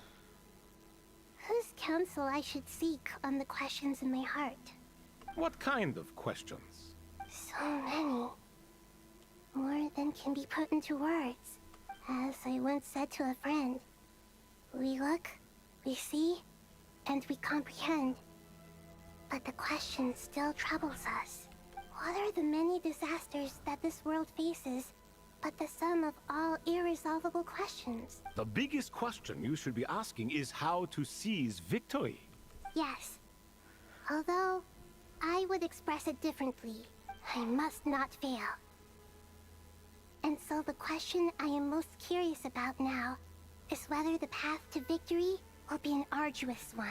whose counsel I should seek on the questions in my heart. What kind of questions? So many. More than can be put into words. As I once said to a friend, we look, we see, and we comprehend. But the question still troubles us. What are the many disasters that this world faces but the sum of all irresolvable questions? The biggest question you should be asking is how to seize victory. Yes. Although, I would express it differently. I must not fail. And so the question I am most curious about now is whether the path to victory will be an arduous one.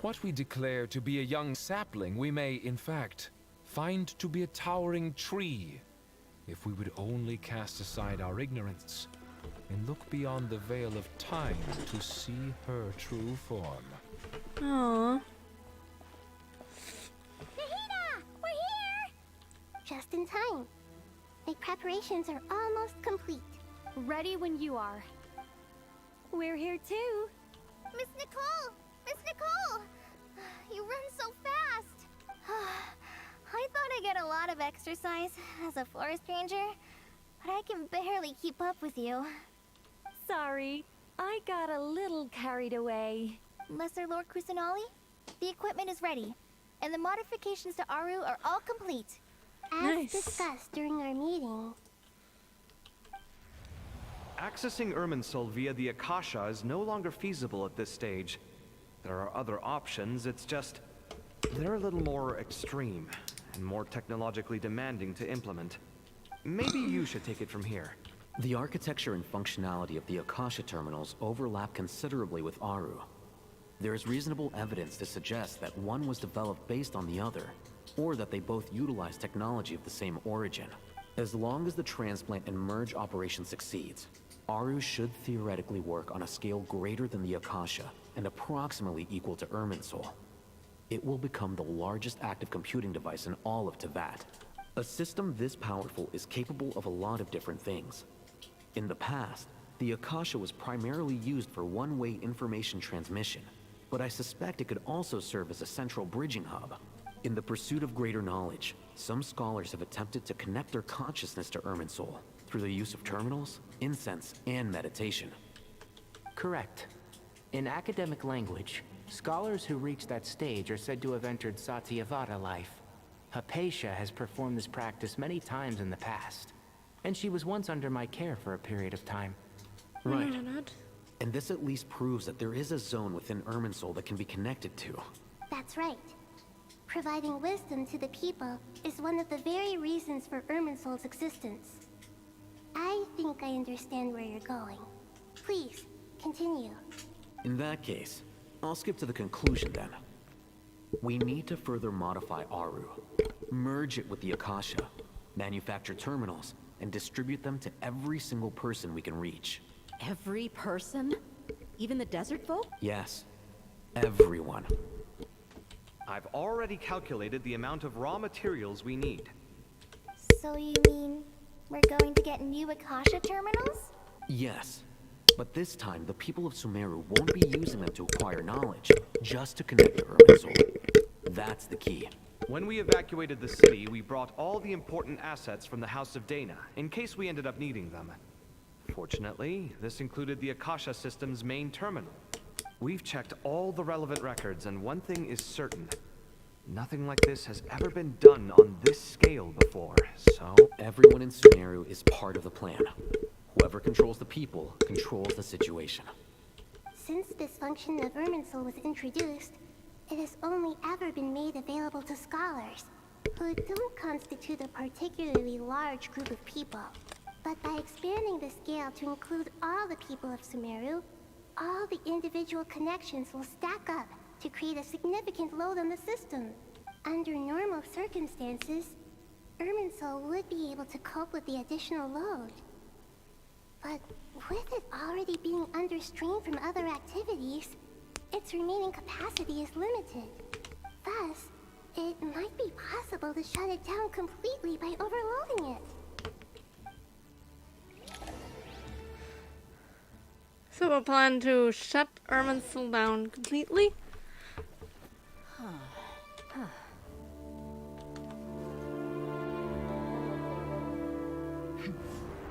What we declare to be a young sapling, we may, in fact, find to be a towering tree, if we would only cast aside our ignorance and look beyond the veil of time to see her true form. Aww. Nahida! We're here! Just in time. My preparations are almost complete. Ready when you are. We're here too. Miss Nicole! Miss Nicole! You run so fast! I thought I'd get a lot of exercise as a forest ranger, but I can barely keep up with you. Sorry, I got a little carried away. Lesser Lord Kusanali, the equipment is ready, and the modifications to Aru are all complete. As discussed during our meeting. Accessing Irminsul via the Akasha is no longer feasible at this stage. There are other options, it's just they're a little more extreme and more technologically demanding to implement. Maybe you should take it from here. The architecture and functionality of the Akasha terminals overlap considerably with Aru. There is reasonable evidence to suggest that one was developed based on the other, or that they both utilize technology of the same origin. As long as the transplant and merge operation succeeds, Aru should theoretically work on a scale greater than the Akasha and approximately equal to Irminsul. It will become the largest active computing device in all of Teyvat. A system this powerful is capable of a lot of different things. In the past, the Akasha was primarily used for one-way information transmission, but I suspect it could also serve as a central bridging hub. In the pursuit of greater knowledge, some scholars have attempted to connect their consciousness to Irminsul through the use of terminals, incense, and meditation. Correct. In academic language, scholars who reach that stage are said to have entered Satyavada life. Hypatia has performed this practice many times in the past, and she was once under my care for a period of time. Right. And this at least proves that there is a zone within Irminsul that can be connected to. That's right. Providing wisdom to the people is one of the very reasons for Irminsul's existence. I think I understand where you're going. Please, continue. In that case, I'll skip to the conclusion then. We need to further modify Aru, merge it with the Akasha, manufacture terminals, and distribute them to every single person we can reach. Every person? Even the desert folk? Yes. Everyone. I've already calculated the amount of raw materials we need. So you mean we're going to get new Akasha terminals? Yes. But this time, the people of Sumeru won't be using them to acquire knowledge, just to connect to Irminsul. That's the key. When we evacuated the city, we brought all the important assets from the House of Dana, in case we ended up needing them. Fortunately, this included the Akasha system's main terminal. We've checked all the relevant records, and one thing is certain. Nothing like this has ever been done on this scale before, so... Everyone in Sumeru is part of the plan. Whoever controls the people controls the situation. Since this function of Irminsul was introduced, it has only ever been made available to scholars, who don't constitute a particularly large group of people. But by expanding the scale to include all the people of Sumeru, all the individual connections will stack up to create a significant load on the system. Under normal circumstances, Irminsul would be able to cope with the additional load. But with it already being under strain from other activities, its remaining capacity is limited. Thus, it might be possible to shut it down completely by overloading it. So we plan to shut Irminsul down completely?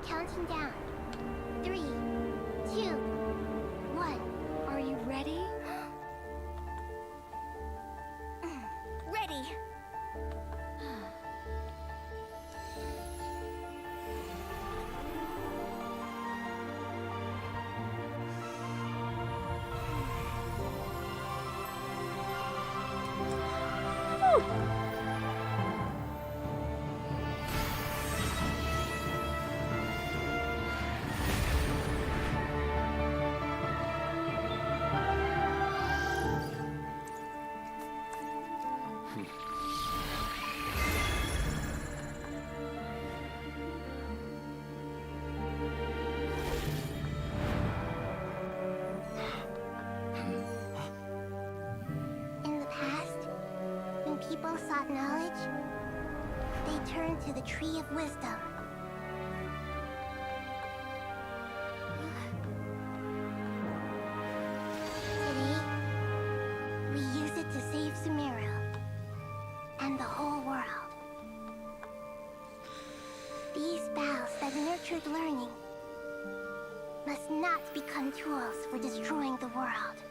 Counting down. 3, 2, 1. Are you ready? Ready. People sought knowledge, they turned to the Tree of Wisdom. Today, we use it to save Sumeru and the whole world. These boughs that nurtured learning must not become tools for destroying the world.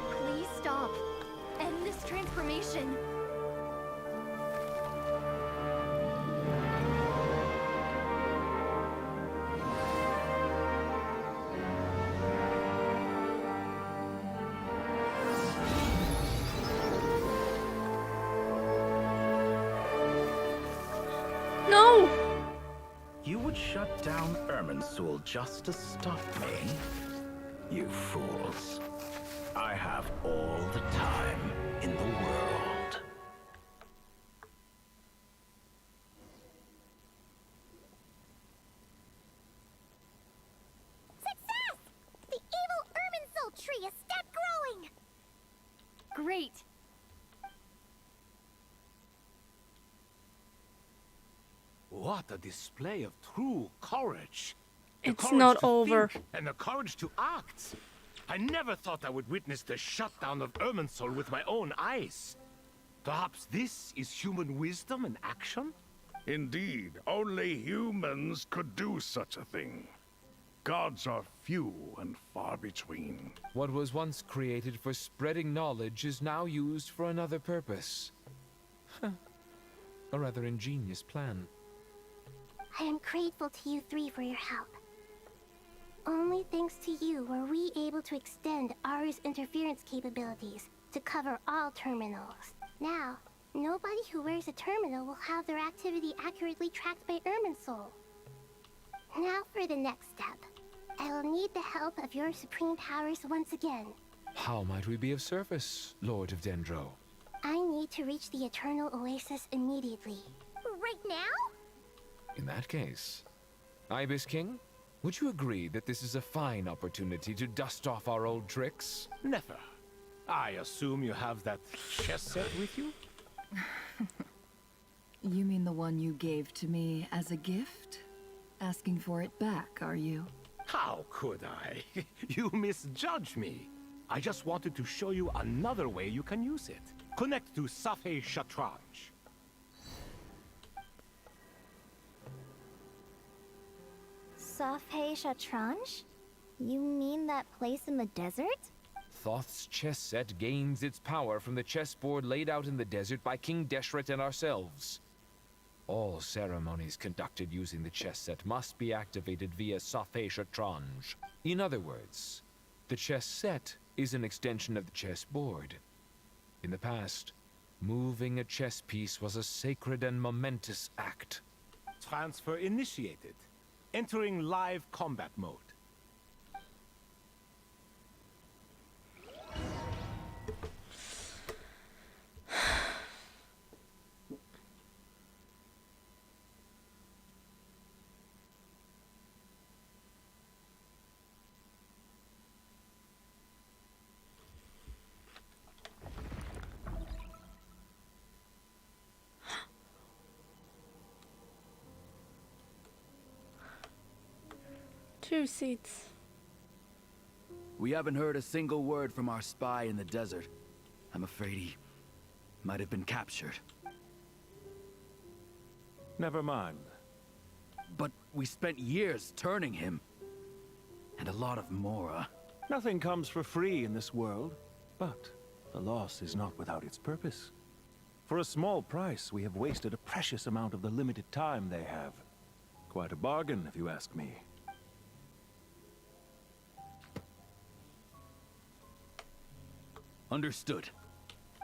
Please stop. End this transformation. No! You would shut down Irminsul just to stop me? You fools. I have all the time in the world. Success! The evil Irminsul tree is step growing! Great. What a display of true courage. The It's courage not to over. think and the courage to act. I never thought I would witness the shutdown of Irminsul with my own eyes. Perhaps this is human wisdom in action? Indeed, only humans could do such a thing. Gods are few and far between. What was once created for spreading knowledge is now used for another purpose. A rather ingenious plan. I am grateful to you three for your help. Only thanks to you were we able to extend Aru's interference capabilities to cover all terminals. Now, Nobody who wears a terminal will have their activity accurately tracked by Irminsul. Now for the next step. I will need the help of your supreme powers once again. How might we be of service, Lord of Dendro? I need to reach the Eternal Oasis immediately. Right now? In that case, Ibis King, would you agree that this is a fine opportunity to dust off our old tricks? Never. I assume you have that chess set with you? You mean the one you gave to me as a gift? Asking for it back, are you? How could I? You misjudge me. I just wanted to show you another way you can use it. Connect to Safei Shatranj. Safei Shatranj? You mean that place in the desert? Thoth's chess set gains its power from the chessboard laid out in the desert by King Deshret and ourselves. All ceremonies conducted using the chess set must be activated via Safei Shatranj. In other words, the chess set is an extension of the chessboard. In the past, moving a chess piece was a sacred and momentous act. Transfer initiated. Entering live combat mode. Two seats. We haven't heard a single word from our spy in the desert. I'm afraid he might have been captured. Never mind. But we spent years turning him. And a lot of Mora. Nothing comes for free in this world, but the loss is not without its purpose. For a small price, we have wasted a precious amount of the limited time they have. Quite a bargain, if you ask me. Understood.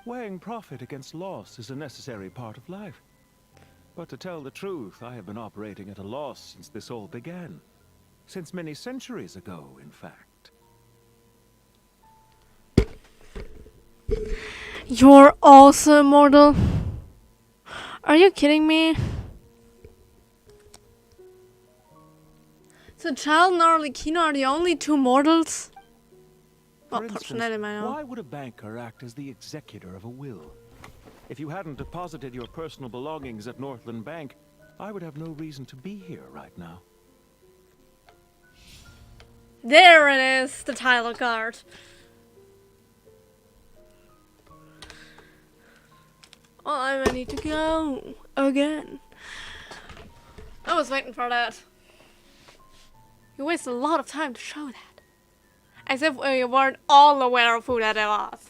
Weighing profit against loss is a necessary part of life. But to tell the truth, I have been operating at a loss since this all began. Since many centuries ago, in fact. You're also immortal? Are you kidding me? So Child and Arlecchino are the only two mortals? Well, For instance, why would a banker act as the executor of a will? If you hadn't deposited your personal belongings at Northland Bank, I would have no reason to be here right now. There it is, the title card. Well, I'm ready to go again. I was waiting for that. You wasted a lot of time to show that. As if we weren't all aware of who that was.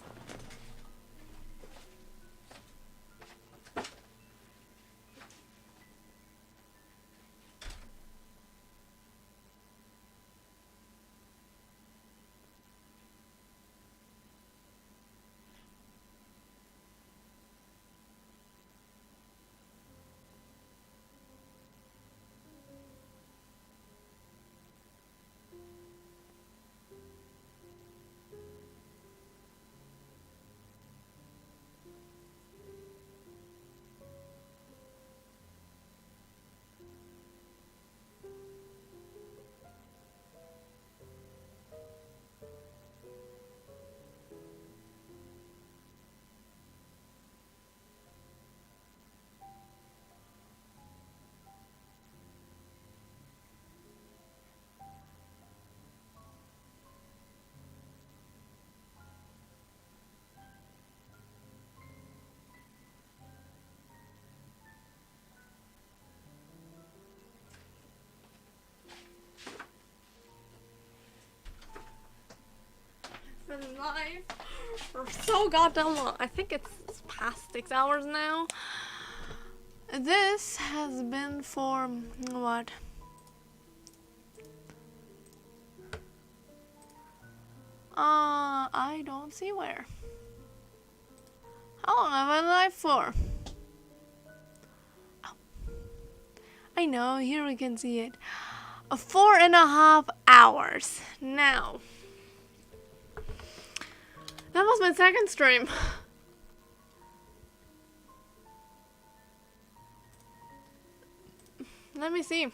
Been live for so goddamn long. I think it's past 6 hours now. This has been for what? I don't see where. How long have I been live for? I know, here we can see it. 4.5 hours. Now. That was my second stream. Let me see.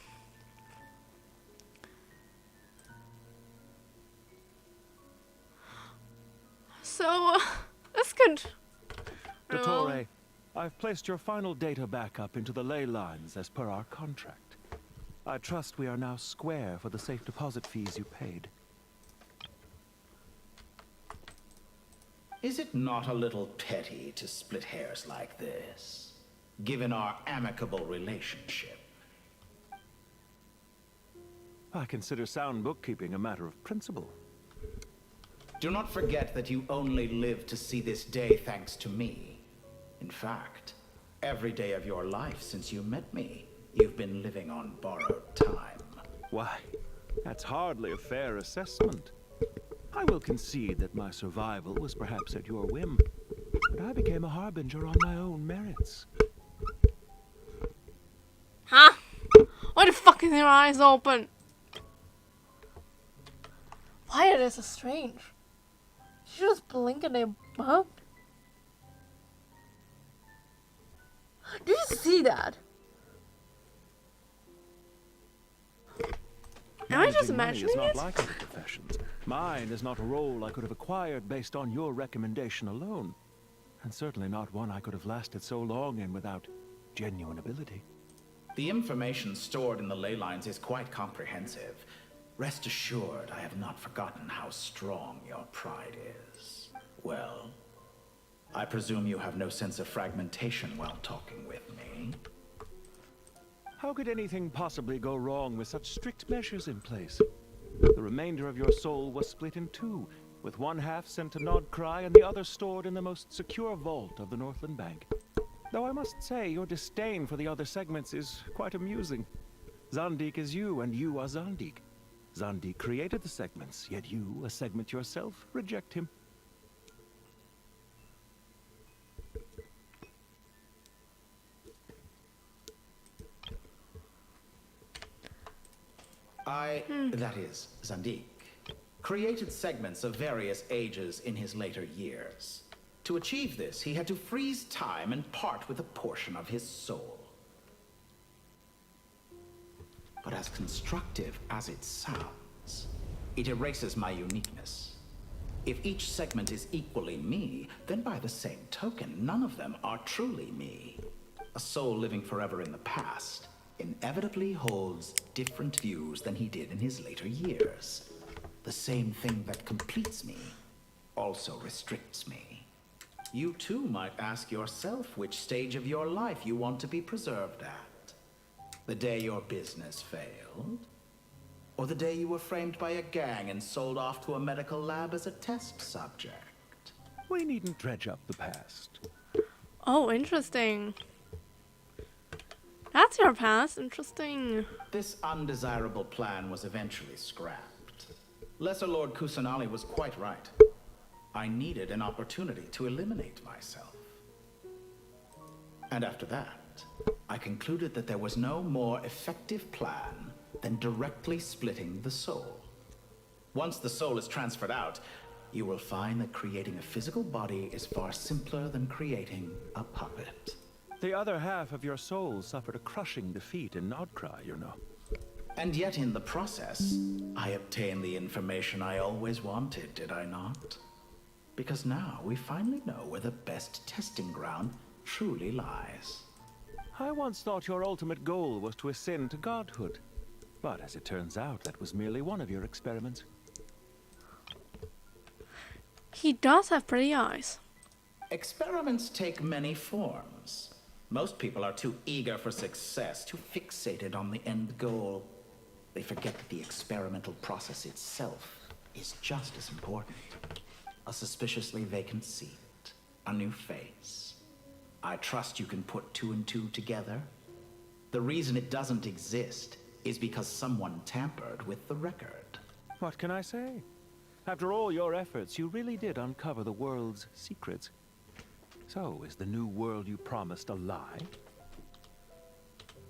So, this could... Dottore, I've placed your final data backup into the ley lines as per our contract. I trust we are now square for the safe deposit fees you paid. Is it not a little petty to split hairs like this, given our amicable relationship? I consider sound bookkeeping a matter of principle. Do not forget that you only live to see this day thanks to me. In fact, every day of your life since you met me, you've been living on borrowed time. Why, that's hardly a fair assessment. I will concede that my survival was perhaps at your whim, but I became a harbinger on my own merits. Huh? Why the fuck is your eyes open? Why are they so strange? Did you just blink and they bugged? Did you see that? Am I just imagining money is it? not like other professions. Mine is not a role I could have acquired based on your recommendation alone, and certainly not one I could have lasted so long in without genuine ability. The information stored in the ley lines is quite comprehensive. Rest assured, I have not forgotten how strong your pride is. Well, I presume you have no sense of fragmentation while talking with me. How could anything possibly go wrong with such strict measures in place? The remainder of your soul was split in two, with one half sent to Nodcry and the other stored in the most secure vault of the Northland Bank. Though I must say, your disdain for the other segments is quite amusing. Zandik is you, and you are Zandik. Zandik created the segments, yet you, a segment yourself, reject him. That is, Zandik, created segments of various ages in his later years. To achieve this, he had to freeze time and part with a portion of his soul. But as constructive as it sounds, it erases my uniqueness. If each segment is equally me, then by the same token, none of them are truly me. A soul living forever in the past inevitably holds different views than he did in his later years. The same thing that completes me also restricts me. You too might ask yourself which stage of your life you want to be preserved at. The day your business failed? Or the day you were framed by a gang and sold off to a medical lab as a test subject? We needn't dredge up the past. Oh, interesting. That's your past. Interesting. This undesirable plan was eventually scrapped. Lesser Lord Kusanali was quite right. I needed an opportunity to eliminate myself. And after that, I concluded that there was no more effective plan than directly splitting the soul. Once the soul is transferred out, you will find that creating a physical body is far simpler than creating a puppet. The other half of your soul suffered a crushing defeat in Nodcry, you know. And yet in the process, I obtained the information I always wanted, did I not? Because now we finally know where the best testing ground truly lies. I once thought your ultimate goal was to ascend to godhood. But as it turns out, that was merely one of your experiments. He does have pretty eyes. Experiments take many forms. Most people are too eager for success, too fixated on the end goal. They forget that the experimental process itself is just as important. A suspiciously vacant seat, a new face. I trust you can put two and two together. The reason it doesn't exist is because someone tampered with the record. What can I say? After all your efforts, you really did uncover the world's secrets. So, is the new world you promised a lie?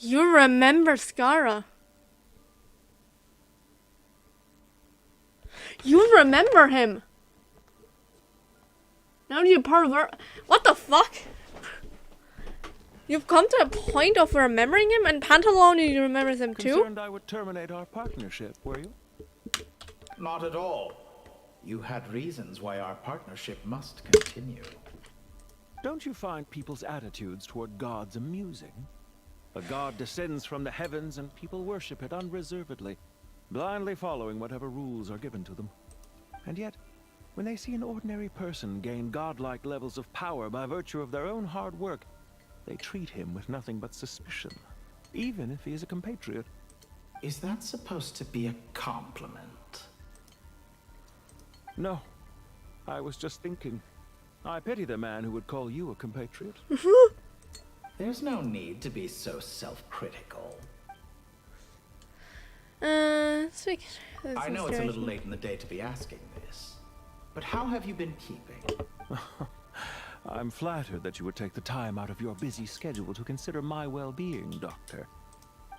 You remember Skara. You remember him. Now you're part of her. What the fuck? You've come to a point of remembering him, and Pantalone remembers him too? Concerned I would terminate our partnership, were you? Not at all. You had reasons why our partnership must continue. Don't you find people's attitudes toward gods amusing? A god descends from the heavens and people worship it unreservedly, blindly following whatever rules are given to them. And yet, when they see an ordinary person gain godlike levels of power by virtue of their own hard work, they treat him with nothing but suspicion, even if he is a compatriot. Is that supposed to be a compliment? No. I was just thinking. I pity the man who would call you a compatriot. There's no need to be so self-critical. I know it's a little late in the day to be asking this, but how have you been keeping? I'm flattered that you would take the time out of your busy schedule to consider my well-being, Doctor.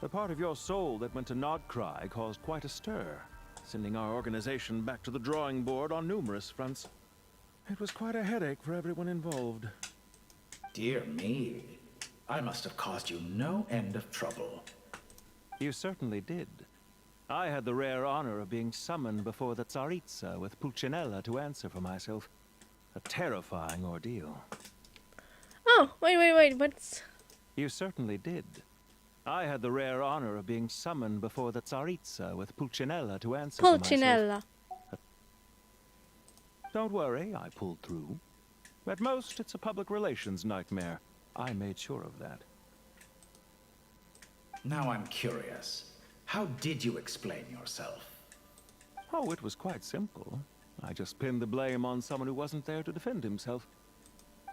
The part of your soul that went to Nodcry caused quite a stir, sending our organization back to the drawing board on numerous fronts. It was quite a headache for everyone involved. Dear me, I must have caused you no end of trouble. You certainly did. I had the rare honor of being summoned before the Tsaritsa with Pulcinella to answer for myself. A terrifying ordeal. Oh, wait, what's... You certainly did. I had the rare honor of being summoned before the Tsaritsa with Pulcinella to answer for myself. Pulcinella. Don't worry, I pulled through. At most, it's a public relations nightmare. I made sure of that. Now I'm curious. How did you explain yourself? Oh, it was quite simple. I just pinned the blame on someone who wasn't there to defend himself.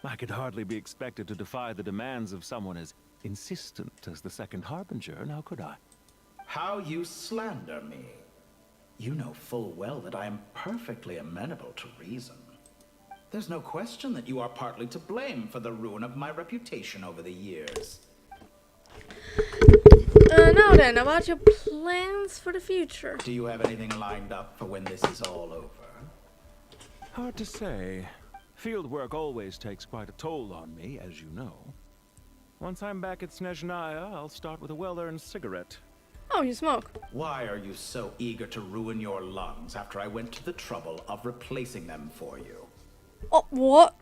I could hardly be expected to defy the demands of someone as insistent as the Second Harbinger, now could I? How you slander me. You know full well that I am perfectly amenable to reason. There's no question that you are partly to blame for the ruin of my reputation over the years. Now then, about your plans for the future. Do you have anything lined up for when this is all over? Hard to say. Field work always takes quite a toll on me, as you know. Once I'm back at Snezhnaya, I'll start with a well-earned cigarette. Oh, you smoke. Why are you so eager to ruin your lungs after I went to the trouble of replacing them for you? Oh, what?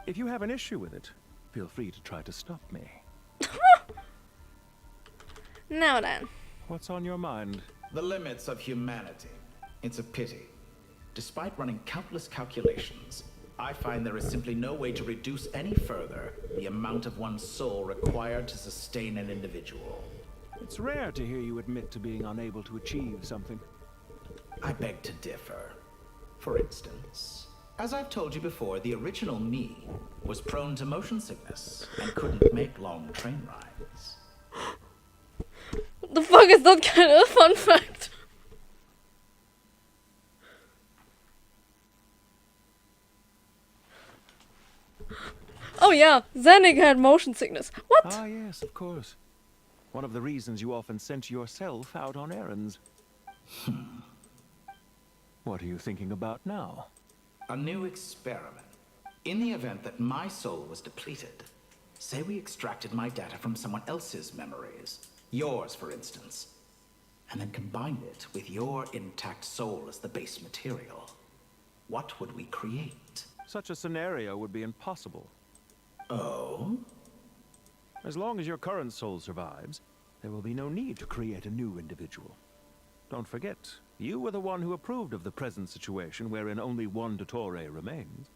If you have an issue with it, feel free to try to stop me. Now then. What's on your mind? The limits of humanity. It's a pity. Despite running countless calculations, I find there is simply no way to reduce any further the amount of one's soul required to sustain an individual. It's rare to hear you admit to being unable to achieve something. I beg to differ. For instance, as I've told you before, the original me was prone to motion sickness and couldn't make long train rides. What the fuck is that kind of fun fact? Oh yeah, Zenig had motion sickness. What? Ah yes, of course. One of the reasons you often sent yourself out on errands. What are you thinking about now? A new experiment. In the event that my soul was depleted, say we extracted my data from someone else's memories, yours for instance, and then combined it with your intact soul as the base material, what would we create? Such a scenario would be impossible. Oh? As long as your current soul survives, there will be no need to create a new individual. Don't forget, you were the one who approved of the present situation wherein only one Dottore remains.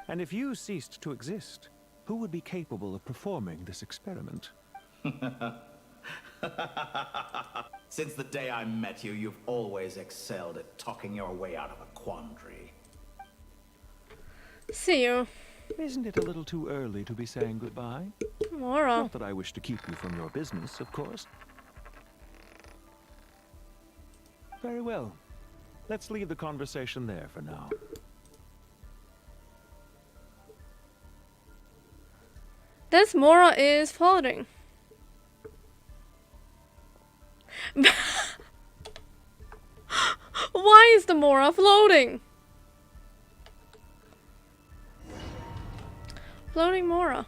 And if you ceased to exist, who would be capable of performing this experiment? Since the day I met you, you've always excelled at talking your way out of a quandary. See you. Isn't it a little too early to be saying goodbye? Tomorrow. Not that I wish to keep you from your business, of course. Very well. Let's leave the conversation there for now. This Mora is floating. Why is the Mora floating? Floating Mora.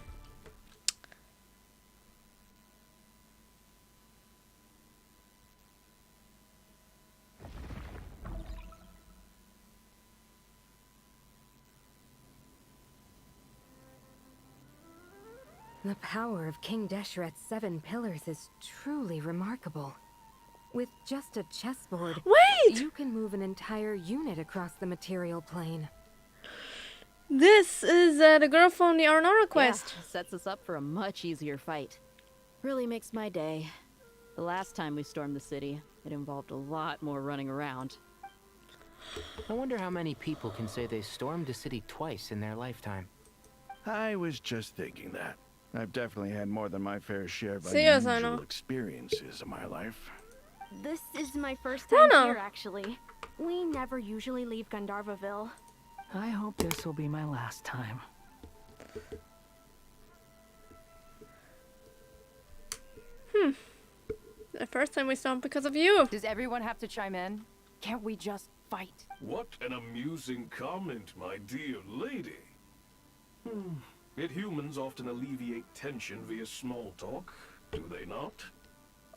The power of King Deshret's 7 pillars is truly remarkable. With just a chessboard, wait! You can move an entire unit across the material plane. This is the girl from the Arnora quest. Yeah, sets us up for a much easier fight. Really makes my day. The last time we stormed the city, it involved a lot more running around. I wonder how many people can say they stormed a city twice in their lifetime. I was just thinking that. I've definitely had more than my fair share of Yes, unusual experiences in my life. This is my first time Rana. here, actually. We never usually leave Gandharvaville. I hope this will be my last time. The first time we stopped because of you. Does everyone have to chime in? Can't we just fight? What an amusing comment, my dear lady. Yet humans often alleviate tension via small talk, do they not?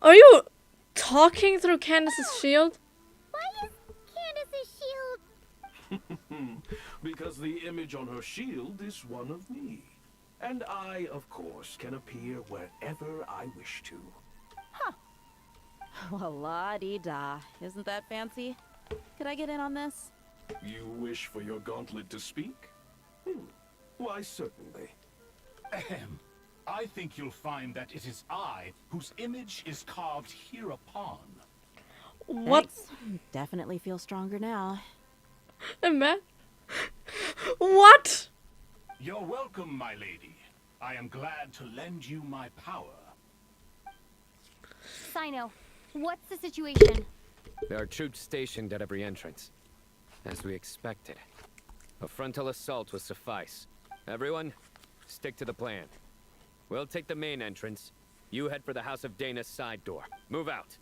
Are you talking through Candace's shield? Why is Candace's shield? Because the image on her shield is one of me. And I, of course, can appear wherever I wish to. Well, la-dee-da. Isn't that fancy? Could I get in on this? You wish for your gauntlet to speak? Why, certainly. Ahem. I think you'll find that it is I whose image is carved hereupon. What? Thanks. Definitely feel stronger now. Man. What? You're welcome, my lady. I am glad to lend you my power. Sino, what's the situation? There are troops stationed at every entrance. As we expected. A frontal assault will suffice. Everyone, stick to the plan. We'll take the main entrance. You head for the House of Dana's side door. Move out.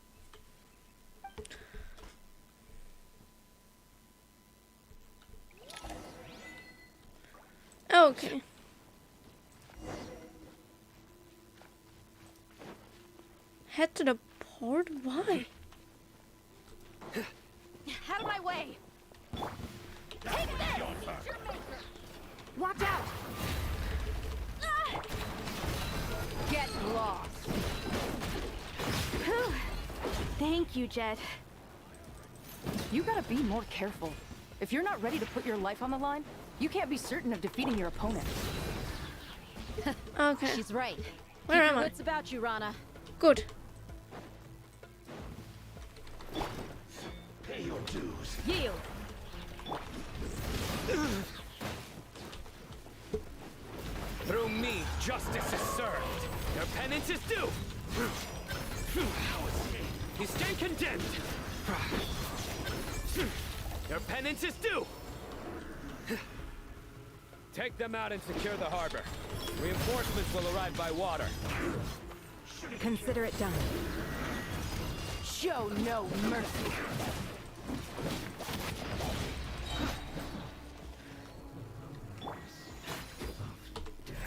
Okay. Head to the port? Why? Out of my way! Take this! Watch out! Get lost. Whew. Thank you, Jet. You gotta be more careful. If you're not ready to put your life on the line, you can't be certain of defeating your opponent. Okay. She's right. Where Keep am your I? wits about you, Rana. Good. Pay your dues. Yield. Through me, justice is served. Your penance is due. You stay condemned. Your penance is due. Take them out and secure the harbor. Reinforcements will arrive by water. Consider it done. Show no mercy.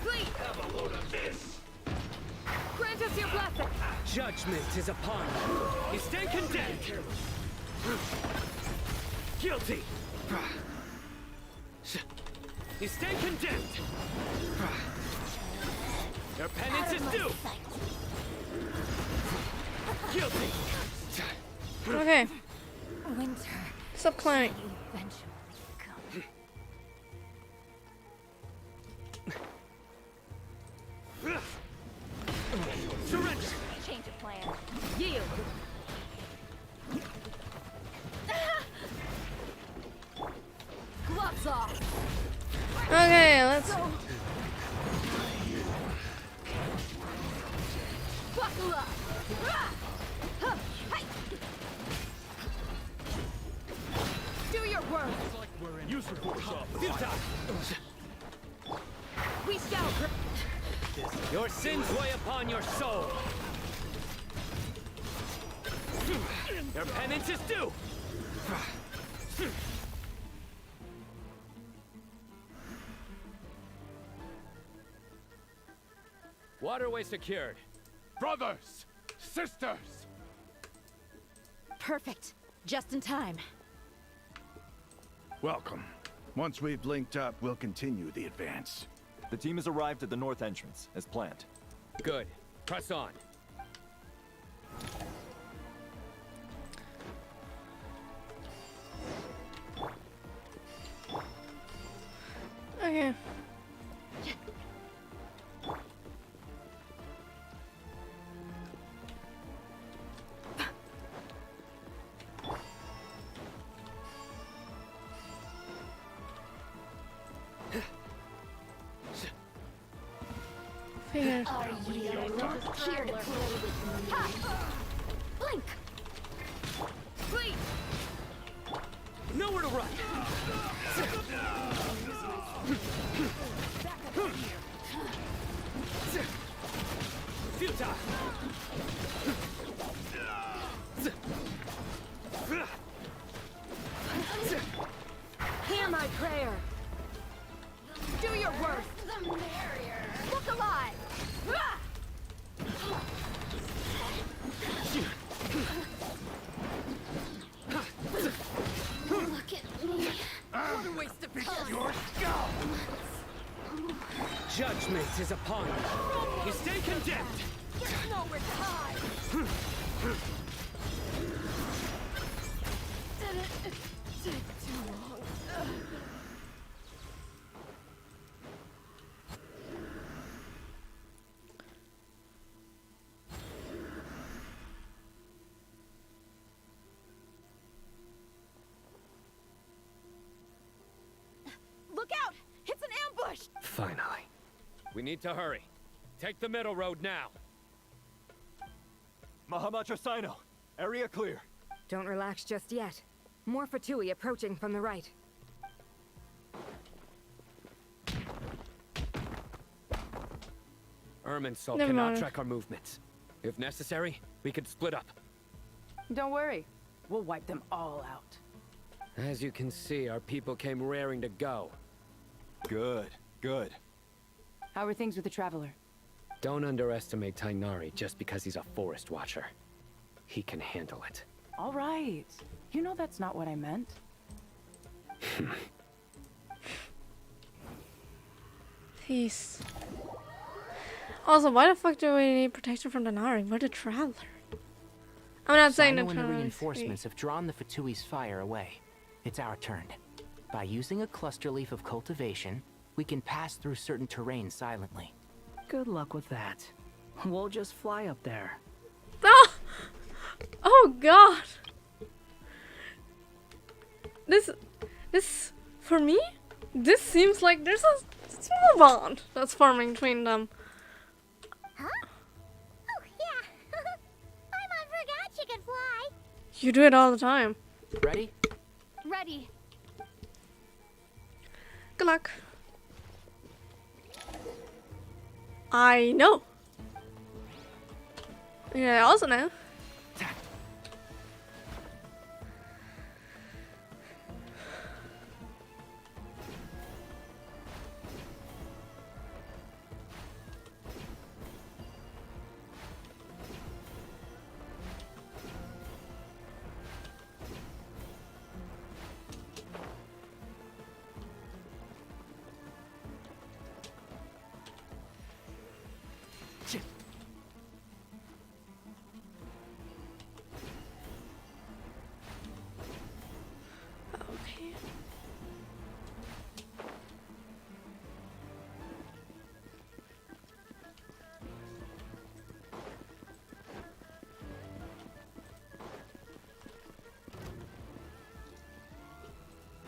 Flee! Have a load of this. Grant us your blessing. Judgment is upon you. You stay condemned. Guilty. You stay condemned. Your penance is due. Guilty. Okay. Winter. Stop climbing. Eventually come. Surrender. Change of plan. Yield. Gloves off. Okay, let's. Buckle up. Do your work. Use the force off. We shall. This Your sins weigh upon your soul. Your penance is due. Waterway secured. Brothers! Sisters! Perfect. Just in time. Welcome. Once we've linked up, we'll continue the advance. The team has arrived at the north entrance, as planned. Good. Press on. Okay. Fingers. Are you here to play with me? Blink! Please! Nowhere to run! Futile! Hear my prayer. Do your worst! The merrier. Look alive! Look at me. What a waste of time! Your skull! Judgment is upon you. You stay condemned. There's no retide! Did it take too long? Look out! It's an ambush! Finally. We need to hurry. Take the middle road now. Mahamatra Sino, area clear. Don't relax just yet. More Fatui approaching from the right. Irminsul Never cannot mind. track our movements. If necessary, we could split up. Don't worry. We'll wipe them all out. As you can see, our people came raring to go. Good, good. How are things with the Traveler? Don't underestimate Tainari just because he's a forest watcher. He can handle it. All right. You know that's not what I meant. Peace. Also, why the fuck do we need protection from Tainari? We're the Traveler. I'm not saying the Sino and the Traveler is reinforcements have drawn the Fatui's fire away. It's our turn. By using a cluster leaf of cultivation, we can pass through certain terrain silently. Good luck with that. We'll just fly up there. Ah! Oh god! This, for me, this seems like there's a small bond that's forming between them. Huh? Oh, yeah. I forgot she could fly. You do it all the time. Ready? Ready. Good luck. I know. Yeah, I also know.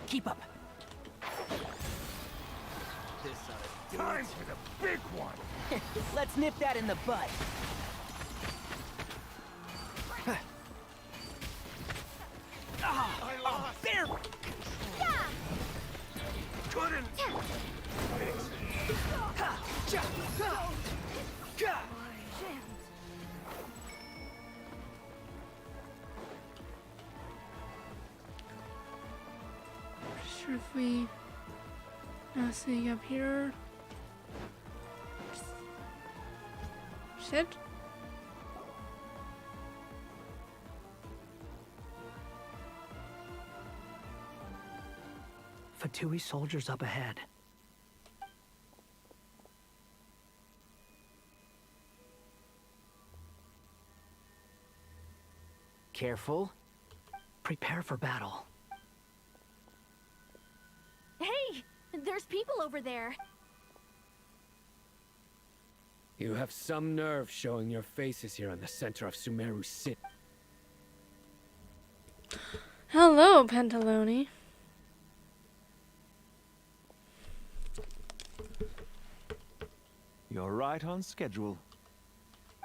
Keep up. Time for the big one! Let's nip that in the bud. I lost! There! Couldn't! sure if we nothing up here. Shit. Fatui soldiers up ahead. Careful. Prepare for battle. Hey! There's people over there. You have some nerve showing your faces here in the center of Sumeru City. Hello, Pantaloni. You're right on schedule.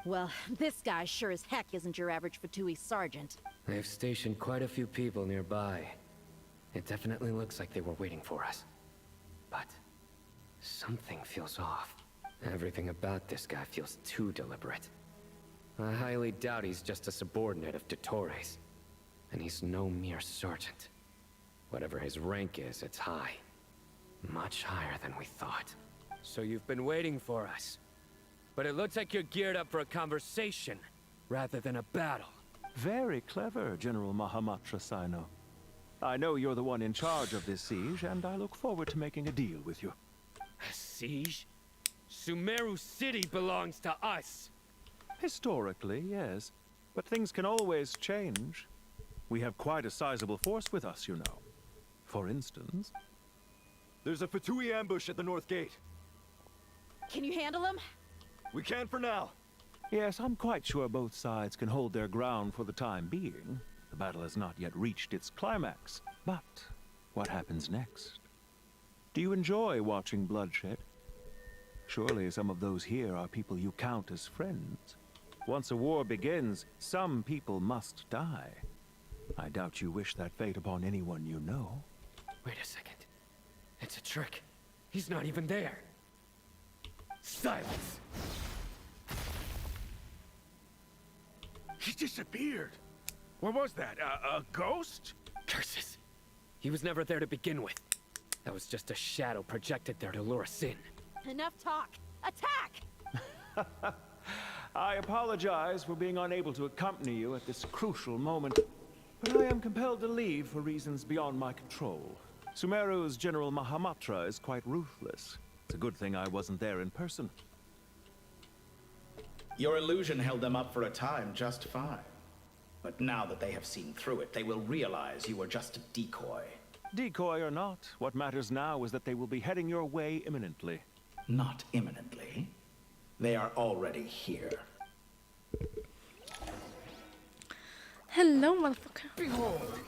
Well, this guy sure as heck isn't your average Fatui sergeant. They've stationed quite a few people nearby. It definitely looks like they were waiting for us. But something feels off. Everything about this guy feels too deliberate. I highly doubt he's just a subordinate of Dottores. And he's no mere sergeant. Whatever his rank is, it's high. Much higher than we thought. So you've been waiting for us. But it looks like you're geared up for a conversation, rather than a battle. Very clever, General Mahamatra Sino. I know you're the one in charge of this siege, and I look forward to making a deal with you. A siege? Sumeru City belongs to us! Historically, yes. But things can always change. We have quite a sizable force with us, you know. For instance... There's a Fatui ambush at the north gate. Can you handle him? We can for now. Yes, I'm quite sure both sides can hold their ground for the time being. The battle has not yet reached its climax. But what happens next? Do you enjoy watching bloodshed? Surely some of those here are people you count as friends. Once a war begins, some people must die. I doubt you wish that fate upon anyone you know. Wait a second. It's a trick. He's not even there. Silence! He disappeared. What was that? A ghost? Curses. He was never there to begin with. That was just a shadow projected there to lure us in. Enough talk. Attack! I apologize for being unable to accompany you at this crucial moment, but I am compelled to leave for reasons beyond my control. Sumeru's General Mahamatra is quite ruthless. It's a good thing I wasn't there in person. Your illusion held them up for a time just fine. But now that they have seen through it, they will realize you were just a decoy. Decoy or not, what matters now is that they will be heading your way imminently. Not imminently. They are already here. Hello, motherfucker. Behold.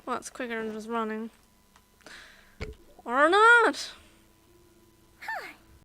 Well, it's quicker than just running. Or not!